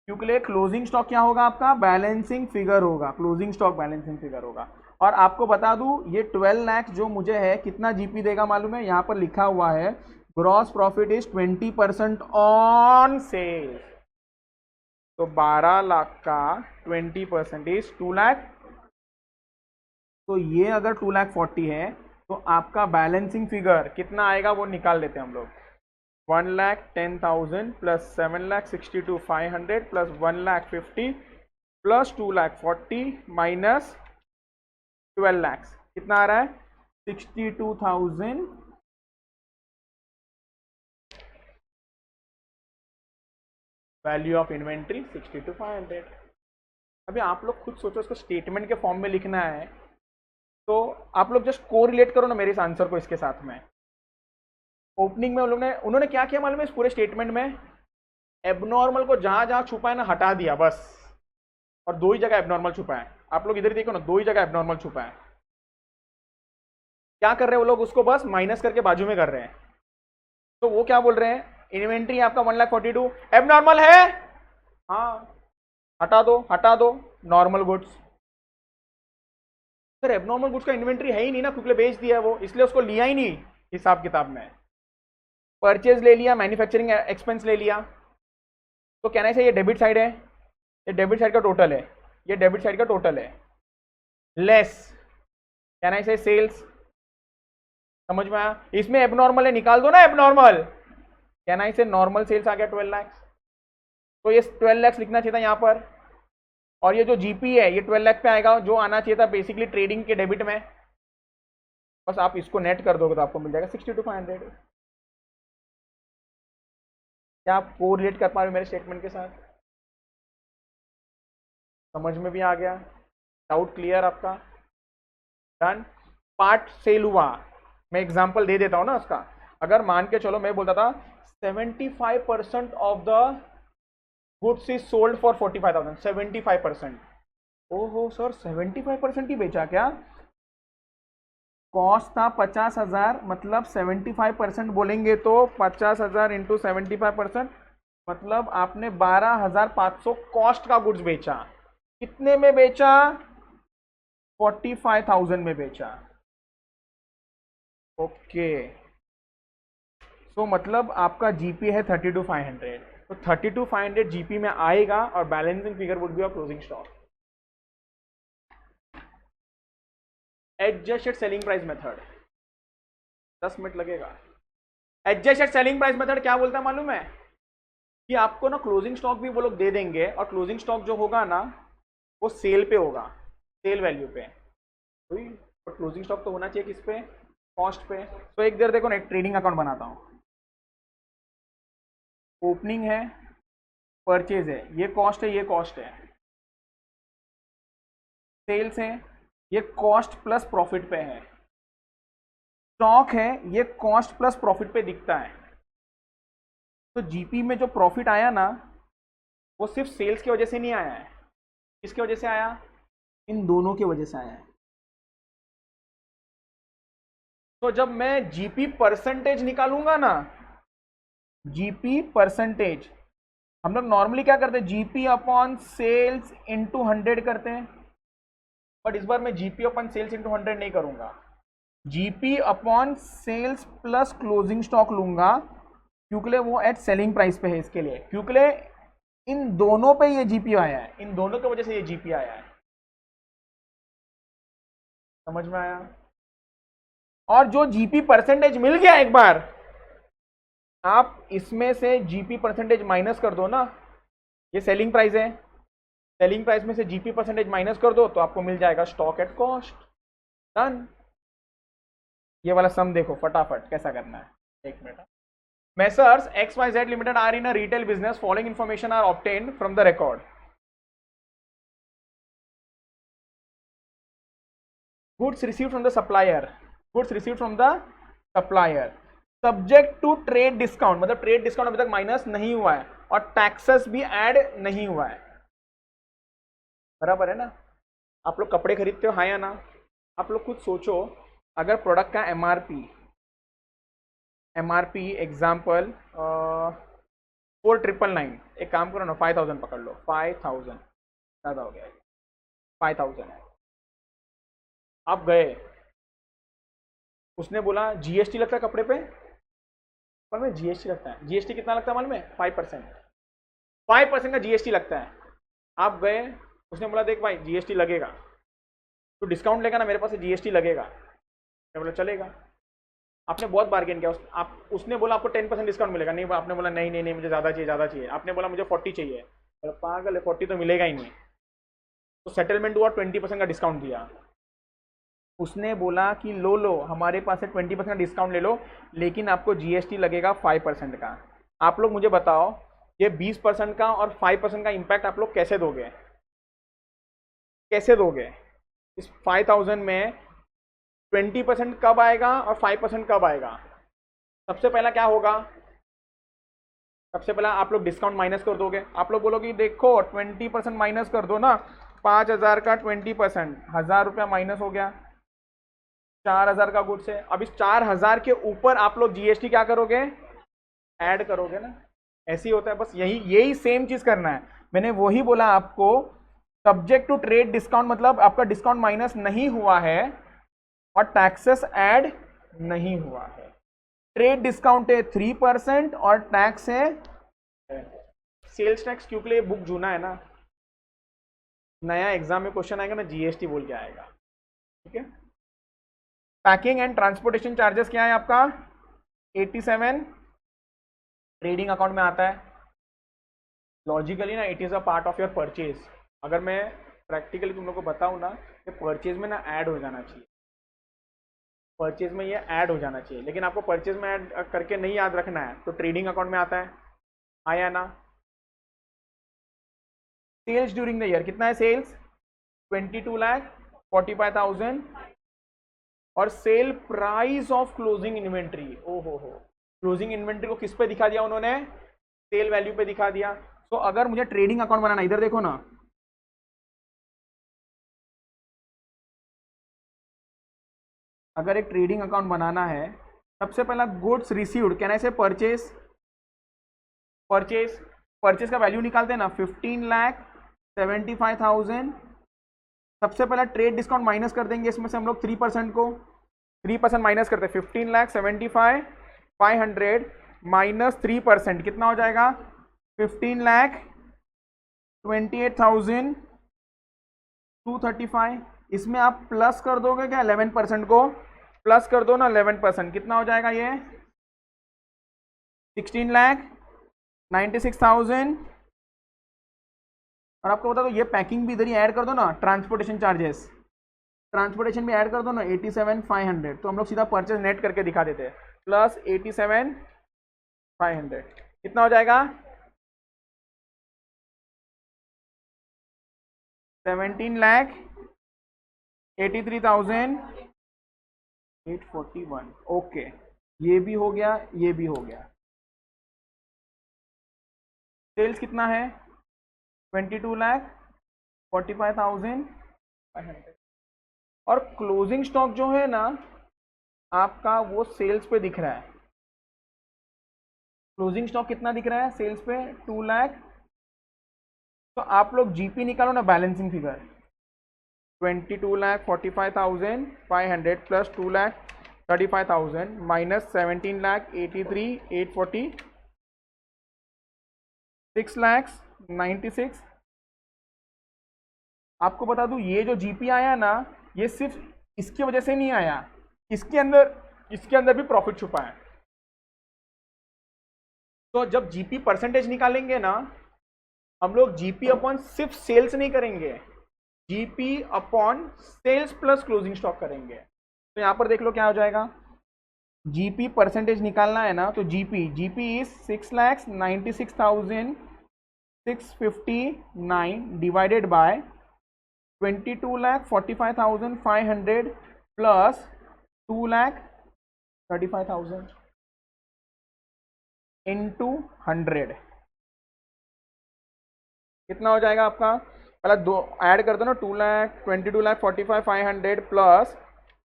क्योंकि क्लोजिंग स्टॉक क्या होगा आपका, बैलेंसिंग फिगर होगा, क्लोजिंग स्टॉक बैलेंसिंग फिगर होगा। और आपको बता दूं, ये 12 लाख जो मुझे है कितना जीपी देगा मालूम है, यहां पर लिखा हुआ है gross profit is 20% on sale. तो 12 लाख का 20% इज 2 लाख। तो ये अगर 2,40,000 है, तो आपका बैलेंसिंग फिगर कितना आएगा वो निकाल लेते हैं हम लोग। 1,10,000 plus 7,62,500 plus 1,50,000 plus 2,40,000 minus 12 lakh, कितना आ रहा है 62,000। Value of inventory 62,500। अभी आप लोग खुद सोचो, इसको स्टेटमेंट के फॉर्म में लिखना है, तो आप लोग जस्ट कोरिलेट करो ना मेरे इस आंसर को इसके साथ में। ओपनिंग में उन्होंने क्या किया मालूम है, इस पूरे स्टेटमेंट में एबनॉर्मल को जहां जहां छुपा है ना हटा दिया बस, और 2 ही जगह एबनॉर्मल छुपा है। आप लोग इधर देखो ना, 2 ही जगह एबनॉर्मल छुपा है। क्या कर रहे हैं वो लोग, उसको बस माइनस करके बाजू में कर रहे हैं। तो वो क्या बोल रहे हैं, इन्वेंट्री आपका 1,42,000 एबनॉर्मल है, हाँ हटा दो हटा दो, normal goods. Sir abnormal goods का इन्वेंट्री है ही नहीं ना, क्योंकि बेच दिया है वो, इसलिए उसको लिया ही नहीं हिसाब किताब में। परचेज ले लिया, मैन्युफैक्चरिंग एक्सपेंस ले लिया, तो कहना है ये डेबिट साइड है, ये डेबिट साइड का टोटल है, ये डेबिट साइड का टोटल है, लेस कहना है सेल्स। समझ में आया, इसमें एबनॉर्मल है, निकाल दो ना एबनॉर्मल, कहना है इसे नॉर्मल सेल्स आ गया 12 लाख। तो ये 12 लाख लिखना चाहिए था यहाँ पर, और ये जो जीपी है ये 12 लाख पे आएगा, जो आना चाहिए था बेसिकली ट्रेडिंग के डेबिट में। बस आप इसको नेट कर दोगे तो आपको मिल जाएगा 62,500। क्या आप कोरिलेट कर पा रहे हो मेरे स्टेटमेंट के साथ, समझ में भी आ गया, डाउट क्लियर आपका, डन। पार्ट सेल हुआ, मैं एग्जांपल दे देता हूं ना उसका। अगर मान के चलो मैं बोलता था 75% of the goods is sold for 45,000, 75%। ओहो सर 75% ही बेचा क्या, कॉस्ट था 50,000, मतलब 75% बोलेंगे तो 50,000 इंटू 75%, मतलब आपने 12,500 कॉस्ट का गुड्स बेचा। कितने में बेचा, 45,000 में बेचा। ओके, तो मतलब आपका जीपी है 32,500, तो 32,500 जीपी में आएगा, और balancing figure would be of closing stock. Adjusted selling price method, 10 minute लगेगा। एडजस्टेड सेलिंग प्राइस मेथड क्या बोलता है मालूम है, कि आपको ना क्लोजिंग स्टॉक भी वो लोग दे देंगे, और क्लोजिंग स्टॉक जो होगा ना वो सेल पे होगा, सेल वैल्यू पे। और क्लोजिंग स्टॉक तो होना चाहिए किस पे, कॉस्ट पे। तो एक देर देखो ना, एक ट्रेडिंग अकाउंट बनाता हूं, ओपनिंग है, परचेज है, ये कॉस्ट है, ये कॉस्ट है, सेल्स है, ये कॉस्ट प्लस प्रॉफिट पे है, स्टॉक है, ये कॉस्ट प्लस प्रॉफिट पे दिखता है। तो जीपी में जो प्रॉफिट आया ना, वो सिर्फ सेल्स की वजह से नहीं आया है, किसकी वजह से आया, इन दोनों की वजह से आया है। तो जब मैं जीपी परसेंटेज निकालूंगा ना, जीपी परसेंटेज, हम लोग नॉर्मली क्या करते हैं, जीपी अपॉन सेल्स इंटू 100 करते हैं, बट इस बार मैं जीपी अपॉन सेल्स इंटू 100 नहीं करूंगा, GP upon sales plus closing stock लूंगा, क्योंकि वो एट सेलिंग प्राइस पे है। इसके लिए क्योंकि इन दोनों पे ये जीपी आया है, इन दोनों की वजह से ये जीपी आया है। समझ में आया? और जो जीपी परसेंटेज मिल गया एक बार, आप इसमें से जीपी परसेंटेज माइनस कर दो ना, ये सेलिंग प्राइस है, सेलिंग प्राइस में से जीपी परसेंटेज माइनस कर दो तो आपको मिल जाएगा स्टॉक एट कॉस्ट। डन। ये वाला सम देखो फटाफट कैसा करना है, एक minute. Messrs XYZ limited are in a retail business, following information are obtained from the record. Goods received from the supplier, goods received from the supplier subject to trade discount, मतलब trade discount अभी तक minus नहीं हुआ है और taxes भी add नहीं हुआ है। बराबर है ना? आप लोग कपड़े खरीदते हो, हाँ या ना? आप लोग खुद सोचो, अगर प्रोडक्ट का एमआरपी एग्जाम्पल 4999, एक काम करो ना 5000 पकड़ लो, 5000 ज़्यादा हो गया, 5000 है। आप गए, उसने बोला जीएसटी लगता है कपड़े पे, पर में जीएसटी लगता है, जीएसटी कितना लगता है मालूम है? 5%, 5% का जीएसटी लगता है। आप गए, उसने बोला देख भाई जीएसटी लगेगा, तो डिस्काउंट लेगा ना, मेरे पास जीएसटी लगेगा। मैं बोला चलेगा। आपने बहुत बार्गेन किया, उसने बोला आपको 10% डिस्काउंट मिलेगा, नहीं आपने बोला नहीं नहीं नहीं मुझे ज़्यादा चाहिए, ज़्यादा चाहिए। आपने बोला मुझे 40 चाहिए, तो पागल है 40 तो मिलेगा ही नहीं। तो सेटलमेंट हुआ, 20% का डिस्काउंट दिया। उसने बोला कि लो लो हमारे पास से 20% का डिस्काउंट ले लो, लेकिन आपको जीएसटी लगेगा 5% का। आप लोग मुझे बताओ, ये 20% का और 5% का इम्पैक्ट आप लोग कैसे दोगे? कैसे दोगे? इस 5000 में 20% कब आएगा और 5% कब आएगा? सबसे पहला क्या होगा? सबसे पहला आप लोग डिस्काउंट माइनस कर दोगे। आप लोग बोलोगे देखो 20% माइनस कर दो ना, 5000 का 20%, 1000 रुपया माइनस हो गया, 4000 का गुड्स है। अब इस 4000 के ऊपर आप लोग जीएसटी क्या करोगे? ऐड करोगे ना। ऐसे ही होता है, बस यही सेम चीज करना है। मैंने वही बोला आपको, सब्जेक्ट टू ट्रेड डिस्काउंट मतलब आपका डिस्काउंट माइनस नहीं हुआ है और टैक्सेस ऐड नहीं हुआ है। ट्रेड डिस्काउंट है 3% और टैक्स है सेल्स टैक्स, क्योंकि बुक जूना है ना, नया एग्जाम में क्वेश्चन आएगा ना जीएसटी बोल के आएगा। ठीक है। पैकिंग एंड ट्रांसपोर्टेशन चार्जेस क्या है आपका? 87 ट्रेडिंग अकाउंट में आता है। लॉजिकली ना it is a part of your purchase. अगर मैं प्रैक्टिकली तुम लोग को बताऊं ना, कि परचेज में ना ऐड हो जाना चाहिए, परचेज में ये ऐड हो जाना चाहिए, लेकिन आपको परचेज में ऐड करके नहीं याद रखना है, तो ट्रेडिंग अकाउंट में आता है। आया ना? सेल्स ड्यूरिंग द ईयर कितना है? सेल्स 22,45,000 और sale price of closing inventory, ओहो हो, क्लोजिंग इन्वेंट्री को किस पे दिखा दिया उन्होंने? सेल वैल्यू पे दिखा दिया। तो अगर मुझे ट्रेडिंग अकाउंट बनाना, इधर देखो ना, अगर एक ट्रेडिंग अकाउंट बनाना है, सबसे पहला गुड्स रिसीव्ड, कैन आई से परचेज, परचेज परचेज का वैल्यू निकालते हैं ना, 15,75,000। सबसे पहला ट्रेड डिस्काउंट माइनस कर देंगे इसमें से हम लोग 3% को, 3% माइनस करते हैं, 15,75,500 माइनस 3% कितना हो जाएगा? 15,28,235। इसमें आप प्लस कर दोगे क्या? 11% को प्लस कर दो ना, 11% कितना हो जाएगा? ये 16,96,000। और आपको बता दो ये पैकिंग भी इधर ही ऐड कर दो ना, ट्रांसपोर्टेशन चार्जेस, ट्रांसपोर्टेशन भी ऐड कर दो ना, 87,500। तो हम लोग सीधा परचेज नेट करके दिखा देते हैं, प्लस 87,500 कितना हो जाएगा? 17,83,841। ओके, ये भी हो गया, ये भी हो गया। सेल्स कितना है? 22,45,000 500। और क्लोजिंग स्टॉक जो है ना आपका वो सेल्स पे दिख रहा है। क्लोजिंग स्टॉक कितना दिख रहा है सेल्स पे? 2 लाख। तो आप लोग जीपी निकालो ना, बैलेंसिंग फिगर। 22,45,500 plus 2,35,000 minus 17,83,840 6,96। आपको बता दूं ये जो जीपी आया ना, ये सिर्फ इसकी वजह से नहीं आया, इसके अंदर भी प्रॉफिट छुपा है। तो जब जीपी परसेंटेज निकालेंगे ना, हम लोग जीपी अपॉन सिर्फ सेल्स नहीं करेंगे, GP upon sales plus closing stock करेंगे। तो यहां पर देख लो क्या हो जाएगा। जीपी परसेंटेज निकालना है ना, तो GP is 6,96,659 divided by 22,45,500 plus 2,35,000 into 100। कितना हो जाएगा आपका? पहले दो ऐड कर दो ना, 22,45,500 प्लस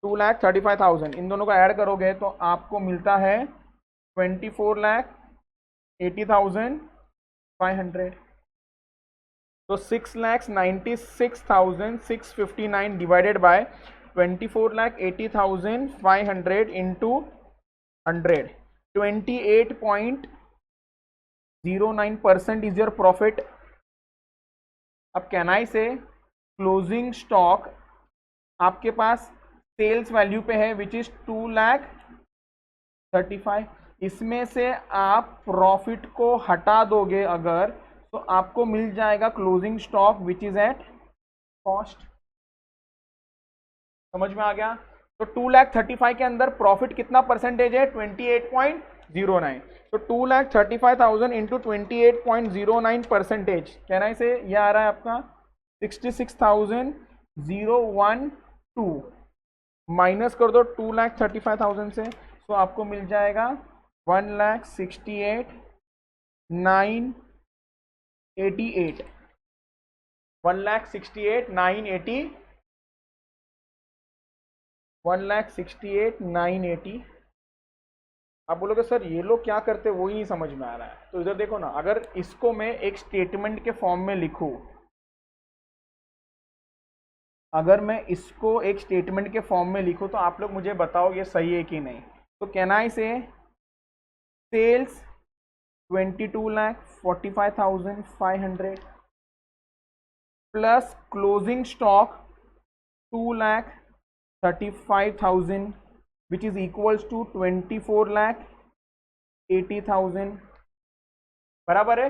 2,35,000, इन दोनों को ऐड करोगे तो आपको मिलता है 24,80,500। तो 6,96,659 divided by 24,80,500 into 100, 28.09% is your profit. अब कैनाई से क्लोजिंग स्टॉक आपके पास सेल्स वैल्यू पे है विच इज 2,35,000। इसमें से आप प्रॉफिट को हटा दोगे अगर, तो आपको मिल जाएगा closing stock which is at cost. समझ में आ गया? तो 2,35,000 के अंदर प्रॉफिट कितना परसेंटेज है? 28.09। तो 2,35,000 इंटू 28.09 परसेंटेज, कहना इसे यह आ रहा है आपका 66,012 माइनस कर दो 2,35,000 से, तो आपको मिल जाएगा 1,68,988 1,68,980 1,68,980। आप बोलोगे सर ये लोग क्या करते, वो ही नहीं समझ में आ रहा है। तो इधर देखो ना, अगर इसको मैं एक स्टेटमेंट के फॉर्म में लिखूं, अगर मैं इसको एक स्टेटमेंट के फॉर्म में लिखूं तो आप लोग मुझे बताओ ये सही है कि नहीं। तो कहना इसे sales 22,45,500 plus closing stock 2,35,000 which is equals to 24,80,000 बराबर है।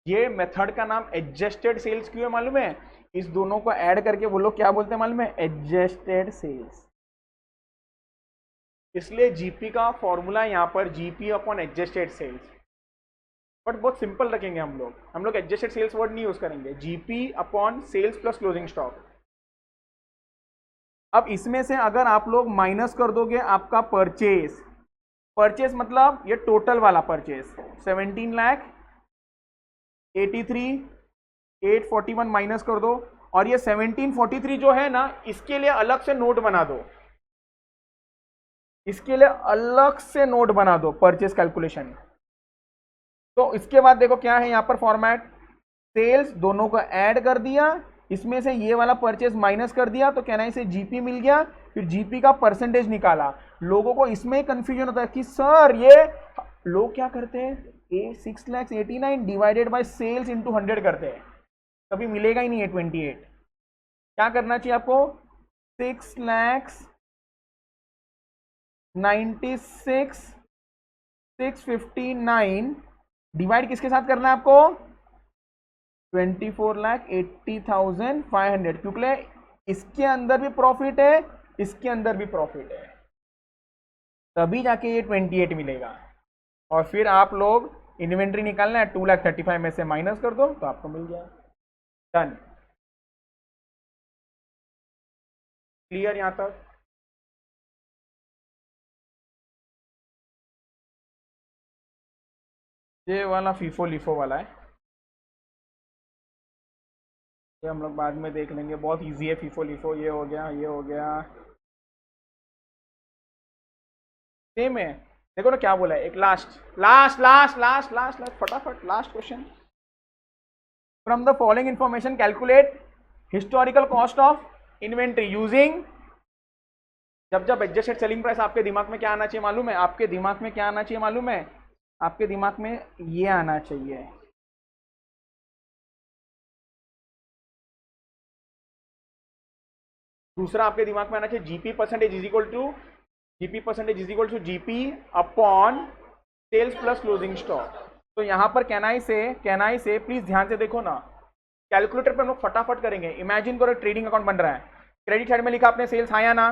ये मेथड का नाम एडजस्टेड सेल्स क्यों है मालूम है? इस दोनों को ऐड करके वो लोग क्या बोलते हैं मालूम है? Adjusted sales. इसलिए जीपी का फॉर्मूला यहां पर GP upon adjusted sales. But बहुत सिंपल रखेंगे हम लोग एडजस्टेड सेल्स वर्ड नहीं यूज करेंगे, GP upon sales plus closing stock. अब इसमें से अगर आप लोग माइनस कर दोगे आपका परचेज मतलब ये टोटल वाला परचेज 17,83,841 माइनस कर दो, और ये 1743 जो है ना, इसके लिए अलग से नोट बना दो, इसके लिए अलग से नोट बना दो परचेज कैलकुलेशन। तो इसके बाद देखो क्या है यहां पर फॉर्मेट, सेल्स दोनों को ऐड कर दिया, इसमें से ये वाला परचेज माइनस कर दिया, तो कहना इसे जीपी मिल गया, फिर जीपी का परसेंटेज निकाला। लोगों को इसमें कंफ्यूजन होता है कि सर ये लोग क्या करते हैं, 6,89,000 डिवाइडेड बाय सेल्स इंटू 100 करते हैं, कभी मिलेगा ही नहीं है 28। क्या करना चाहिए आपको? 6,96,659 डिवाइड किसके साथ करना है आपको? 24,80,500, क्योंकि इसके अंदर भी प्रॉफिट है, इसके अंदर भी प्रॉफिट है, तभी जाके ये 28 मिलेगा। और फिर आप लोग इन्वेंट्री निकालना है, 2,35,000 में से माइनस कर दो तो आपको मिल जाए। डन। क्लियर यहां तक? ये वाला फीफो लिफो वाला है। ये हम लोग बाद में देख लेंगे, बहुत इजी है। फीफो लिफो ये हो गया, ये हो गया, सेम है। देखो ना क्या बोला है, एक last last last last last last फटाफट last question. From the following information calculate historical cost of inventory using. जब जब एडजस्टेड सेलिंग प्राइस, आपके दिमाग में क्या आना चाहिए मालूम है? आपके दिमाग में क्या आना चाहिए मालूम है? आपके दिमाग में ये आना चाहिए। दूसरा आपके दिमाग में आना चाहिए GP percentage is equal to GP upon sales plus closing stock. तो यहां पर कैनाई से प्लीज ध्यान से देखो ना, कैलकुलेटर पे हम लोग फटाफट करेंगे। इमेजिन करो ट्रेडिंग अकाउंट बन रहा है, क्रेडिट साइड में लिखा आपने सेल्स, हाँ या ना?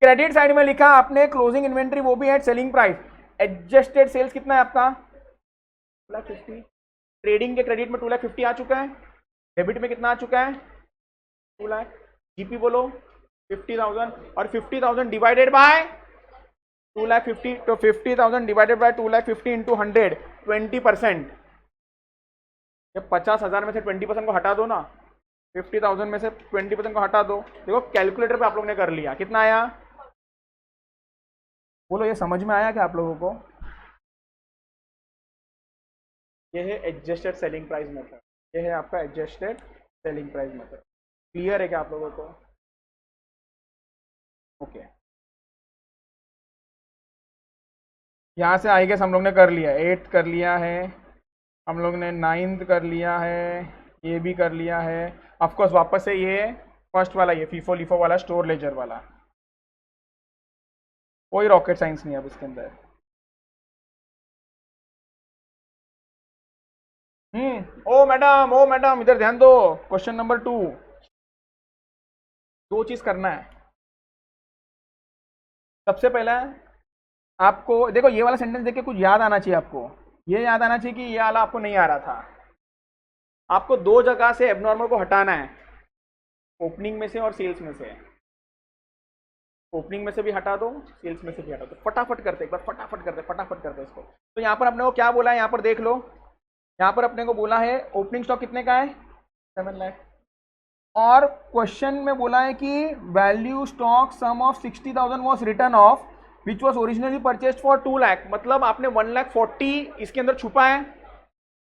क्रेडिट साइड में लिखा आपने क्लोजिंग इन्वेंट्री, वो भी at selling price. Adjusted sales कितना है आपका? 2,50,000। ट्रेडिंग के क्रेडिट में 2,50,000 आ चुका है, डेबिट में कितना आ चुका है? 2 लाख। जीपी बोलो 50,000, और 50,000 डिवाइडेड बाय 2,50,000, तो 50,000 डिवाइडेड बाय 2,50,000 इंटू 100, 20%। जब 50,000 में से 20% को हटा दो ना, 50,000 में से 20% को हटा दो, देखो कैलकुलेटर पे आप लोग ने कर लिया, कितना आया? बोलो ये समझ में आया क्या आप लोगों को? ये है एडजस्टेड सेलिंग प्राइस मेथड, ये है आपका adjusted selling price method. Clear है क्या आप लोगों को? ओके, यहाँ से आई गेस हम लोग ने कर लिया, 8th कर लिया है हम लोग ने, 9th कर लिया है, ये भी कर लिया है। ऑफकोर्स वापस से ये फर्स्ट वाला, ये फीफो लिफो वाला स्टोर लेजर वाला, कोई रॉकेट साइंस नहीं है अब इसके अंदर। ओ मैडम इधर ध्यान दो। क्वेश्चन नंबर 2, दो चीज करना है। सबसे पहला आपको देखो, ये वाला सेंटेंस देख के कुछ याद आना चाहिए आपको। ये याद आना चाहिए कि ये वाला आपको नहीं आ रहा था। आपको दो जगह से एबनॉर्मल को हटाना है, ओपनिंग में से और सेल्स में से। ओपनिंग में से भी हटा दो, सेल्स में से भी हटा दो। फटाफट करते, एक बार फटाफट करते इसको। तो यहाँ पर अपने को क्या बोला है, यहाँ पर देख लो, यहाँ पर अपने को बोला है ओपनिंग स्टॉक कितने का है? 7 लाख। और क्वेश्चन में बोला है कि value stock sum of 60,000 was return of which was originally purchase for 2 lakh. मतलब आपने 1,40,000 इसके अंदर छुपा है,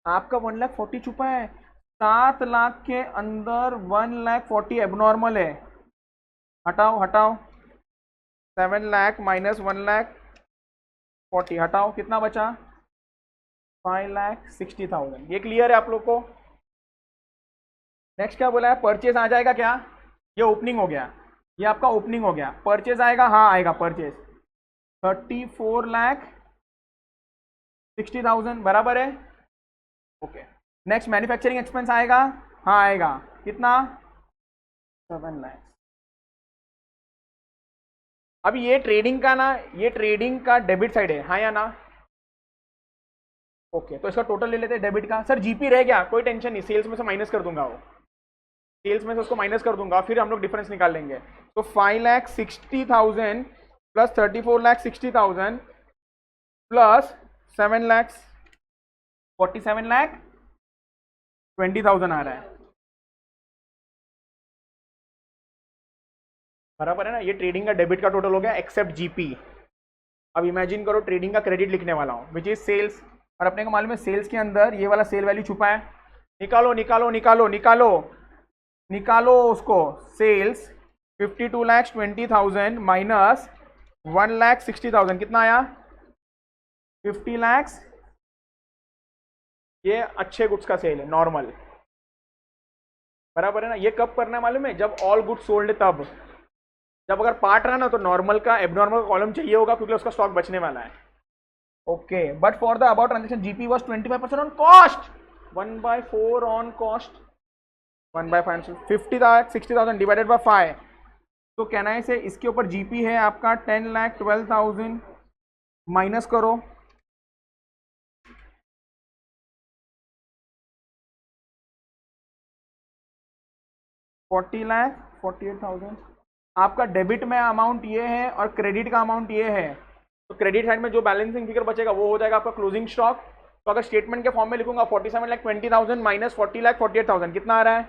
आपका 1,40,000 छुपा है। 7 लाख के अंदर 1,40,000 एबनॉर्मल है, हटाओ 7 लाख माइनस 1,40,000 हटाओ, कितना बचा? 5,60,000। ये क्लियर है आप लोग को? नेक्स्ट क्या बोला है? परचेज आ जाएगा क्या? ये ओपनिंग हो गया, ये आपका ओपनिंग हो गया। परचेज आएगा? हाँ आएगा परचेज, 34,60,000 बराबर है। ओके, नेक्स्ट मैन्युफैक्चरिंग एक्सपेंस आएगा? हाँ आएगा, कितना? 7 लाख। अभी ये ट्रेडिंग का ना, ये ट्रेडिंग का डेबिट साइड है, हाँ या ना? ओके, तो इसका टोटल ले लेते हैं डेबिट का। सर जीपी रह गया, कोई टेंशन नहीं, सेल्स में से माइनस कर दूंगा, वो सेल्स में से उसको माइनस कर दूंगा, फिर हम लोग डिफरेंस निकाल लेंगे। तो 5,60,000 प्लस 34,60,000 प्लस 7,47,20,000 आ रहा है, बराबर है ना? ये ट्रेडिंग का डेबिट का टोटल हो गया एक्सेप्ट जीपी। अब इमेजिन करो ट्रेडिंग का क्रेडिट लिखने वाला हूं विच इज सेल्स, और अपने को मालूम है सेल्स के अंदर ये वाला सेल वैल्यू छुपा है। निकालो उसको। सेल्स 52,20,000 माइनस 1,60,000 कितना आया? 50 लाख। ये अच्छे गुड्स का सेल है, नॉर्मल, बराबर है ना? ये कब करना है मालूम है? जब ऑल गुड्स सोल्ड, तब जब अगर पार्ट रहा ना तो नॉर्मल का एबनॉर्मल का कॉलम चाहिए होगा, क्योंकि उसका स्टॉक बचने वाला है। Okay, but for the about transaction GP was 25% on cost, 1/4 on cost, 1/5, 50,60,000 divided by 5। तो कहना है से इसके ऊपर जीपी है आपका 10,12,000, माइनस करो, $40,48,000। आपका डेबिट में अमाउंट ये है और क्रेडिट का अमाउंट ये है, तो क्रेडिट साइड में जो बैलेंसिंग फिगर बचेगा वो हो जाएगा आपका क्लोजिंग स्टॉक। तो अगर स्टेटमेंट के फॉर्म में लिखूंगा 47,20,000 माइनस 40,48,000 कितना आ रहा है?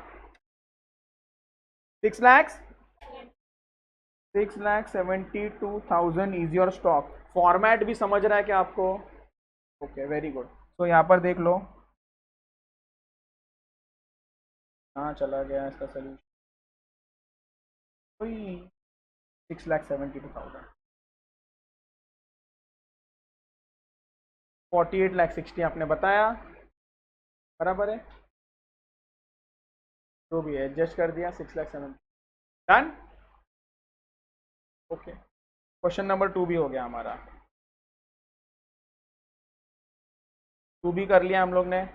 6,72,000 इज योर स्टॉक। फॉर्मेट भी समझ रहा है क्या आपको? Okay, very good. तो यहाँ पर देख लो, कहाँ चला गया इसका सोल्यूशन? 6,72,000, 48,60,000 आपने बताया, बराबर है, जो भी है एडजस्ट कर दिया, 6,70,000 डन। ओके, क्वेश्चन नंबर 2 भी हो गया हमारा। 2 भी कर लिया हम लोग ने,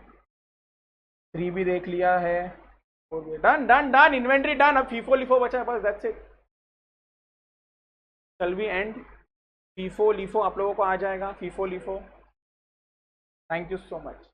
3 भी देख लिया है, done done done, inventory done. अब फीफो लिफो बचा है बस, दैट्स इट। चल वी एंड फीफो लिफो आप लोगों को आ जाएगा, FIFO LIFO. Thank you so much.